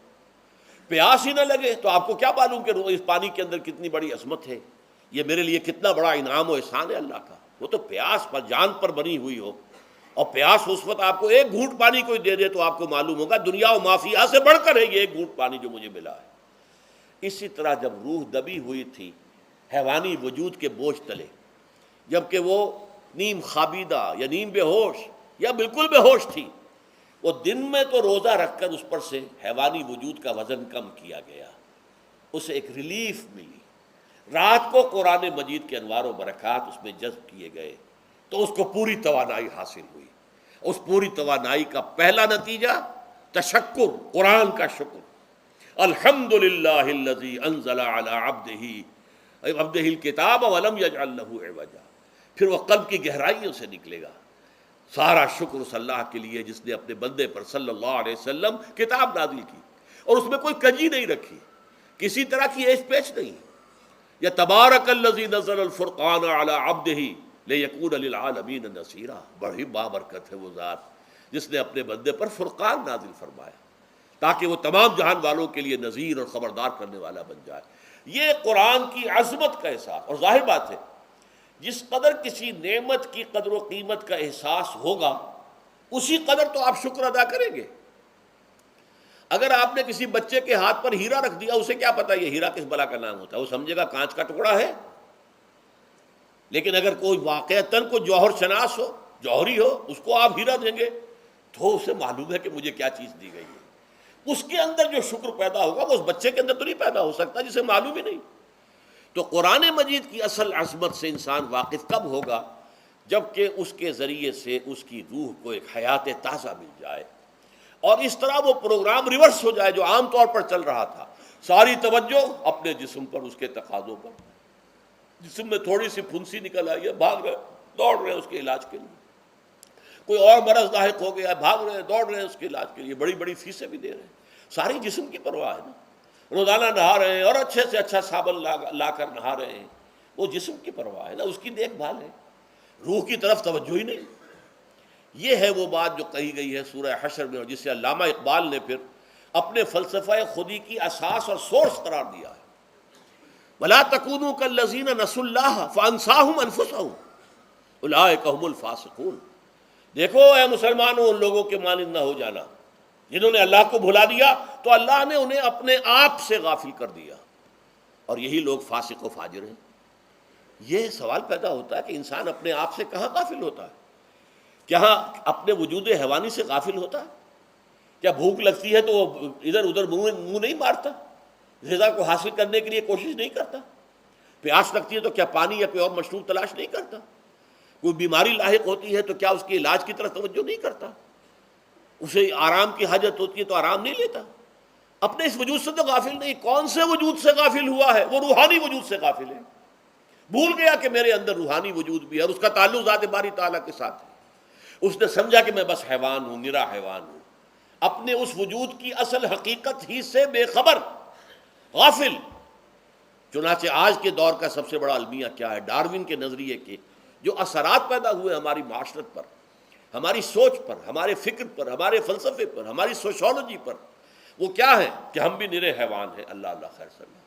پیاس ہی نہ لگے تو آپ کو کیا معلوم کہ اس پانی کے اندر کتنی بڑی عظمت ہے، یہ میرے لیے کتنا بڑا انعام و احسان ہے اللہ کا. وہ تو پیاس پر، جان پر بنی ہوئی ہو، اور پیاس اس وقت آپ کو ایک گھونٹ پانی کوئی دے دے تو آپ کو معلوم ہوگا دنیا و مافیا سے بڑھ کر ہے یہ ایک گھونٹ پانی جو مجھے ملا ہے. اسی طرح جب روح دبی ہوئی تھی حیوانی وجود کے بوجھ تلے، جبکہ وہ نیم خوابیدہ یا نیم بے ہوش یا بالکل بے ہوش تھی، وہ دن میں تو روزہ رکھ کر اس پر سے حیوانی وجود کا وزن کم کیا گیا، اسے ایک ریلیف ملی. رات کو قرآن مجید کے انوار و برکات اس میں جذب کیے گئے تو اس کو پوری توانائی حاصل ہوئی. اس پوری توانائی کا پہلا نتیجہ تشکر، قرآن کا شکر. الحمدللہ الذی انزل علی عبدہ الکتاب ولم یجعل لہ عوجا. پھر وہ قلب کی گہرائیوں سے نکلے گا. سارا شکر اس اللہ کے لیے جس نے اپنے بندے پر صلی اللہ علیہ وسلم کتاب نازل کی اور اس میں کوئی کجی نہیں رکھی، کسی طرح کی ایش پیش نہیں. یا تبارک الذی نزل الفرقان علی عبدہ لیکون للعالمین نصیرا. بڑی بابرکت ہے وہ ذات جس نے اپنے بندے پر فرقان نازل فرمایا تاکہ وہ تمام جہان والوں کے لیے نذیر اور خبردار کرنے والا بن جائے. یہ قرآن کی عظمت کا احساس. اور ظاہر بات ہے جس قدر کسی نعمت کی قدر و قیمت کا احساس ہوگا اسی قدر تو آپ شکر ادا کریں گے. اگر آپ نے کسی بچے کے ہاتھ پر ہیرا رکھ دیا، اسے کیا پتا یہ ہیرا کس بلا کا نام ہوتا ہے، وہ سمجھے گا کانچ کا ٹکڑا ہے. لیکن اگر کوئی واقعتاً کو جوہر شناس ہو، جوہری ہو، اس کو آپ ہیرا دیں گے تو اسے معلوم ہے کہ مجھے کیا چیز دی گئی ہے. اس کے اندر جو شکر پیدا ہوگا وہ اس بچے کے اندر تو نہیں پیدا ہو سکتا جسے معلوم ہی نہیں. تو قرآن مجید کی اصل عظمت سے انسان واقف کب ہوگا؟ جبکہ اس کے ذریعے سے اس کی روح کو ایک حیات تازہ مل جائے اور اس طرح وہ پروگرام ریورس ہو جائے جو عام طور پر چل رہا تھا. ساری توجہ اپنے جسم پر، اس کے تقاضوں پر. جسم میں تھوڑی سی پھنسی نکل آئی ہے، بھاگ رہے، دوڑ رہے ہیں اس کے علاج کے لیے. کوئی اور مرض لاحق ہو گیا ہے، بھاگ رہے ہیں، دوڑ رہے ہیں اس کے علاج کے لیے، بڑی بڑی فیسیں بھی دے رہے ہیں. ساری جسم کی پرواہ ہے نا. روزانہ نہا رہے ہیں اور اچھے سے اچھا صابن لا کر نہا رہے ہیں، وہ جسم کی پرواہ ہے نا، اس کی دیکھ بھال ہے. روح کی طرف توجہ ہی نہیں. یہ ہے وہ بات جو کہی گئی ہے سورہ حشر میں اور جسے علامہ اقبال نے پھر اپنے فلسفہ خودی کی اساس اور سورس قرار دیا ہے. وَلَا تَكُونُوا كَالَّذِينَ نَسُوا اللَّهَ فَأَنسَاهُمْ أَنفُسَهُمْ أُولَٰئِكَ هُمُ الْفَاسِقُونَ. دیکھو اے مسلمانوں، ان لوگوں کے مانند نہ ہو جانا جنہوں نے اللہ کو بھلا دیا تو اللہ نے انہیں اپنے آپ سے غافل کر دیا، اور یہی لوگ فاسق و فاجر ہیں. یہ سوال پیدا ہوتا ہے کہ انسان اپنے آپ سے کہاں غافل ہوتا ہے؟ کیا اپنے وجود حیوانی سے غافل ہوتا ہے؟ کیا بھوک لگتی ہے تو وہ ادھر ادھر منہ نہیں مارتا، غذا کو حاصل کرنے کے لیے کوشش نہیں کرتا؟ پیاس لگتی ہے تو کیا پانی یا کوئی اور مشروب تلاش نہیں کرتا؟ کوئی بیماری لاحق ہوتی ہے تو کیا اس کے علاج کی طرف توجہ نہیں کرتا؟ اسے آرام کی حاجت ہوتی ہے تو آرام نہیں لیتا؟ اپنے اس وجود سے تو غافل نہیں. کون سے وجود سے غافل ہوا ہے؟ وہ روحانی وجود سے غافل ہے. بھول گیا کہ میرے اندر روحانی وجود بھی ہے اور اس کا تعلق ذات باری تعالیٰ کے ساتھ ہے. اس نے سمجھا کہ میں بس حیوان ہوں، نرا حیوان ہوں، اپنے اس وجود کی اصل حقیقت ہی سے بے خبر، غافل. چنانچہ آج کے دور کا سب سے بڑا المیہ کیا ہے؟ ڈاروین کے نظریے کے جو اثرات پیدا ہوئے ہماری معاشرت پر، ہماری سوچ پر، ہمارے فکر پر، ہمارے فلسفے پر، ہماری سوشولوجی پر، وہ کیا ہے کہ ہم بھی نرے حیوان ہیں. اللہ اللہ خیر صلی.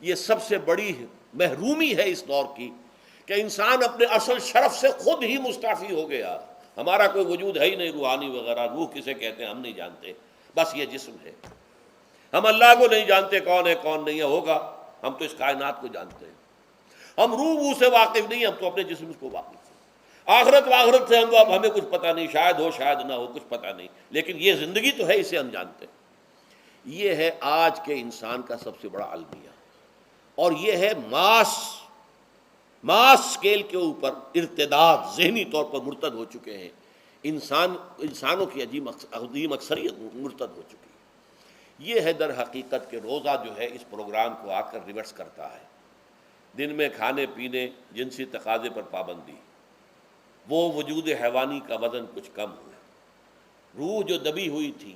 یہ سب سے بڑی محرومی ہے اس دور کی کہ انسان اپنے اصل شرف سے خود ہی مستعفی ہو گیا. ہمارا کوئی وجود ہے ہی نہیں روحانی وغیرہ. روح کسے کہتے ہیں ہم نہیں جانتے، بس یہ جسم ہے. ہم اللہ کو نہیں جانتے کون ہے کون نہیں ہے. ہوگا، ہم تو اس کائنات کو جانتے ہیں. ہم روح سے واقف نہیں، ہم تو اپنے جسم کو واقف ہیں. آخرت واخرت سے اب ہمیں کچھ پتہ نہیں، شاید ہو شاید نہ ہو، کچھ پتہ نہیں، لیکن یہ زندگی تو ہے، اسے ہم جانتے ہیں۔ یہ ہے آج کے انسان کا سب سے بڑا المیہ، اور یہ ہے ماس اسکیل کے اوپر ارتداد، ذہنی طور پر مرتد ہو چکے ہیں انسانوں کی عظیم اکثریت مرتد ہو چکی ہے۔ یہ ہے در حقیقت کہ روزہ جو ہے اس پروگرام کو آ کر ریورس کرتا ہے۔ دن میں کھانے پینے، جنسی تقاضے پر پابندی، وہ وجود حیوانی کا وزن کچھ کم ہوا، روح جو دبی ہوئی تھی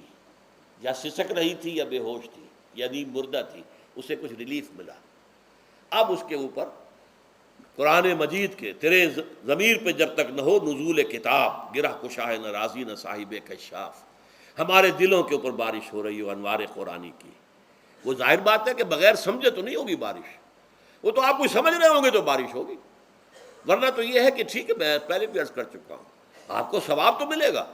یا سسک رہی تھی یا بے ہوش تھی یا نیند مردہ تھی، اسے کچھ ریلیف ملا۔ اب اس کے اوپر قرآن مجید کے تیرے ضمیر پہ جب تک نہ ہو نزول کتاب، گرہ کشاہ نہ رازی نہ صاحب کشاف، ہمارے دلوں کے اوپر بارش ہو رہی ہو انوار قرآنی کی۔ وہ ظاہر بات ہے کہ بغیر سمجھے تو نہیں ہوگی بارش، وہ تو آپ کچھ سمجھ رہے ہوں گے تو بارش ہوگی، ورنہ تو یہ ہے کہ ٹھیک ہے، میں پہلے بھی عرض کر چکا ہوں، آپ کو ثواب تو ملے گا،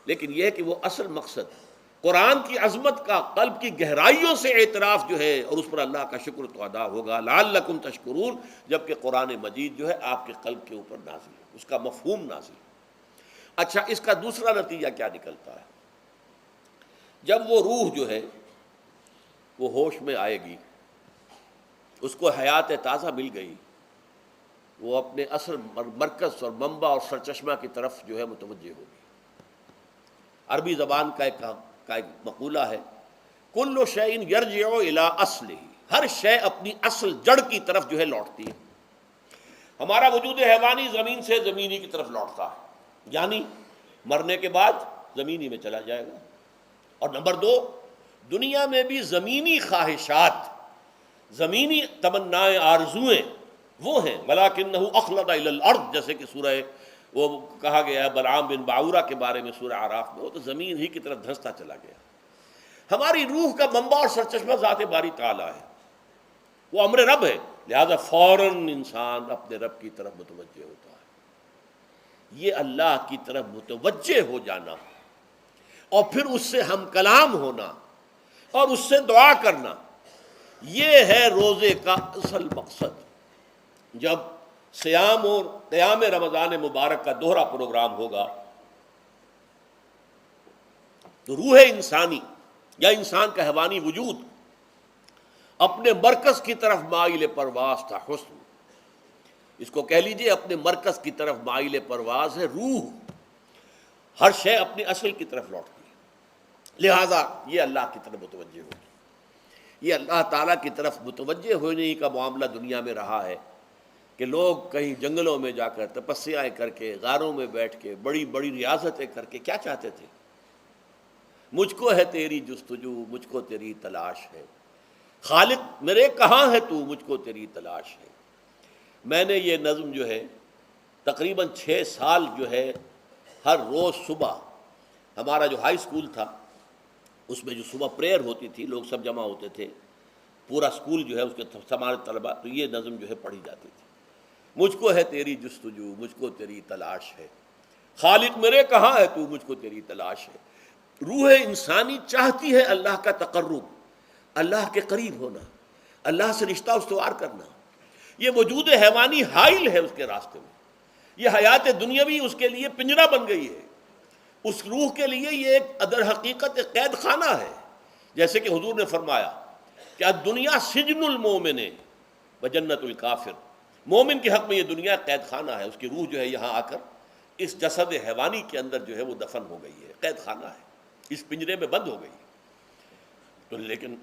لیکن یہ ہے کہ وہ اصل مقصد قرآن کی عظمت کا قلب کی گہرائیوں سے اعتراف جو ہے، اور اس پر اللہ کا شکر تو ادا ہوگا، لعلکم تشکرون، جبکہ قرآن مجید جو ہے آپ کے قلب کے اوپر نازل ہے، اس کا مفہوم نازل ہے۔ اچھا، اس کا دوسرا نتیجہ کیا نکلتا ہے؟ جب وہ روح جو ہے وہ ہوش میں آئے گی، اس کو حیات تازہ مل گئی، وہ اپنے اصل مرکز اور منبع اور سرچشمہ کی طرف جو ہے متوجہ ہوگی۔ عربی زبان کا ایک مقولہ ہے، کل شیء یرجع الی اصلہ، ہر شے اپنی اصل جڑ کی طرف جو ہے لوٹتی ہے۔ ہمارا وجود حیوانی زمین سے زمینی کی طرف لوٹتا ہے، یعنی مرنے کے بعد زمینی میں چلا جائے گا۔ اور نمبر دو، دنیا میں بھی زمینی خواہشات، زمینی تمنائیں، آرزوئیں وہ ہیں، وَلَٰكِنَّهُ أَخْلَدَ إِلَى الْأَرْضِ، جیسے کہ سورہ وہ کہا گیا ہے بلعام بن باعورہ کے بارے میں سورہ اعراف میں، وہ تو زمین ہی کی طرف دھنستا چلا گیا۔ ہماری روح کا منبع اور سرچشمہ ذات باری تعالیٰ ہے، وہ امر رب ہے، لہذا فوراً انسان اپنے رب کی طرف متوجہ ہوتا ہے۔ یہ اللہ کی طرف متوجہ ہو جانا اور پھر اس سے ہم کلام ہونا اور اس سے دعا کرنا، یہ ہے روزے کا اصل مقصد۔ جب سیام اور قیام رمضان مبارک کا دوہرا پروگرام ہوگا تو روح انسانی یا انسان کا حیوانی وجود اپنے مرکز کی طرف مائل پرواز تھا، حسن، اس کو کہہ لیجئے اپنے مرکز کی طرف مائل پرواز ہے روح، ہر شے اپنی اصل کی طرف لوٹتی ہے، لہذا یہ اللہ کی طرف متوجہ ہوگی۔ یہ اللہ تعالیٰ کی طرف متوجہ ہونے کا معاملہ دنیا میں رہا ہے کہ لوگ کہیں جنگلوں میں جا کر تپسیائیں کر کے، غاروں میں بیٹھ کے، بڑی بڑی ریاضتیں کر کے کیا چاہتے تھے؟ مجھ کو ہے تیری جستجو، مجھ کو تیری تلاش ہے، خالق میرے کہاں ہے تو، مجھ کو تیری تلاش ہے۔ میں نے یہ نظم جو ہے تقریباً 6 سال جو ہے ہر روز صبح، ہمارا جو ہائی اسکول تھا اس میں جو صبح پریئر ہوتی تھی، لوگ سب جمع ہوتے تھے، پورا اسکول جو ہے اس کے ہمارے طلباء، تو یہ نظم جو ہے پڑھی جاتی تھی، مجھ کو ہے تیری جستجو، مجھ کو تیری تلاش ہے، خالق میرے کہاں ہے تو، مجھ کو تیری تلاش ہے۔ روح انسانی چاہتی ہے اللہ کا تقرب، اللہ کے قریب ہونا، اللہ سے رشتہ استوار کرنا۔ یہ وجود حیوانی حائل ہے اس کے راستے میں، یہ حیات دنیاوی اس کے لیے پنجرا بن گئی ہے، اس روح کے لیے یہ ایک در حقیقت ایک قید خانہ ہے، جیسے کہ حضور نے فرمایا کہ الدنیا سجن المومن و جنت الکافر، مومن کے حق میں یہ دنیا قید خانہ ہے، اس کی روح جو ہے یہاں آ کر اس جسد حیوانی کے اندر جو ہے وہ دفن ہو گئی ہے، قید خانہ ہے، اس پنجرے میں بند ہو گئی ہے۔ تو لیکن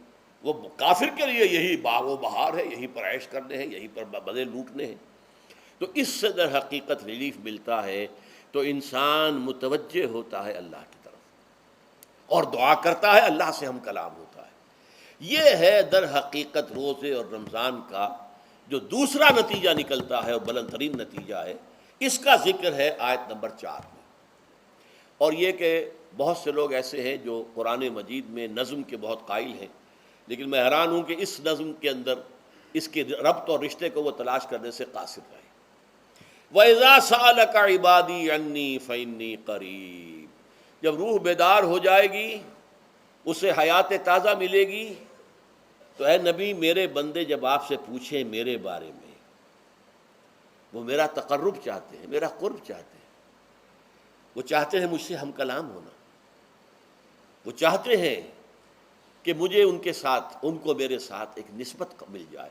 وہ کافر کے لیے یہی باغ و بہار ہے، یہیں پر عیش کرنے ہیں، یہیں پر مزے لوٹنے ہیں۔ تو اس سے در حقیقت ریلیف ملتا ہے، تو انسان متوجہ ہوتا ہے اللہ کی طرف اور دعا کرتا ہے، اللہ سے ہم کلام ہوتا ہے۔ یہ ہے در حقیقت روزے اور رمضان کا جو دوسرا نتیجہ نکلتا ہے اور بلند ترین نتیجہ ہے، اس کا ذکر ہے آیت نمبر 4 میں۔ اور یہ کہ بہت سے لوگ ایسے ہیں جو قرآن مجید میں نظم کے بہت قائل ہیں، لیکن میں حیران ہوں کہ اس نظم کے اندر اس کے ربط اور رشتے کو وہ تلاش کرنے سے قاصر رہے۔ وَإِذَا سَأَلَكَ عِبَادِي عَنِّي فَإِنِّي قَرِيبٌ، جب روح بیدار ہو جائے گی، اسے حیات تازہ ملے گی، تو اے نبی میرے بندے جب آپ سے پوچھیں میرے بارے میں، وہ میرا تقرب چاہتے ہیں، میرا قرب چاہتے ہیں، وہ چاہتے ہیں مجھ سے ہم کلام ہونا، وہ چاہتے ہیں کہ مجھے ان کے ساتھ، ان کو میرے ساتھ ایک نسبت مل جائے۔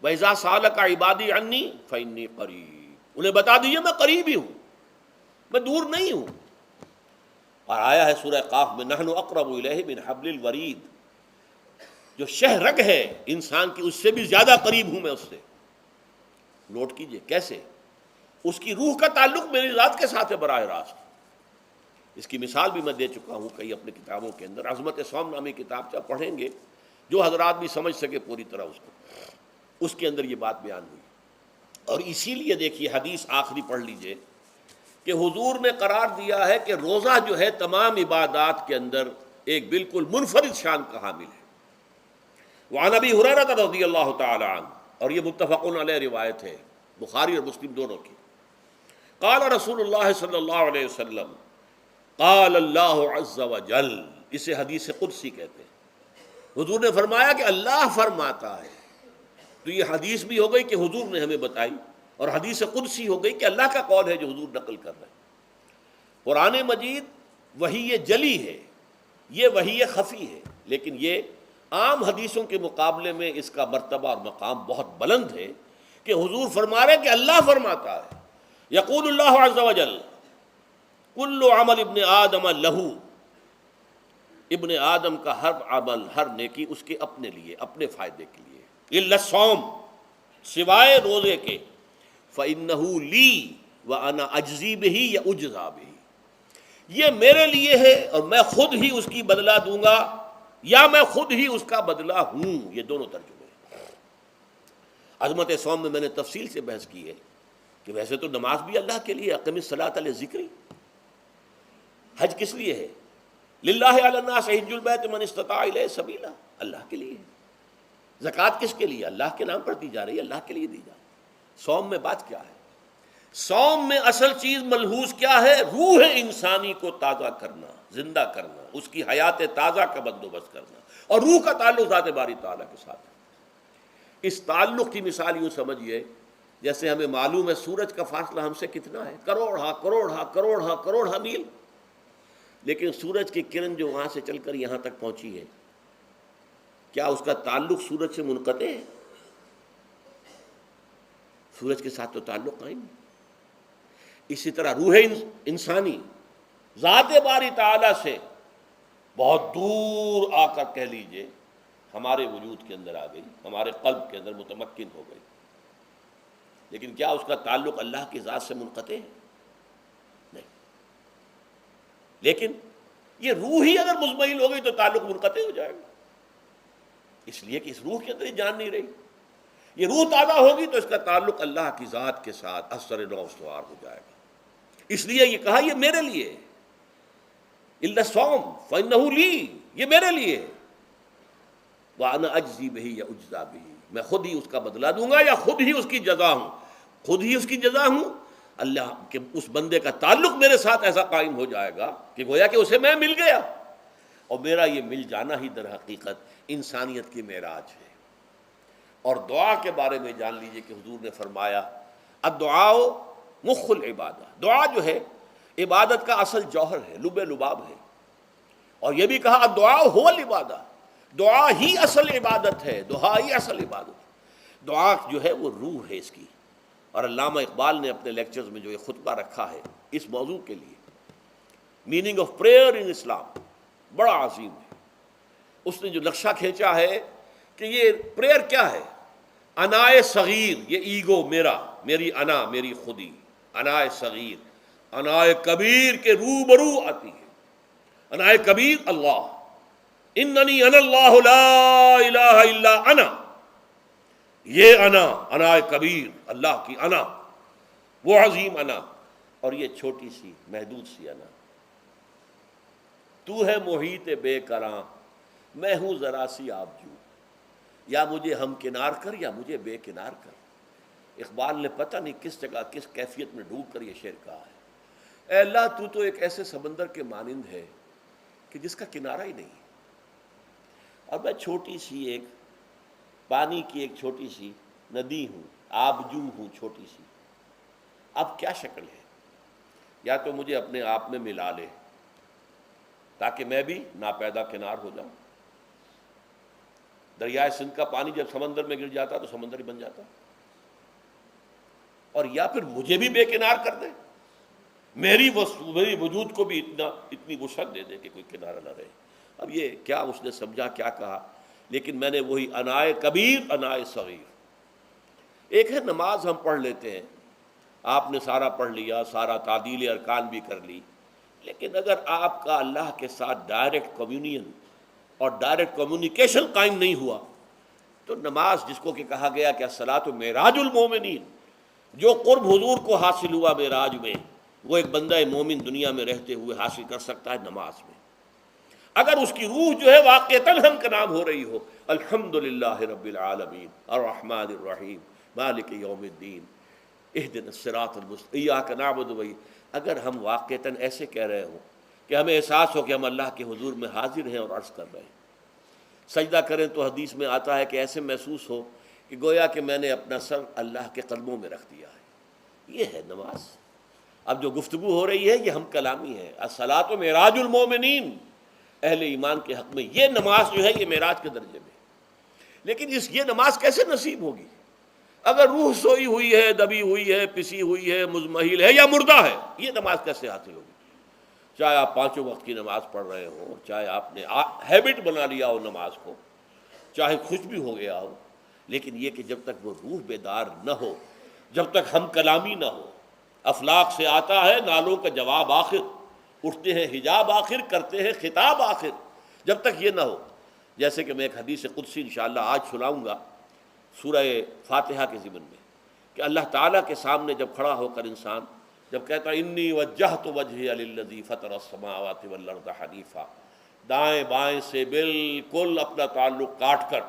وَإِذَا سَأَلَكَ عِبَادِي عَنِّي فَإِنِّي قَرِيبٌ، انہیں بتا دیجیے میں قریب ہی ہوں، میں دور نہیں ہوں۔ اور آیا ہے سورہ قاف میں نحن اقرب الیہ من حبل الورید، جو شہ رگ ہے انسان کی اس سے بھی زیادہ قریب ہوں میں اس سے۔ نوٹ کیجئے کیسے، اس کی روح کا تعلق میری ذات کے ساتھ ہے براہ راست۔ اس کی مثال بھی میں دے چکا ہوں کئی اپنے کتابوں کے اندر، عظمت صوم نامی کتاب جب پڑھیں گے جو حضرات بھی سمجھ سکے پوری طرح اس کو، اس کے اندر یہ بات بیان ہوئی۔ اور اسی لیے دیکھیے حدیث آخری پڑھ لیجئے کہ حضور نے قرار دیا ہے کہ روزہ جو ہے تمام عبادات کے اندر ایک بالکل منفرد شان کا حامل ہے۔ وعن ابی ہریرہ رضی اللہ تعالی عنہ، اور یہ متفق علیہ روایت ہے بخاری اور مسلم دونوں کی، قال رسول اللہ صلی اللہ علیہ وسلم، قال اللہ عز وجل، اسے حدیث قدسی کہتے ہیں۔ حضور نے فرمایا کہ اللہ فرماتا ہے، تو یہ حدیث بھی ہو گئی کہ حضور نے ہمیں بتائی، اور حدیث قدسی ہو گئی کہ اللہ کا قول ہے جو حضور نقل کر رہے ہیں۔ قرآن مجید وحی جلی ہے، یہ وحی خفی ہے، لیکن یہ عام حدیثوں کے مقابلے میں اس کا مرتبہ اور مقام بہت بلند ہے کہ حضور فرما رہے ہیں کہ اللہ فرماتا ہے، یقول اللہ عز وجل کل عمل ابن آدم لہو، ابن آدم کا ہر عمل، ہر نیکی اس کے اپنے لیے، اپنے فائدے کے لیے، الا الصوم، سوائے روزے کے، فإنہ لی وأنا اجزی بہ یا اجزا بہ، یہ میرے لیے ہے اور میں خود ہی اس کی بدلہ دوں گا یا میں خود ہی اس کا بدلہ ہوں۔ یہ دونوں ترجمے ہیں۔ عظمت صوم میں میں نے تفصیل سے بحث کی ہے کہ ویسے تو نماز بھی اللہ کے لیے، اقم الصلاۃ لذکری، حج کس لیے ہے؟ للہ علی الناس حج البیت من استطاع الیہ سبیلا، اللہ کے لیے۔ زکوٰۃ کس کے لیے؟ اللہ کے نام پر دی جا رہی ہے، اللہ کے لیے دی جا رہی ہے۔ صوم میں بات کیا ہے؟ صوم میں اصل چیز ملحوظ کیا ہے؟ روح انسانی کو تازہ کرنا، زندہ کرنا، اس کی حیات تازہ کا بندوبست کرنا، اور روح کا تعلق ذات باری تعالیٰ کے ساتھ ہے۔ اس تعلق کی مثال یوں سمجھیے جیسے ہمیں معلوم ہے سورج کا فاصلہ ہم سے کتنا ہے، کروڑ میل، لیکن سورج کی کرن جو وہاں سے چل کر یہاں تک پہنچی ہے، کیا اس کا تعلق سورج سے منقطع ہے؟ سورج کے ساتھ تو تعلق قائم ہے۔ اسی طرح روح انسانی ذات باری تعالیٰ سے بہت دور آ کر کہہ لیجئے ہمارے وجود کے اندر آ گئی، ہمارے قلب کے اندر متمکن ہو گئی، لیکن کیا اس کا تعلق اللہ کی ذات سے منقطع ہے؟ نہیں۔ لیکن یہ روح ہی اگر مزمحل ہو گئی تو تعلق منقطع ہو جائے گا، اس لیے کہ اس روح کے اندر ہی جان نہیں رہی۔ یہ روح تازہ ہوگی تو اس کا تعلق اللہ کی ذات کے ساتھ اثر نو استوار ہو جائے گا۔ اس لیے یہ کہا یہ میرے لیے، الا الصوم فإنہ لی، یہ میرے لیے، وأنا اجزی بہ یا اجزا بہ، میں خود ہی اس کا بدلہ دوں گا یا خود ہی اس کی جزا ہوں، خود ہی اس کی جزا ہوں۔ اللہ کے اس بندے کا تعلق میرے ساتھ ایسا قائم ہو جائے گا کہ گویا کہ اسے میں مل گیا، اور میرا یہ مل جانا ہی در حقیقت انسانیت کی معراج ہے۔ اور دعا کے بارے میں جان لیجئے کہ حضور نے فرمایا الدعاء مخ العبادہ، دعا جو ہے عبادت کا اصل جوہر ہے، لب لباب ہے۔ اور یہ بھی کہا الدعاء هو العبادہ، دعا ہی اصل عبادت ہے، دعا ہی اصل عبادت ہے۔ دعا جو ہے وہ روح ہے اس کی۔ اور علامہ اقبال نے اپنے لیکچرز میں جو یہ خطبہ رکھا ہے اس موضوع کے لیے، میننگ آف پریئر ان اسلام، بڑا عظیم ہے۔ اس نے جو نقشہ کھینچا ہے کہ یہ پریئر کیا ہے؟ انائے صغیر، یہ ایگو میرا، میری انا، میری خودی، انائے صغیر، انائے کبیر کے روبرو آتی ہے۔ انائے کبیر اللہ، اننی انا اللہ لا الہ الا انا، یہ انا، انائے کبیر، اللہ کی انا، وہ عظیم انا، اور یہ چھوٹی سی محدود سی انا۔ تو ہے محیط بے کراں، میں ہوں ذرا سی آبجو، یا مجھے ہم کنار کر یا مجھے بے کنار کر۔ اقبال نے پتہ نہیں کس جگہ کس کیفیت میں ڈوب کر یہ شعر کہا ہے۔ اے اللہ تو تو ایک ایسے سمندر کے مانند ہے کہ جس کا کنارہ ہی نہیں، اور میں چھوٹی سی ایک پانی کی ایک چھوٹی سی ندی ہوں، آبجو ہوں چھوٹی سی، اب کیا شکل ہے؟ یا تو مجھے اپنے آپ میں ملا لے تاکہ میں بھی ناپیدا کنار ہو جاؤں. دریائے سندھ کا پانی جب سمندر میں گر جاتا تو سمندر ہی بن جاتا. اور یا پھر مجھے بھی بے کنار کر دے، میری وجود کو بھی اتنی وسعت دے دے کہ کوئی کنارہ نہ رہے. اب یہ کیا اس نے سمجھا، کیا کہا؟ لیکن میں نے وہی انائے کبیر انائے صغیر. ایک ہے نماز ہم پڑھ لیتے ہیں، آپ نے سارا پڑھ لیا، سارا تعدیل ارکان بھی کر لی، لیکن اگر آپ کا اللہ کے ساتھ ڈائریکٹ کمیونین اور ڈائریکٹ کمیونیکیشن قائم نہیں ہوا تو نماز، جس کو کہ کہا گیا کہ الصلاۃ معراج المومنین، جو قرب حضور کو حاصل ہوا معراج میں، وہ ایک بندہ مومن دنیا میں رہتے ہوئے حاصل کر سکتا ہے نماز میں، اگر اس کی روح جو ہے واقعتاً ہم کا نام ہو رہی ہو الحمدللہ رب العالمین الرحمن الرحیم مالک یوم الدین اہدنا الصراط المستقیم ایاک نعبد و اگر ہم واقعتاً ایسے کہہ رہے ہوں کہ ہمیں احساس ہو کہ ہم اللہ کے حضور میں حاضر ہیں اور عرض کر رہے ہیں، سجدہ کریں تو حدیث میں آتا ہے کہ ایسے محسوس ہو کہ گویا کہ میں نے اپنا سر اللہ کے قدموں میں رکھ دیا ہے. یہ ہے نماز. اب جو گفتگو ہو رہی ہے یہ ہم کلامی ہے. الصلاۃ معراج المومنین، اہل ایمان کے حق میں یہ نماز جو ہے یہ معراج کے درجے میں. لیکن یہ نماز کیسے نصیب ہوگی اگر روح سوئی ہوئی ہے، دبی ہوئی ہے، پسی ہوئی ہے، مزمحل ہے یا مردہ ہے؟ یہ نماز کیسے حاصل ہوگی؟ چاہے آپ 5 وقت کی نماز پڑھ رہے ہوں، چاہے آپ نے ہیبٹ بنا لیا ہو نماز کو، چاہے خوش بھی ہو گیا ہو، لیکن یہ کہ جب تک وہ روح بیدار نہ ہو، جب تک ہم کلامی نہ ہو. افلاق سے آتا ہے نالوں کا جواب آخر، اٹھتے ہیں حجاب آخر، کرتے ہیں خطاب آخر. جب تک یہ نہ ہو، جیسے کہ میں ایک حدیث قدسی انشاءاللہ آج سناؤں گا سورہ فاتحہ کے ضمن میں، کہ اللہ تعالیٰ کے سامنے جب کھڑا ہو کر انسان جب کہتا ہے انی وجہت وجہی للذی فطر السماوات والارض حنیفا، دائیں بائیں سے بالکل اپنا تعلق کاٹ کر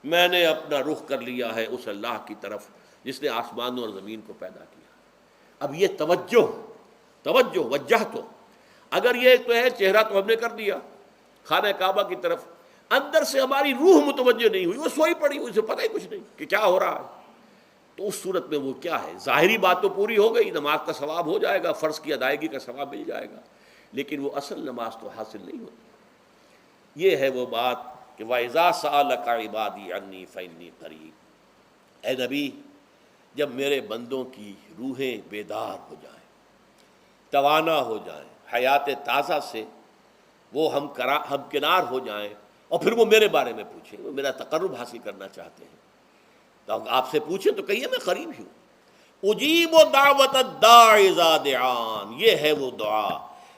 میں نے اپنا رخ کر لیا ہے اس اللہ کی طرف جس نے آسمانوں اور زمین کو پیدا کیا. اب یہ توجہ وجہ تو اگر یہ تو ہے چہرہ تو ہم نے کر دیا خانہ کعبہ کی طرف، اندر سے ہماری روح متوجہ نہیں ہوئی، وہ سوئی پڑی، اسے پتہ ہی کچھ نہیں کہ کیا ہو رہا ہے. تو اس صورت میں وہ کیا ہے؟ ظاہری بات تو پوری ہو گئی، نماز کا ثواب ہو جائے گا، فرض کی ادائیگی کا ثواب مل جائے گا، لیکن وہ اصل نماز تو حاصل نہیں ہوتی. یہ ہے وہ بات کہ وَإِذَا سَأَلَكَ عِبَادِي عَنِّي فَإِنِّي قَرِيبٌ. اے نبی، جب میرے بندوں کی روحیں بیدار ہو جائیں، توانا ہو جائیں، حیات تازہ سے وہ ہم کنار ہو جائیں، اور پھر وہ میرے بارے میں پوچھیں، وہ میرا تقرب حاصل کرنا چاہتے ہیں، تو آپ سے پوچھیں تو کہیے میں قریب ہوں. اجیب دعوت الداع اذا دعان، یہ ہے وہ دعا،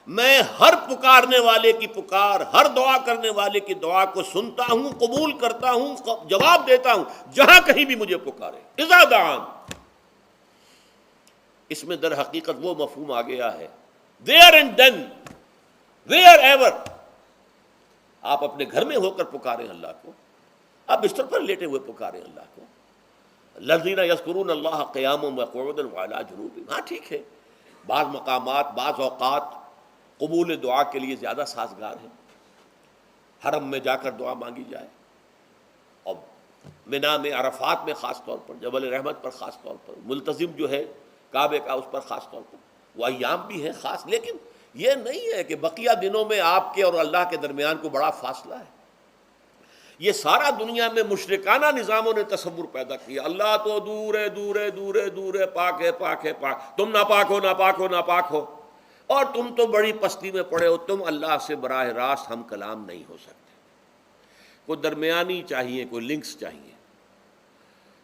میں ہر پکارنے والے کی پکار، ہر دعا کرنے والے کی دعا کو سنتا ہوں، قبول کرتا ہوں، جواب دیتا ہوں جہاں کہیں بھی مجھے پکارے. اذا دعان، اس میں در حقیقت وہ مفہوم آ گیا ہے there and then wherever. آپ اپنے گھر میں ہو کر پکاریں اللہ کو، آپ بستر پر لیٹے ہوئے پکاریں اللہ کو. الذین یذکرون اللہ قیاما وقعودا وعلی جنوبہم. ہاں ٹھیک ہے، بعض مقامات بعض اوقات قبول دعا کے لیے زیادہ سازگار ہیں، حرم میں جا کر دعا مانگی جائے، اور منا میں، عرفات میں خاص طور پر، جبل رحمت پر خاص طور پر، ملتزم جو ہے کعبے کا اس پر خاص طور پر، وہ ایام بھی ہیں خاص. لیکن یہ نہیں ہے کہ بقیہ دنوں میں آپ کے اور اللہ کے درمیان کو بڑا فاصلہ ہے. یہ سارا دنیا میں مشرکانہ نظاموں نے تصور پیدا کیا، اللہ تو دور ہے، دور ہے، دور ہے، دور ہے، پاک ہے، پاک ہے، پاک، تم ناپاک ہو، ناپاک ہو، ناپاک ہو، اور تم تو بڑی پستی میں پڑے ہو، تم اللہ سے براہ راست ہم کلام نہیں ہو سکتے. کوئی درمیانی چاہیے، کوئی لنکس چاہیے.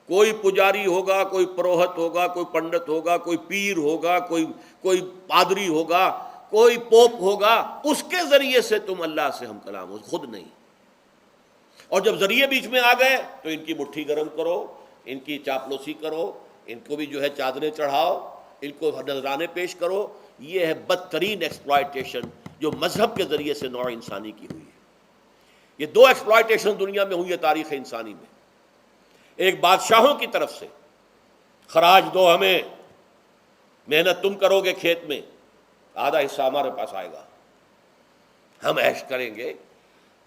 کوئی پجاری ہوگا، کوئی پروہت ہوگا، کوئی پنڈت ہوگا، کوئی پیر ہوگا، کوئی پادری ہوگا، کوئی پوپ ہوگا، اس کے ذریعے سے تم اللہ سے ہم کلام ہو، خود نہیں. اور جب ذریعے بیچ میں آ گئے تو ان کی مٹھی گرم کرو، ان کی چاپلوسی کرو، ان کو بھی جو ہے چادریں چڑھاؤ، ان کو نذرانے پیش کرو. یہ ہے بدترین ایکسپلائٹیشن جو مذہب کے ذریعے سے نوع انسانی کی ہوئی ہے. یہ 2 ایکسپلائٹیشن دنیا میں ہوئی ہے تاریخ انسانی میں. ایک بادشاہوں کی طرف سے خراج دو ہمیں، محنت تم کرو گے کھیت میں، آدھا حصہ ہمارے پاس آئے گا، ہم عیش کریں گے،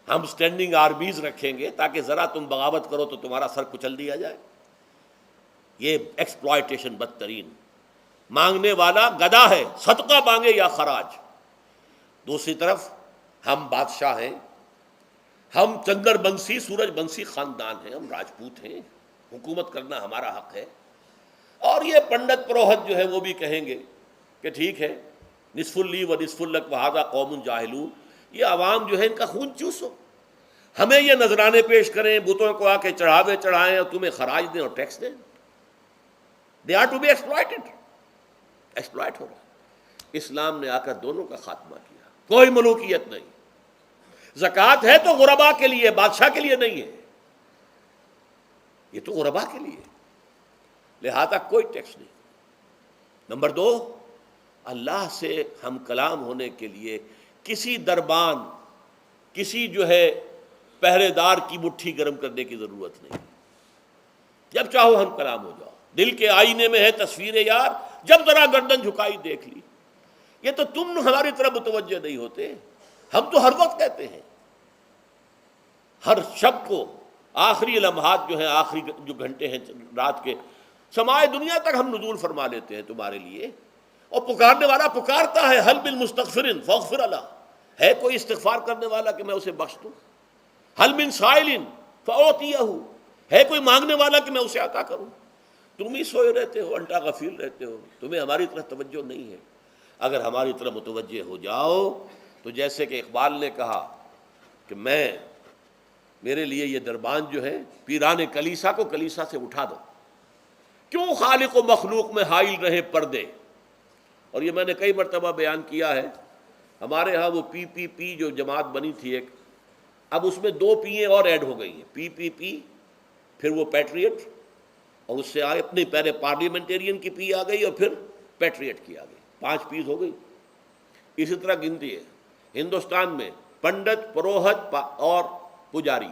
ہم سٹینڈنگ آرمیز رکھیں گے تاکہ ذرا تم بغاوت کرو تو تمہارا سر کچل دیا جائے. یہ ایکسپلائٹیشن بدترین. مانگنے والا گدھا ہے، صدقہ مانگے یا خراج۔ دوسری طرف ہم بادشاہ ہیں، ہم چندر بنسی سورج بنسی خاندان ہیں، ہم راجپوت ہیں، حکومت کرنا ہمارا حق ہے۔ اور یہ پنڈت پروہت جو ہے وہ بھی کہیں گے کہ ٹھیک ہے، نصف لی و نصف لک وہذا قوم جاہلون، یہ عوام جو ہے ان کا خون چوسو، ہمیں یہ نذرانے پیش کریں، بتوں کو آ کے چڑھاوے چڑھائیں اور تمہیں خراج دیں اور ٹیکس دیں۔ They are to be exploited, exploit ہو رہا ہے۔ اسلام نے آ کر دونوں کا خاتمہ کیا، کوئی ملوکیت نہیں۔ زکوٰۃ ہے تو غربا کے لیے، بادشاہ کے لیے نہیں ہے، یہ تو غربا کے لیے، لہذا کوئی ٹیکس نہیں۔ نمبر 2، اللہ سے ہم کلام ہونے کے لیے کسی دربان، کسی جو ہے پہرے دار کی مٹھی گرم کرنے کی ضرورت نہیں۔ جب چاہو ہم کلام ہو جاؤ، دل کے آئینے میں ہے تصویر یار، جب ذرا گردن جھکائی دیکھ لی۔ یہ تو تم ہماری طرف متوجہ نہیں ہوتے، ہم تو ہر وقت کہتے ہیں، ہر شب کو آخری لمحات جو ہیں، آخری جو گھنٹے ہیں رات کے، سمائے دنیا تک ہم نزول فرما لیتے ہیں تمہارے لیے۔ اور پکارنے والا پکارتا ہے، حل بالمستغفر فاغفر له، ہے کوئی استغفار کرنے والا کہ میں اسے بخش دوں؟ حل من سائل فاعطیہ، ہے کوئی مانگنے والا کہ میں اسے عطا کروں؟ تم ہی سوئے رہتے ہو، انٹا غفیر رہتے ہو، تمہیں ہماری طرف توجہ نہیں ہے۔ اگر ہماری طرف متوجہ ہو جاؤ تو جیسے کہ اقبال نے کہا کہ میرے لیے یہ دربان جو ہے، پیران کلیسا کو کلیسا سے اٹھا دو، کیوں خالق و مخلوق میں حائل رہے پردے۔ اور یہ میں نے کئی مرتبہ بیان کیا ہے، ہمارے ہاں وہ پی جو جماعت بنی تھی ایک، اب اس میں 2 پییں اور ایڈ ہو گئی ہیں، پی، پھر وہ پیٹریٹ، اور اس سے آگے اپنی پہلے پارلیمنٹیرین کی پی آ گئی اور پھر پیٹریٹ کی آ گئی، 5 پیز ہو گئی۔ اسی طرح گنتی ہے ہندوستان میں، پنڈت، پروہت اور پجاری،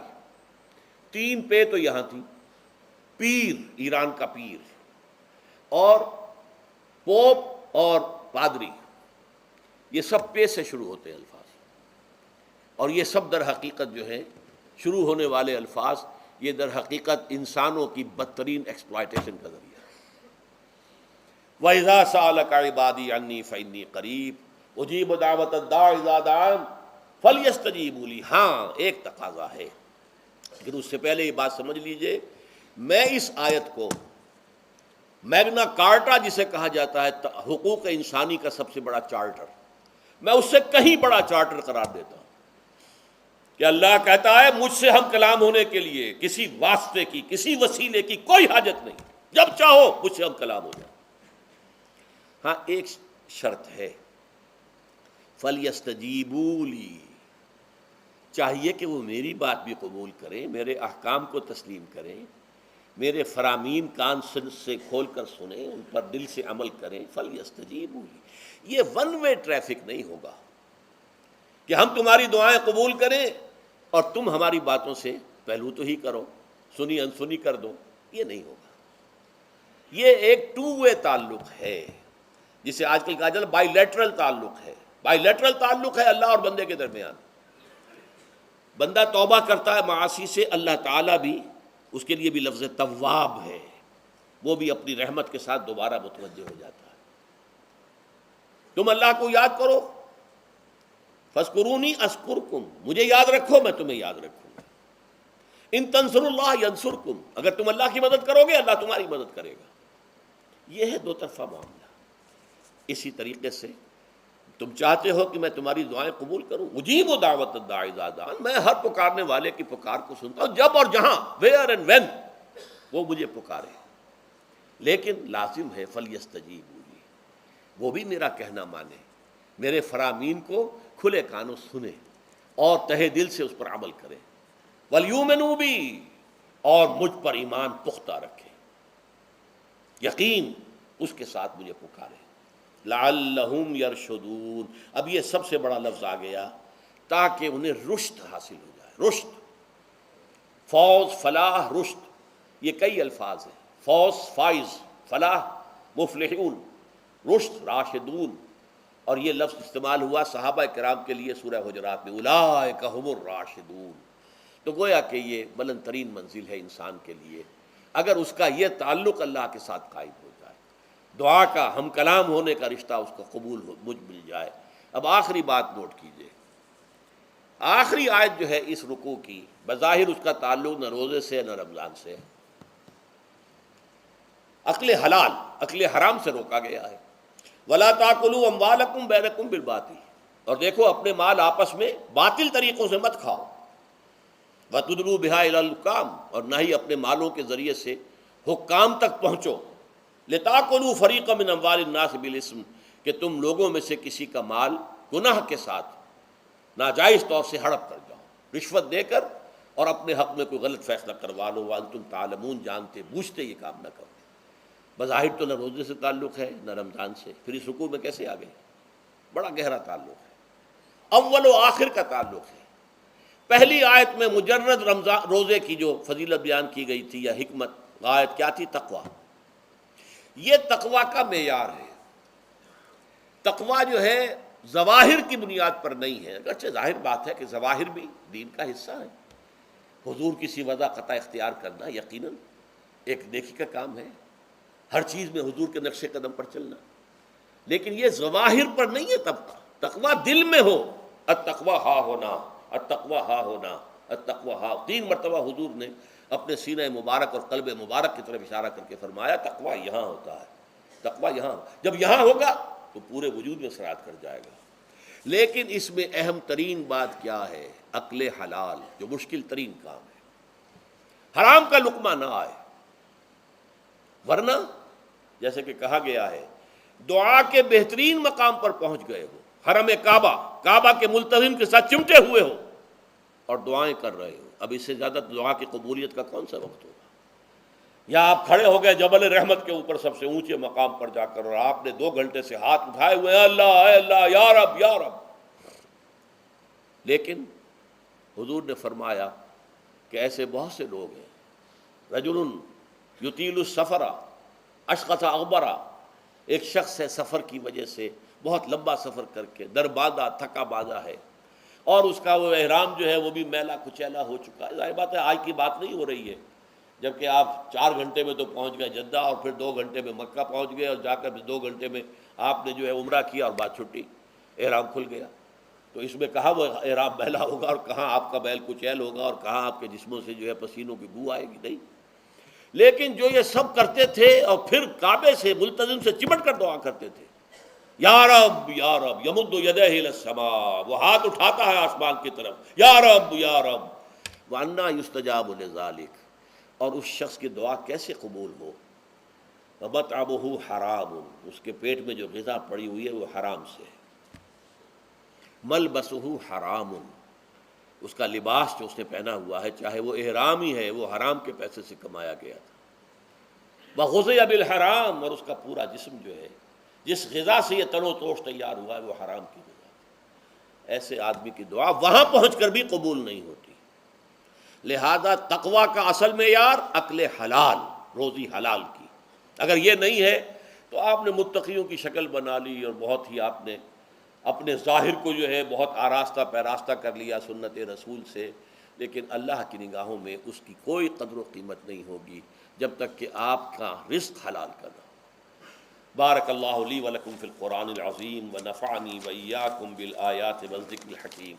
3 پے تو یہاں تھی، پیر ایران کا پیر، اور پوپ اور پادری، یہ سب پے سے شروع ہوتے ہیں الفاظ، اور یہ سب در حقیقت جو ہے شروع ہونے والے الفاظ، یہ در حقیقت انسانوں کی بدترین ایکسپلائٹیشن کا ذریعہ ہے۔ وَإِذَا سَأَلَكَ عِبَادِي عَنِّي فَإِنِّي قَرِيبٌ أُجِيبُ دَعْوَةَ الدَّاعِ إِذَا دَعَانِ فَلْيَسْتَجِيبُوا لِي۔ ہاں ایک تقاضا ہے، لیکن اس سے پہلے یہ بات سمجھ لیجئے، میں اس آیت کو میگنا کارٹا جسے کہا جاتا ہے حقوق انسانی کا سب سے بڑا چارٹر، میں اس سے کہیں بڑا چارٹر قرار دیتا ہوں کہ اللہ کہتا ہے مجھ سے ہم کلام ہونے کے لیے کسی واسطے کی، کسی وسیلے کی کوئی حاجت نہیں، جب چاہو مجھ سے ہم کلام ہو جائے۔ ہاں ایک شرط ہے، فَلْيَسْتَجِيبُوا لِي، چاہیے کہ وہ میری بات بھی قبول کریں، میرے احکام کو تسلیم کریں، میرے فرامین کان سے کھول کر سنیں، ان پر دل سے عمل کریں۔ فَلْيَسْتَجِيبُوا لِي، یہ ون وے ٹریفک نہیں ہوگا کہ ہم تمہاری دعائیں قبول کریں اور تم ہماری باتوں سے پہلو تو ہی کرو، سنی انسنی کر دو، یہ نہیں ہوگا۔ یہ ایک 2 وے تعلق ہے، جسے آج کل کہا جاتا ہے بائی لیٹرل تعلق ہے۔ بائی لیٹرل تعلق ہے اللہ اور بندے کے درمیان، بندہ توبہ کرتا ہے معاصی سے، اللہ تعالیٰ بھی اس کے لیے بھی لفظ تواب ہے، وہ بھی اپنی رحمت کے ساتھ دوبارہ متوجہ ہو جاتا ہے۔ تم اللہ کو یاد کرو، فاذکرونی اذکرکم، مجھے یاد رکھو میں تمہیں یاد رکھوں گا۔ ان تنصروا اللہ ینصرکم، اگر تم اللہ کی مدد کرو گے اللہ تمہاری مدد کرے گا۔ یہ ہے 2 طرفہ معاملہ۔ اسی طریقے سے تم چاہتے ہو کہ میں تمہاری دعائیں قبول کروں، اجیب دعوت الداعی اذا دعان، میں ہر پکارنے والے کی پکار کو سنتا ہوں، جب اور جہاں، ویئر اینڈ وین وہ مجھے پکارے، لیکن لازم ہے فلیستجیبوا لی، وہ بھی میرا کہنا مانے، میرے فرامین کو کھلے کانوں سنے اور تہہ دل سے اس پر عمل کرے، ولیؤمنوا بی، اور مجھ پر ایمان پختہ رکھے، یقین اس کے ساتھ مجھے پکارے۔ لعلہم یرشدون، اب یہ سب سے بڑا لفظ آ گیا، تاکہ انہیں رشد حاصل ہو جائے۔ رشد، فوز، فلاح، رشد، یہ کئی الفاظ ہیں، فوز فائز، فلاح مفلحون، رشد راشدون، اور یہ لفظ استعمال ہوا صحابہ کرام کے لیے سورہ حجرات میں، اولئک ھم الراشدون۔ تو گویا کہ یہ بلند ترین منزل ہے انسان کے لیے، اگر اس کا یہ تعلق اللہ کے ساتھ قائم ہو جائے۔ دعا کا ہم کلام ہونے کا رشتہ اس کو قبول مجھ مل جائے۔ اب آخری بات نوٹ کیجئے، آخری آیت جو ہے اس رکوع کی، بظاہر اس کا تعلق نہ روزے سے نہ رمضان سے، اکل حلال، اکل حرام سے روکا گیا ہے۔ وَلَا تَأْكُلُوا أَمْوَالَكُمْ بَيْنَكُمْ بِالْبَاطِلِ، اور دیکھو اپنے مال آپس میں باطل طریقوں سے مت کھاؤ۔ وَتُدْلُوا بِهَا إِلَى الْحُكَّامِ، اور نہ ہی اپنے مالوں کے ذریعے سے حکام تک پہنچو۔ لِتَأْكُلُوا فَرِيقًا مِّنْ أَمْوَالِ النَّاسِ بِالْإِثْمِ، کہ تم لوگوں میں سے کسی کا مال گناہ کے ساتھ ناجائز طور سے ہڑپ کر جاؤ، رشوت دے کر، اور اپنے حق میں کوئی غلط فیصلہ کروا لو، وانتم تعلمون، جانتے بوجھتے یہ کام نہ کرو۔ بظاہر تو نہ روزے سے تعلق ہے نہ رمضان سے، پھر اس رکوع میں کیسے آ گئے؟ بڑا گہرا تعلق ہے، اول و آخر کا تعلق ہے۔ پہلی آیت میں مجرد رمضان روزے کی جو فضیلت بیان کی گئی تھی یا حکمت، غایت کیا تھی؟ تقویٰ۔ یہ تقویٰ کا معیار ہے۔ تقویٰ جو ہے ظواہر کی بنیاد پر نہیں ہے، اگرچہ ظاہر بات ہے کہ ظواہر بھی دین کا حصہ ہے۔ حضور کسی وضع قطع اختیار کرنا یقیناً ایک نیکی کا کام ہے، ہر چیز میں حضور کے نقش قدم پر چلنا، لیکن یہ ظواہر پر نہیں ہے۔ تقویٰ دل میں ہو، التقویٰ ہا ہونا، التقویٰ ہا ہونا، التقویٰ ہا۔ 3 مرتبہ حضور نے اپنے سینہ مبارک اور قلب مبارک کی طرف اشارہ کر کے فرمایا تقویٰ یہاں ہوتا ہے، تقویٰ یہاں، جب یہاں ہوگا تو پورے وجود میں سرایت کر جائے گا۔ لیکن اس میں اہم ترین بات کیا ہے؟ اکل حلال، جو مشکل ترین کام ہے۔ حرام کا لقمہ نہ آئے، ورنہ جیسے کہ کہا گیا ہے دعا کے بہترین مقام پر پہنچ گئے ہو، حرم کعبہ کے ملتزم کے ساتھ چمٹے ہوئے ہو اور دعائیں کر رہے ہو، اب اس سے زیادہ دعا کی قبولیت کا کون سا وقت ہوگا؟ یا آپ کھڑے ہو گئے جبل رحمت کے اوپر سب سے اونچے مقام پر جا کر، اور آپ نے 2 گھنٹے سے ہاتھ اٹھائے ہوئے ہیں، اللہ اے اللہ یا رب یا رب، لیکن حضور نے فرمایا کہ ایسے بہت سے لوگ ہیں، رجل یطیل السفر اشخص اغبرا، ایک شخص ہے سفر کی وجہ سے بہت لمبا سفر کر کے دربادا تھکا بادا ہے، اور اس کا وہ احرام جو ہے وہ بھی میلا کچیلا ہو چکا ہے۔ ظاہر بات ہے آج کی بات نہیں ہو رہی ہے، جبکہ آپ 4 گھنٹے میں تو پہنچ گئے جدہ، اور پھر 2 گھنٹے میں مکہ پہنچ گئے، اور جا کر 2 گھنٹے میں آپ نے جو ہے عمرہ کیا اور بات چھٹی، احرام کھل گیا۔ تو اس میں کہاں وہ احرام میلا ہوگا، اور کہاں آپ کا بیل کچیل ہوگا، اور کہاں آپ کے جسموں سے جو ہے پسینوں کی بو آئے گی؟ نہیں۔ لیکن جو یہ سب کرتے تھے اور پھر کعبے سے ملتزم سے چمٹ کر دعا کرتے تھے، یا رب یا رب، یمد یدہ الی السماء، وہ ہاتھ اٹھاتا ہے آسمان کی طرف، یا رب یا رب، وَأَنَّىٰ يُسْتَجَابُ لِذَٰلِكَ، اور اس شخص کی دعا کیسے قبول ہو؟ وَمَطْعَمُهُ حَرَامٌ، اس کے پیٹ میں جو غذا پڑی ہوئی ہے وہ حرام سے ہے۔ مَلْبَسُهُ حَرَامٌ، اس کا لباس جو اس نے پہنا ہوا ہے چاہے وہ احرام ہی ہے، وہ حرام کے پیسے سے کمایا گیا تھا۔ وَغُذِيَ بِالْحَرَام، اور اس کا پورا جسم جو ہے جس غذا سے یہ تن و توش تیار ہوا ہے وہ حرام کی غذا ہے۔ ایسے آدمی کی دعا وہاں پہنچ کر بھی قبول نہیں ہوتی۔ لہذا تقویٰ کا اصل معیار اکل حلال، روزی حلال کی۔ اگر یہ نہیں ہے تو آپ نے متقیوں کی شکل بنا لی، اور بہت ہی آپ نے اپنے ظاہر کو جو ہے بہت آراستہ پیراستہ کر لیا سنت رسول سے، لیکن اللہ کی نگاہوں میں اس کی کوئی قدر و قیمت نہیں ہوگی جب تک کہ آپ کا رزق حلال کرنا۔ بارک اللہ لی ولکم فی القرآن العظیم ونفعنی وإیاکم بالآیات والذکر الحکیم۔